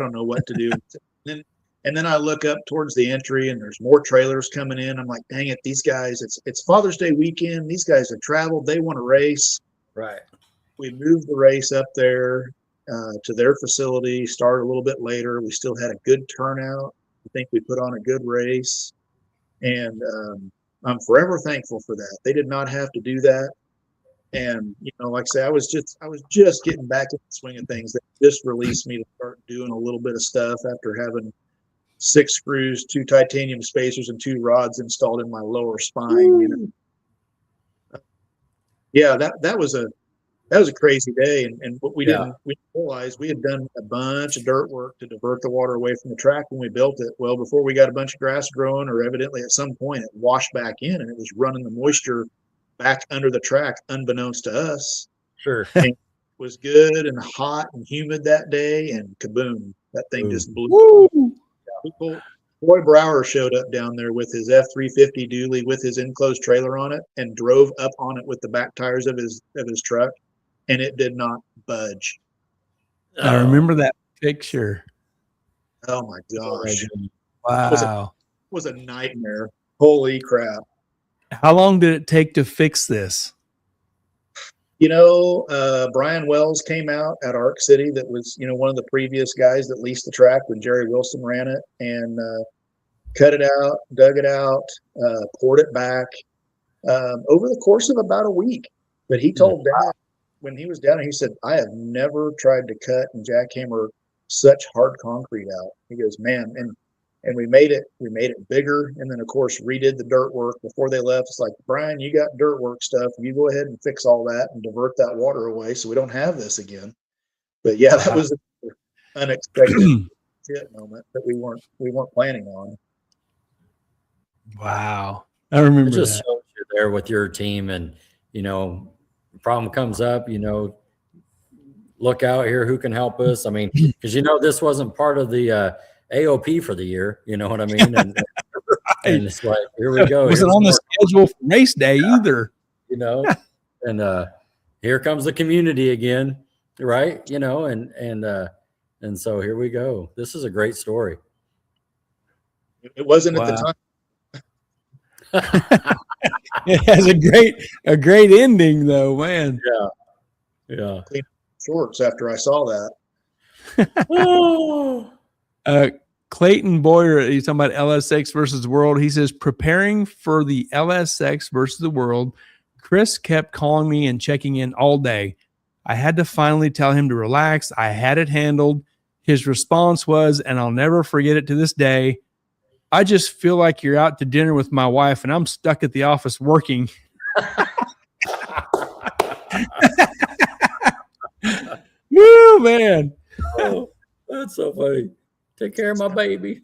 And then I look up towards the entry and there's more trailers coming in. I'm like, dang it, these guys, it's Father's Day weekend. These guys have traveled. They want to race. Right. We moved the race up there to their facility, started a little bit later. We still had a good turnout. I think we put on a good race. And I'm forever thankful for that. They did not have to do that. And, like I say, I was just getting back in the swing of things. That just released me to start doing a little bit of stuff after having 6 screws, 2 titanium spacers, and 2 rods installed in my lower spine. Yeah, that was a crazy day. And what we didn't realize, we had done a bunch of dirt work to divert the water away from the track when we built it. Well, before we got a bunch of grass growing, or evidently at some point it washed back in and it was running the moisture back under the track, unbeknownst to us. Sure. And it was good and hot and humid that day, and kaboom, that thing just blew. Roy Brower showed up down there with his F-350 dually with his enclosed trailer on it and drove up on it with the back tires of his truck, and it did not budge. I remember that picture. Oh my gosh. Wow. It was a nightmare. Holy crap. How long did it take to fix this? Brian Wells came out at Arc City. That was, one of the previous guys that leased the track when Jerry Wilson ran it, and cut it out, dug it out, poured it back over the course of about a week. But he told Dad when he was down there, he said, I have never tried to cut and jackhammer such hard concrete out. He goes, man, and we made it bigger, and then of course redid the dirt work before they left. It's like, Brian, you got dirt work stuff. You go ahead and fix all that and divert that water away so we don't have this again. But yeah, that was an unexpected shit moment that we weren't planning on. Wow. I remember it just that. shows you're there with your team, and the problem comes up, look out here, who can help us? I mean, because this wasn't part of the AOP for the year, you know what I mean? And And it's like, here we go. It wasn't on the schedule for race day either. And here comes the community again, right? And so here we go. This is a great story. It wasn't at the time. It has a great ending though, man. Yeah. Clean shorts after I saw that. Clayton Boyer, he's talking about LSX versus the world. He says, preparing for the LSX versus the world, Chris kept calling me and checking in all day. I had to finally tell him to relax. I had it handled. His response was, and I'll never forget it to this day, I just feel like you're out to dinner with my wife and I'm stuck at the office working. Woo, man. Oh, that's so funny. Take care of my baby.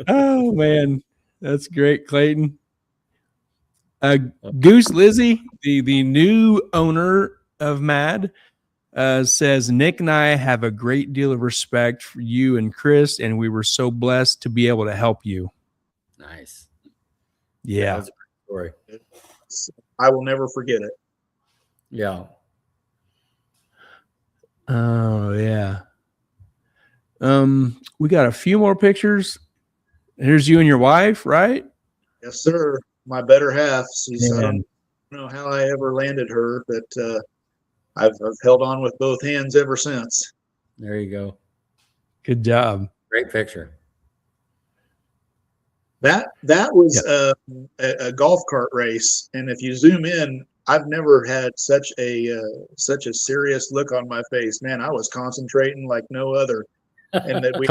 Oh, man. That's great, Clayton. Goose Lizzie, the new owner of MAD, says, Nick and I have a great deal of respect for you and Chris, and we were so blessed to be able to help you. Nice. Yeah. That's a great story. I will never forget it. Yeah. Oh, yeah. We got a few more pictures. Here's you and your wife, right? Yes, sir. My better half. She's, I Man. don't know how I ever landed her, but I've held on with both hands ever since. There you go. Good job. Great picture. That was a golf cart race, and if you zoom in, I've never had such a serious look on my face. Man, I was concentrating like no other. And that we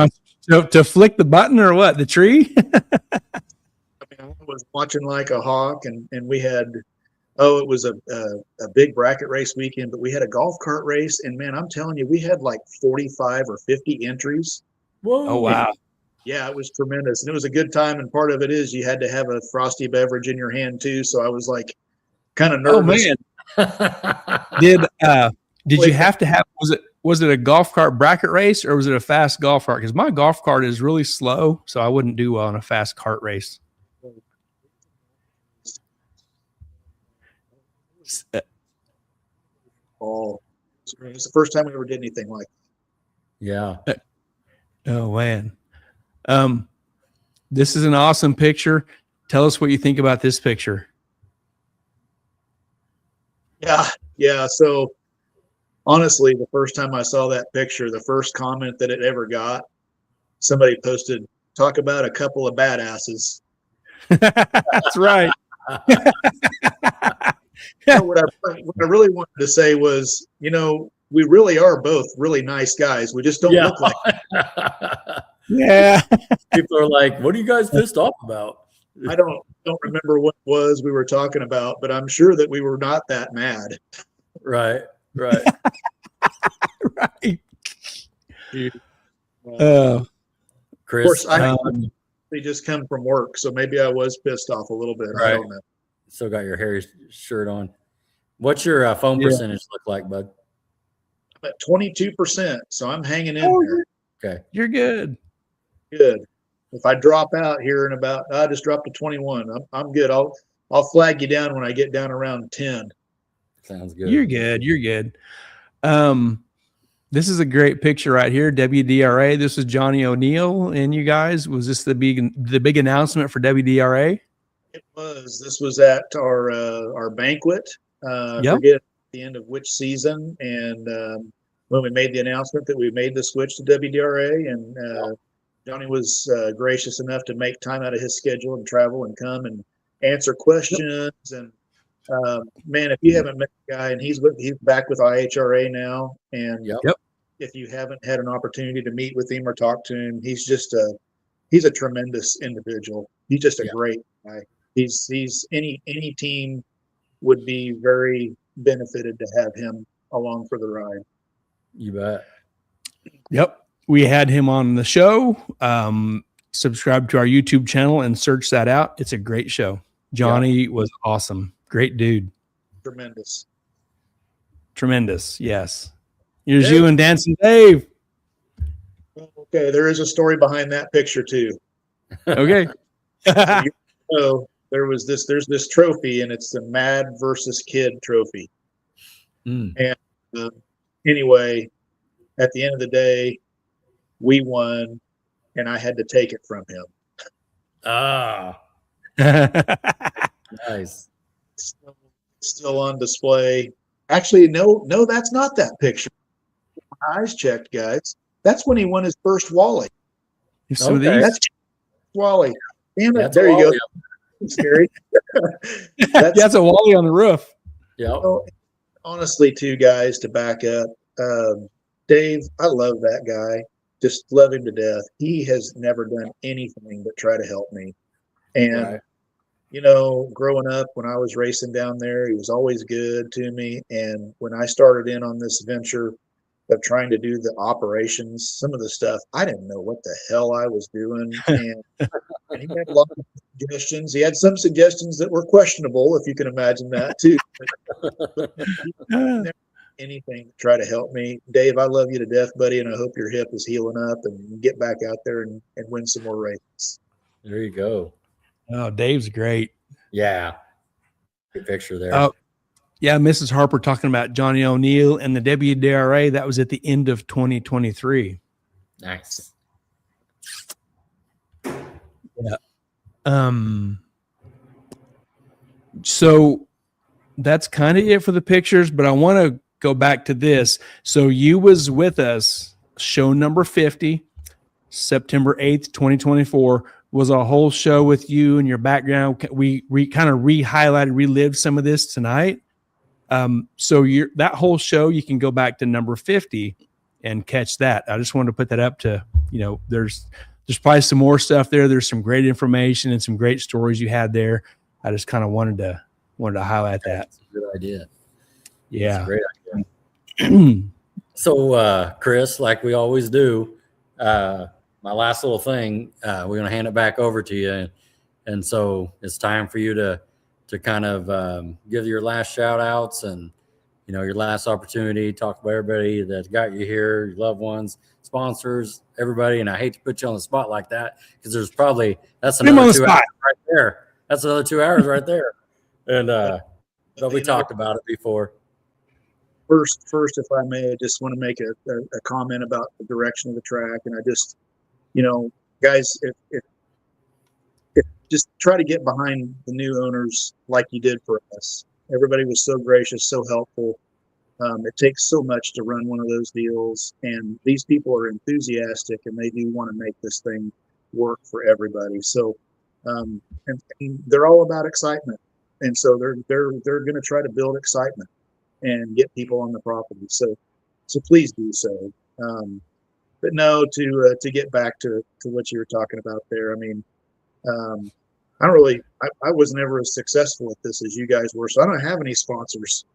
to flick the button or what? The tree? I was watching like a hawk, and we had it was a big bracket race weekend, but we had a golf cart race, and man, I'm telling you, we had like 45 or 50 entries. Whoa! Oh wow! Yeah, it was tremendous, and it was a good time. And part of it is you had to have a frosty beverage in your hand too. So I was like kind of nervous. Oh man! Did you have to have? Was it a golf cart bracket race or was it a fast golf cart? Because my golf cart is really slow, so I wouldn't do well in a fast cart race. Oh, it's the first time we ever did anything like that. Yeah. Oh man. This is an awesome picture. Tell us what you think about this picture. Yeah. So honestly, the first time I saw that picture, the first comment that it ever got, somebody posted, "Talk about a couple of badasses." That's right. What I really wanted to say was, we really are both really nice guys. We just don't look like it. Yeah. People are like, what are you guys pissed off about? I don't remember what it was we were talking about, but I'm sure that we were not that mad. Right. Right. Of Chris, course, they just come from work, so maybe I was pissed off a little bit. Right. I don't know. Still got your Harry shirt on. What's your phone percentage look like, bud? I'm at 22%, so I'm hanging in there. Okay. You're good. Good. If I drop out here in about, I just dropped to 21. I'm good. I'll flag you down when I get down around 10. Sounds good. You're good. You're good. This is a great picture right here. WDRA. This is Johnny O'Neill and you guys. Was this the big announcement for WDRA? It was. This was at our banquet. Forget at the end of which season, and when we made the announcement that we made the switch to WDRA, and Johnny was gracious enough to make time out of his schedule and travel and come and answer questions. And man, if you haven't met the guy, and he's back with IHRA now, and if you haven't had an opportunity to meet with him or talk to him, he's a tremendous individual. He's just a great guy. He's any team would be very benefited to have him along for the ride. You bet. Yep. We had him on the show. Subscribe to our YouTube channel and search that out. It's a great show. Johnny was awesome. Great dude. Tremendous. Yes. Here's you and Dancing Dave. Okay. There is a story behind that picture too. Okay. So there's this trophy, and it's the Mad versus Kid trophy. And anyway, at the end of the day, we won, and I had to take it from him. Ah, nice. Still on display. Actually, no, that's not that picture. My eyes checked, guys. That's when he won his first Wally. Some of these. That's Wally. Damn it! That's there you Wally. go. Scary. That's a Wally on the roof. Yeah. Honestly, too, guys, to back up, Dave, I love that guy. Just love him to death. He has never done anything but try to help me. And, growing up when I was racing down there, he was always good to me. And when I started in on this venture of trying to do the operations, some of the stuff, I didn't know what the hell I was doing. And he had a lot of suggestions. He had some suggestions that were questionable, if you can imagine that, too. Anything to try to help me. Dave, I love you to death, buddy, and I hope your hip is healing up and you get back out there and win some more races. There you go. Oh, Dave's great. Yeah. Good picture there. Oh, yeah. Mrs. Harper talking about Johnny O'Neill and the WDRA. That was at the end of 2023. Nice. Yeah. So that's kind of it for the pictures, but I want to go back to this. So you was with us, show number 50, September 8th, 2024, was a whole show with you and your background. We kind of re-highlighted, relived some of this tonight. So that whole show, you can go back to number 50 and catch that. I just wanted to put that up to, there's probably some more stuff there. There's some great information and some great stories you had there. I just kind of wanted to highlight that. That's a good idea. Yeah. That's a great idea. So, Chris, like we always do, my last little thing, we're going to hand it back over to you. And so it's time for you to kind of give your last shout outs and, your last opportunity, talk about everybody that got you here, your loved ones, sponsors, everybody. And I hate to put you on the spot like that because that's another 2 hours right there. That's another 2 hours right there. And, but we talked about it before. First, if I may, I just want to make a comment about the direction of the track. And I just, guys, if just try to get behind the new owners like you did for us. Everybody was so gracious, so helpful. It takes so much to run one of those deals. And these people are enthusiastic and they do want to make this thing work for everybody. So, and they're all about excitement. And so they're going to try to build excitement and get people on the property. So please do so. But no, to get back to what you were talking about there. I mean, I was never as successful at this as you guys were, so I don't have any sponsors.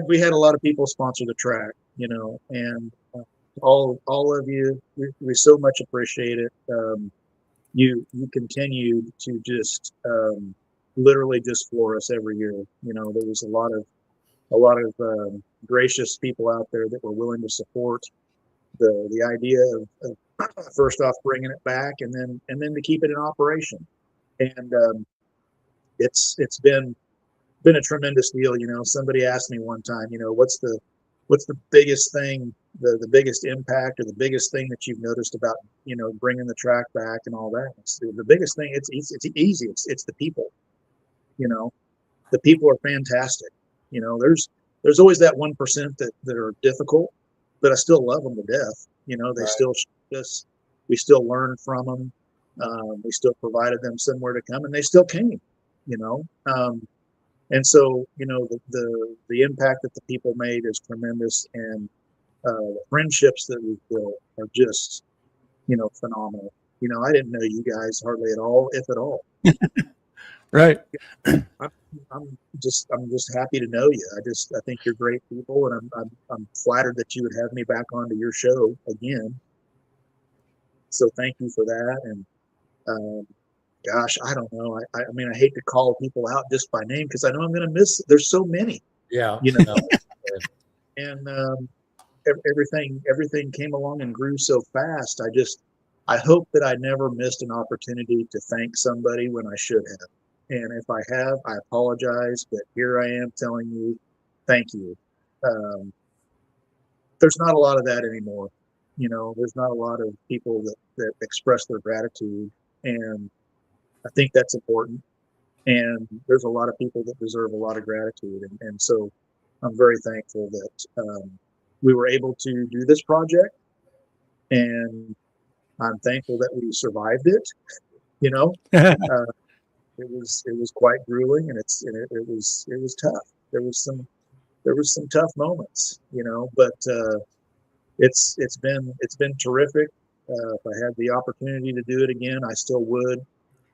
We had a lot of people sponsor the track, and all of you, we so much appreciate it. You continue to just literally just floor us every year. There was a lot of gracious people out there that were willing to support the idea of first off bringing it back and then to keep it in operation. And it's been a tremendous deal. Somebody asked me one time, what's the biggest thing, the biggest impact or the biggest thing that you've noticed about, bringing the track back and all that. The biggest thing, it's easy. It's the people. The people are fantastic. There's always that 1% that are difficult, but I still love them to death. They Right. still show us. We still learn from them. We still provided them somewhere to come, and they still came. And so the impact that the people made is tremendous, and the friendships that we've built are just phenomenal. I didn't know you guys hardly at all, if at all. Right. I'm just happy to know you. I think you're great people, and I'm flattered that you would have me back onto your show again. So thank you for that. And gosh, I don't know. I mean, I hate to call people out just by name because I know I'm going to miss. There's so many. Yeah. And everything came along and grew so fast. I hope that I never missed an opportunity to thank somebody when I should have. And if I have, I apologize, but here I am telling you, thank you. There's not a lot of that anymore. There's not a lot of people that express their gratitude. And I think that's important. And there's a lot of people that deserve a lot of gratitude. And so I'm very thankful that we were able to do this project. And I'm thankful that we survived it. It was quite grueling, and it was tough. There was some tough moments, but it's been terrific. If I had the opportunity to do it again, I still would.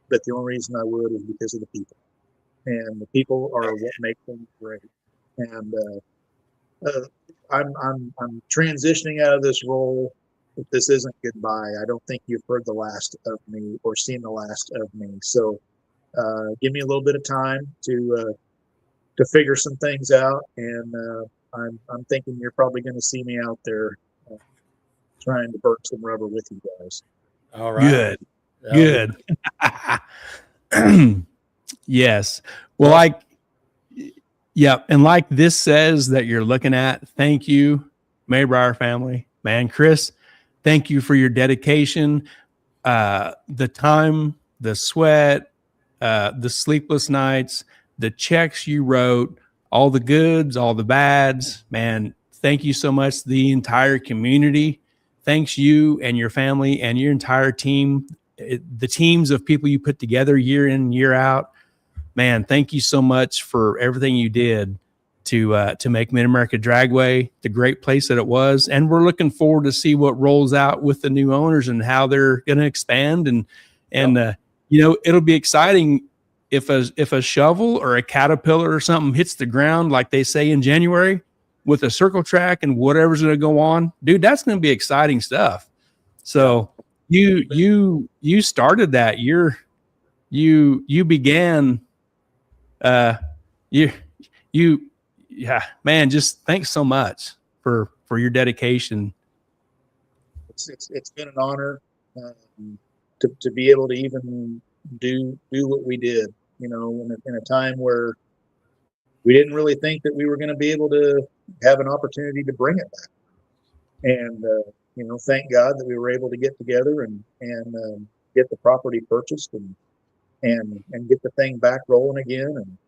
But the only reason I would is because of the people, and the people are what make things great. And I'm transitioning out of this role. If this isn't goodbye, I don't think you've heard the last of me or seen the last of me. So give me a little bit of time to figure some things out, and I'm thinking you're probably going to see me out there trying to burn some rubber with you guys. All right. Good. Yes. Well, and like this says that you're looking at, thank you, Maybrier family. Man, Chris, thank you for your dedication, the time, the sweat, the sleepless nights, the checks you wrote, all the goods, all the bads. Man, thank you so much. The entire community thanks you and your family and your entire team, the teams of people you put together year in, year out. Man, thank you so much for everything you did to make Mid America Dragway the great place that it was. And we're looking forward to see what rolls out with the new owners and how they're going to expand. And it'll be exciting if a shovel or a caterpillar or something hits the ground, like they say in January, with a circle track and whatever's going to go on, dude, that's going to be exciting stuff. So you started that. You began. Yeah, man, just thanks so much for your dedication. It's been an honor to be able to even do what we did, in a time where we didn't really think that we were going to be able to have an opportunity to bring it back. And thank God that we were able to get together and get the property purchased and get the thing back rolling again. And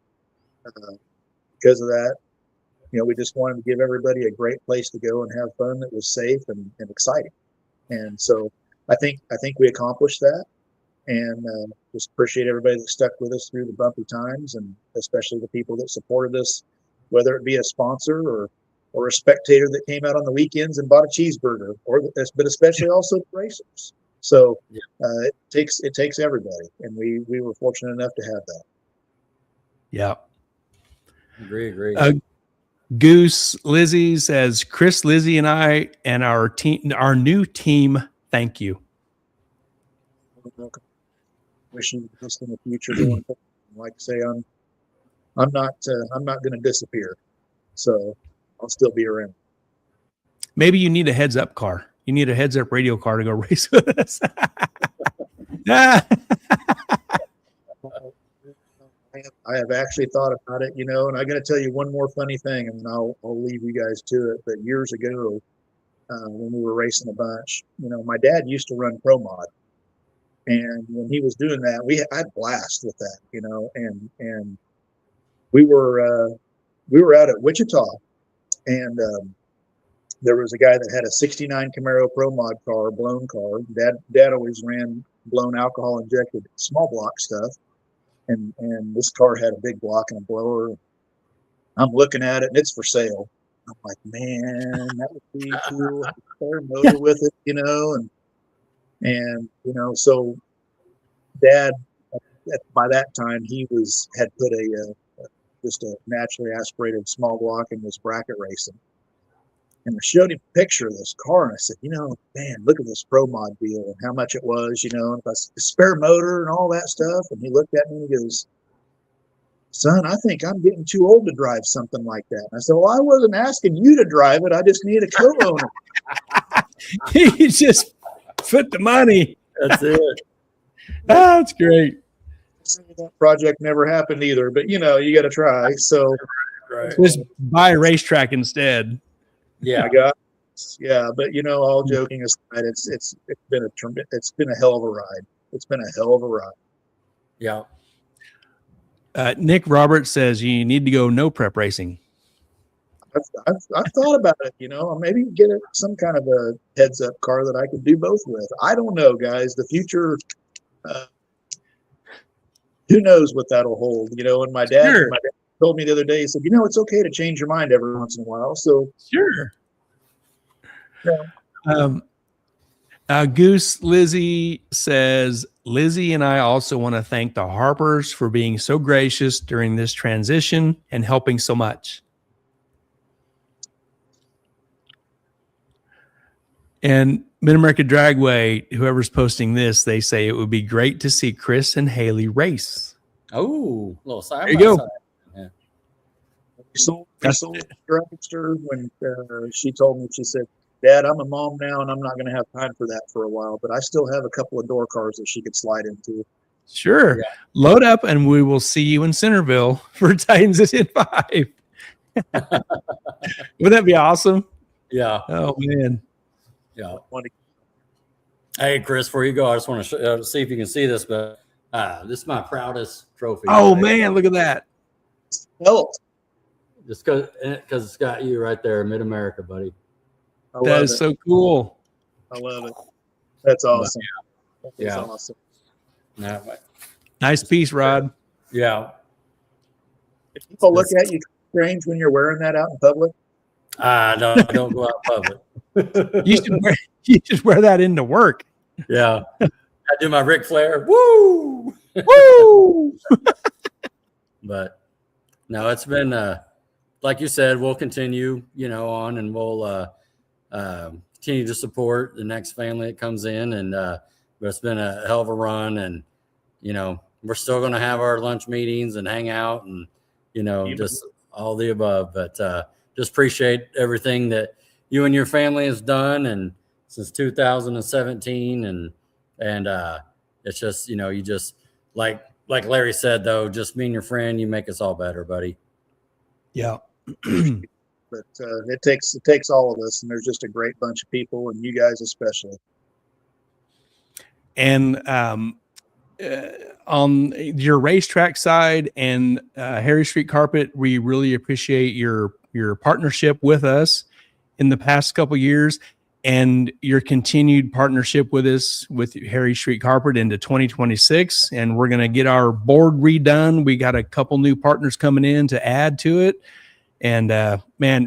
because of that, we just wanted to give everybody a great place to go and have fun that was safe and exciting. And so I think we accomplished that, and just appreciate everybody that stuck with us through the bumpy times, and especially the people that supported us, whether it be a sponsor or a spectator that came out on the weekends and bought a cheeseburger, but especially also the racers. So it takes everybody, and we were fortunate enough to have that. Yeah. Agree. Goose Lizzie says, Chris, Lizzie, and I and our team, our new team, thank you. Welcome. Wish you the best in the future going forward. Like I say, I'm not going to disappear, so I'll still be around. Maybe you need a heads up car. You need a heads up radio car to go race with us. I have actually thought about it, and I got to tell you one more funny thing, and then I'll leave you guys to it. But years ago, when we were racing a bunch, my dad used to run Pro Mod, and when he was doing that, I had a blast with that, and we were out at Wichita, and there was a guy that had a '69 Camaro Pro Mod car, blown car. Dad always ran blown alcohol injected small block stuff. And this car had a big block and a blower. I'm looking at it, and it's for sale. I'm like, man, that would be cool. Spare motor with it, and so Dad, by that time, he had put just a naturally aspirated small block in this bracket racing. And I showed him a picture of this car, and I said, man, look at this Pro Mod deal and how much it was, and the spare motor and all that stuff. And he looked at me and he goes, son, I think I'm getting too old to drive something like that. And I said, well, I wasn't asking you to drive it. I just need a co-owner. He just put the money. That's it. That's great. That project never happened either, but you got to try. So Right. Just buy a racetrack instead. Yeah. But all joking aside, it's been a hell of a ride. It's been a hell of a ride. Yeah. Nick Roberts says you need to go no prep racing. I've thought about it, maybe get some kind of a heads up car that I could do both with. I don't know, guys. The future, who knows what that'll hold, and my dad told me the other day, he said, it's okay to change your mind every once in a while. So sure. Yeah. Goose Lizzie says, Lizzie and I also want to thank the Harpers for being so gracious during this transition and helping so much. And Mid America Dragway, whoever's posting this, they say it would be great to see Chris and Haley race. Oh, little side. There you go. Side. Yeah. We sold dragster when she told me, she said, Dad, I'm a mom now and I'm not going to have time for that for a while, but I still have a couple of door cars that she could slide into. Sure. Yeah. Load up and we will see you in Centerville for Titans in 5. Wouldn't that be awesome? Yeah. Oh, man. Yeah. Hey, Chris, before you go, I just want to see if you can see this, but this is my proudest trophy. Oh, man, look at that. Belt. Just because it's got you right there, Mid America, buddy. That is so cool. I love it. That's awesome. Yeah. That's awesome. Yeah. Nice piece, Rod. Yeah. If people look at you strange when you're wearing that out in public? I don't go out in public. You should wear that into work. Yeah. I do my Ric Flair. Woo! Woo! But no, it's been like you said, we'll continue, on, and we'll continue to support the next family that comes in. And but it's been a hell of a run, and we're still going to have our lunch meetings and hang out, and just all the above. But just appreciate everything that you and your family has done, and since 2017, and it's just you just like Larry said, though, just being your friend, you make us all better, buddy. Yeah. But it takes all of us, and there's just a great bunch of people, and you guys especially. And on your racetrack side and Harry Street Carpet, we really appreciate your partnership with us in the past couple of years, and your continued partnership with us with Harry Street Carpet into 2026. And we're going to get our board redone. We got a couple new partners coming in to add to it. And man,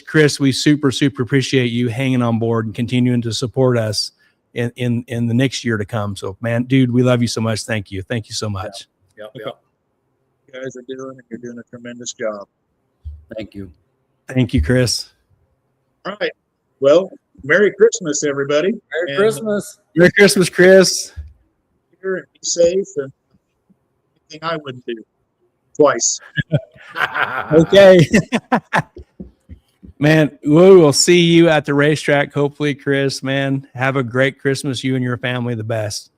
Chris, we super appreciate you hanging on board and continuing to support us in the next year to come. So, man, dude, we love you so much. Thank you so much. Yep. You guys are you're doing a tremendous job. Thank you, Chris. All right. Well, Merry Christmas, everybody. Merry Christmas, Chris. Here and be safe, and anything I wouldn't do twice. Okay. Man, we will see you at the racetrack, hopefully, Chris. Man, have a great Christmas. You and your family, the best.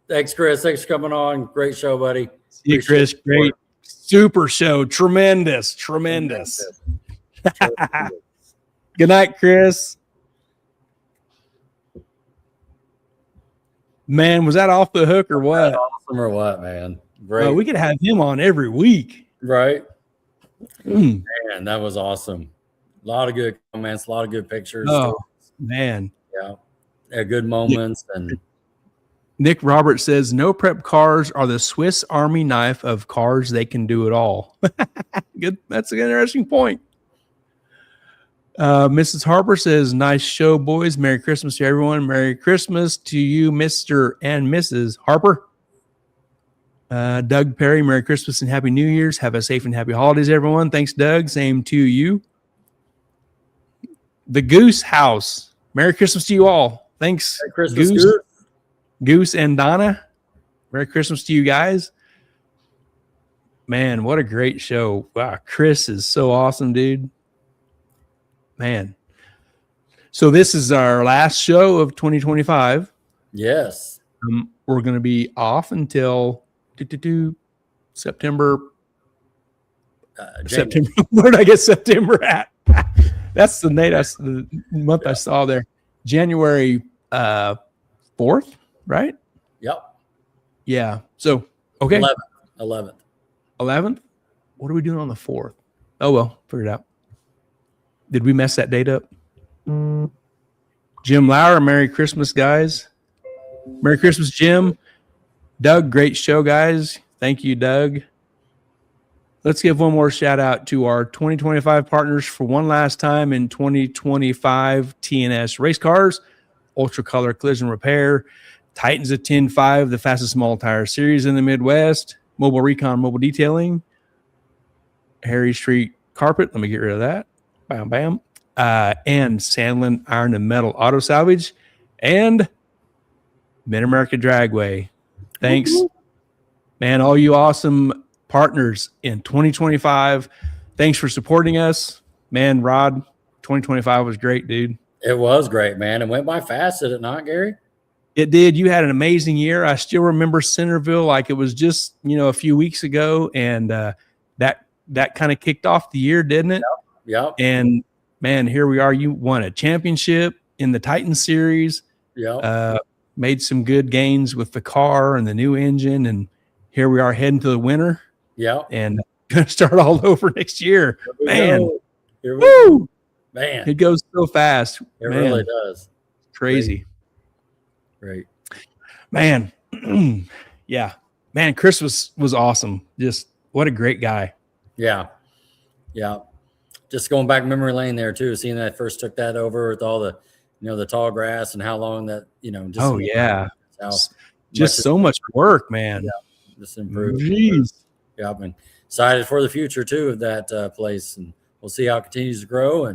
Thanks, Chris. Thanks for coming on. Great show, buddy. See you, Chris. Great. Super show. Tremendous. Good night, Chris. Man, was that off the hook or what? Awesome or what, man? Great. We could have him on every week. Right. Man, that was awesome. A lot of good comments, a lot of good pictures. Oh, man. Yeah, good moments. And Nick Roberts says, no prep cars are the Swiss Army knife of cars. They can do it all. Good. That's an interesting point. Mrs. Harper says, nice show, boys. Merry Christmas to everyone. Merry Christmas to you, Mr. and Mrs. Harper. Doug Perry, Merry Christmas and Happy New Year's. Have a safe and happy holidays, everyone. Thanks, Doug. Same to you. The Goose House. Merry Christmas to you all. Thanks, Merry Christmas, Goose and Donna. Merry Christmas to you guys. Man, what a great show. Wow, Chris is so awesome, dude. Man. So this is our last show of 2025. Yes. We're going to be off until September. September. Where did I get September at? That's the month I saw there. January 4th, right? Yep. Yeah. So, okay. 11th. 11th? What are we doing on the 4th? Oh, well, figure it out. Did we mess that date up? Jim Lauer, Merry Christmas, guys. Merry Christmas, Jim. Doug, great show, guys. Thank you, Doug. Let's give one more shout out to our 2025 partners for one last time in 2025 TNS race cars, Ultra Color Collision Repair, Titans of 10.5, the fastest small tire series in the Midwest, Mobile Recon Mobile Detailing, Harry Street Carpet. Let me get rid of that. Bam, bam. And Sandlin Iron and Metal Auto Salvage, and Mid America Dragway. Thanks, man. All you awesome partners in 2025. Thanks for supporting us, man. Rod, 2025 was great, dude. It was great, man. It went by fast, did it not, Gary? It did. You had an amazing year. I still remember Centerville like it was just a few weeks ago, and that kind of kicked off the year, didn't it? Yep. And man, here we are. You won a championship in the Titan Series. Yeah. Made some good gains with the car and the new engine, and here we are heading to the winter. Yeah. And gonna start all over next year. Man. Woo! Man. It goes so fast. It really does. Crazy. Great. Man. Yeah. Man, Chris was awesome. Just what a great guy. Yeah. Yeah. Just going back memory lane there too, seeing that I first took that over with all the, the tall grass and how long that, just just so much work, man. Yeah, just improved. Jeez. Yeah, I've been excited for the future too of that place, and we'll see how it continues to grow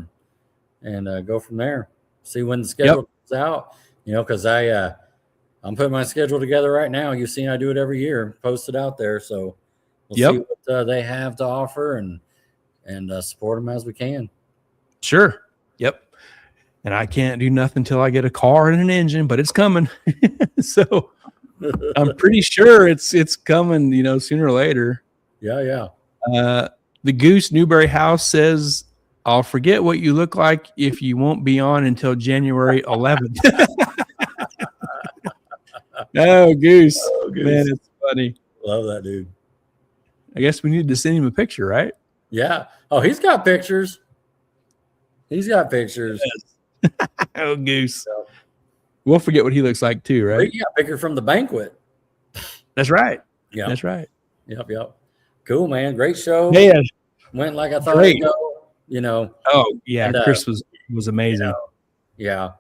and go from there. See when the schedule comes out, because I'm putting my schedule together right now. You've seen I do it every year, post it out there, so we'll see what they have to offer and support them as we can. Sure. Yep. And I can't do nothing until I get a car and an engine, but it's coming. So I'm pretty sure it's coming, sooner or later. Yeah. The Goose Newberry House says, I'll forget what you look like if you won't be on until January 11th. Oh, Goose. Man, it's funny. Love that dude. I guess we need to send him a picture, right? Yeah. Oh, he's got pictures. He's got pictures. Oh, Goose. We'll forget what he looks like too, right? Yeah, picture from the banquet. That's right. Yeah. That's right. Yep. Cool, man. Great show. Man. Went like I thought it'd go, Oh, yeah. And, Chris was amazing. Yeah.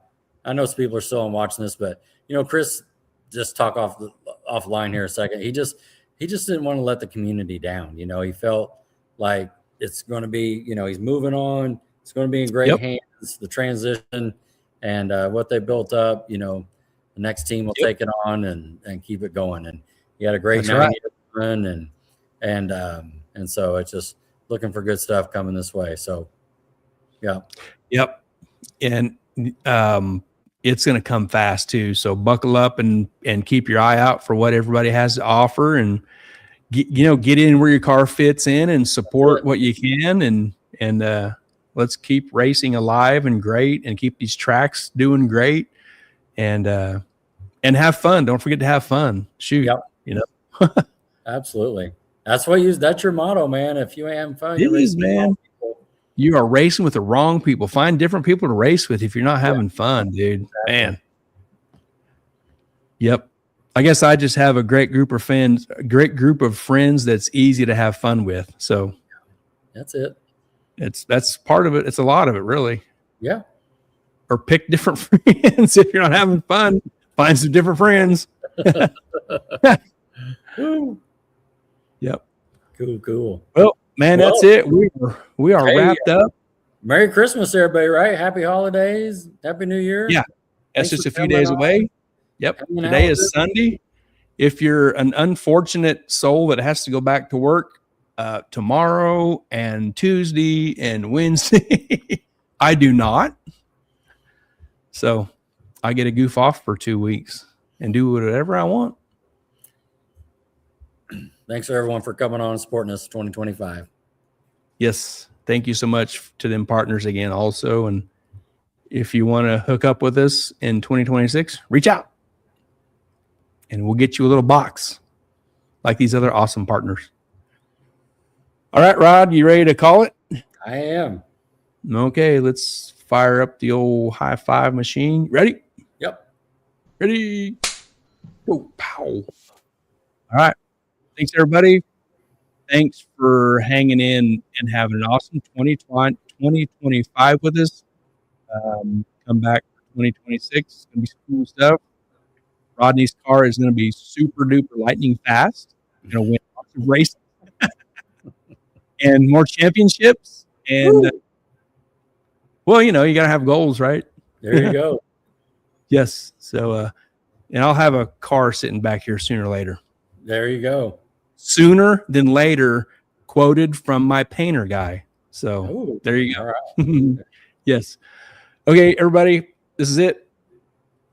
I know some people are still on watching this, but Chris, just talk offline here a second. He just didn't want to let the community down. He felt like it's going to be, he's moving on. It's going to be in great hands, the transition and what they built up, the next team will take it on and keep it going. And he had a great 9-year run and so it's just looking for good stuff coming this way. So, yeah. Yep. And it's going to come fast too. So buckle up and keep your eye out for what everybody has to offer and get in where your car fits in and support what you can. And let's keep racing alive and great and keep these tracks doing great and have fun. Don't forget to have fun. Shoot. Yep. Absolutely. That's your motto, man. If you ain't having fun, it is, man. You are racing with the wrong people. Find different people to race with if you're not having fun, dude. Exactly. Man. Yep. I guess I just have a great group of friends that's easy to have fun with. So that's it. That's part of it. It's a lot of it, really. Yeah. Or pick different friends. If you're not having fun, find some different friends. Yep. Cool. Well, man, that's it. We are wrapped up. Merry Christmas, everybody, right? Happy holidays. Happy New Year. Yeah. That's just a few days away. Yep. Today is Sunday. If you're an unfortunate soul that has to go back to work tomorrow and Tuesday and Wednesday. I do not. So I get a goof off for 2 weeks and do whatever I want. Thanks everyone for coming on and supporting us 2025. Yes. Thank you so much to them partners again also. And if you want to hook up with us in 2026, reach out and we'll get you a little box like these other awesome partners. All right, Rod, you ready to call it? I am. Okay, let's fire up the old high five machine. Ready? Yep. Ready? Oh, pow. All right. Thanks, everybody. Thanks for hanging in and having an awesome 2025 with us. Come back for 2026. It's going to be some cool stuff. Rodney's car is going to be super duper lightning fast. Going to win lots of races and more championships. And, well, you know, you got to have goals, right? There you go. Yes. So, and I'll have a car sitting back here sooner or later. There you go. Sooner than later, quoted from my painter guy. So there you go. Right. Yes. Okay, everybody, this is it.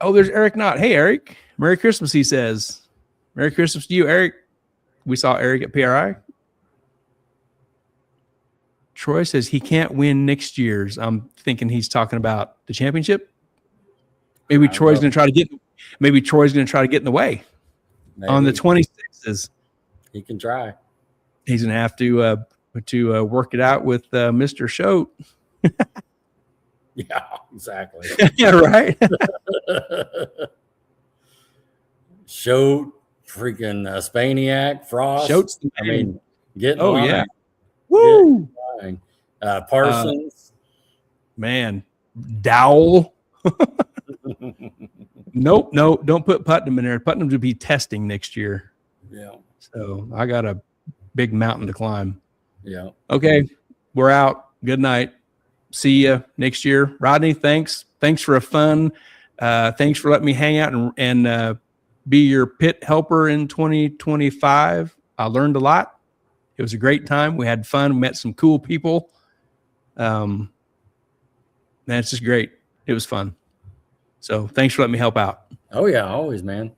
Oh, there's Eric Knott. Hey, Eric. Merry Christmas, he says. Merry Christmas to you, Eric. We saw Eric at PRI. Troy says he can't win next year's. I'm thinking he's talking about the championship. Maybe Troy's going to try to get. Maybe Troy's going to try to get in the way on the 26th. He can try. He's going to have to work it out with Mr. Schote. Yeah, exactly. Yeah, right. Schote, freaking Spaniak, Frost. Schote's I mean, get oh line. Yeah. Woo! Parsons. Man, Dowell. Nope, no, don't put Putnam in there. Putnam to be testing next year. Yeah. So I got a big mountain to climb. Yeah. Okay, we're out. Good night. See you next year. Rodney, thanks. Thanks for a fun. Thanks for letting me hang out and be your pit helper in 2025. I learned a lot. It was a great time. We had fun. We met some cool people. Man, it's just great. It was fun. So thanks for letting me help out. Oh, yeah, always, man.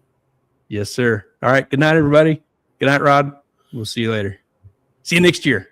Yes, sir. All right. Good night, everybody. Good night, Rod. We'll see you later. See you next year.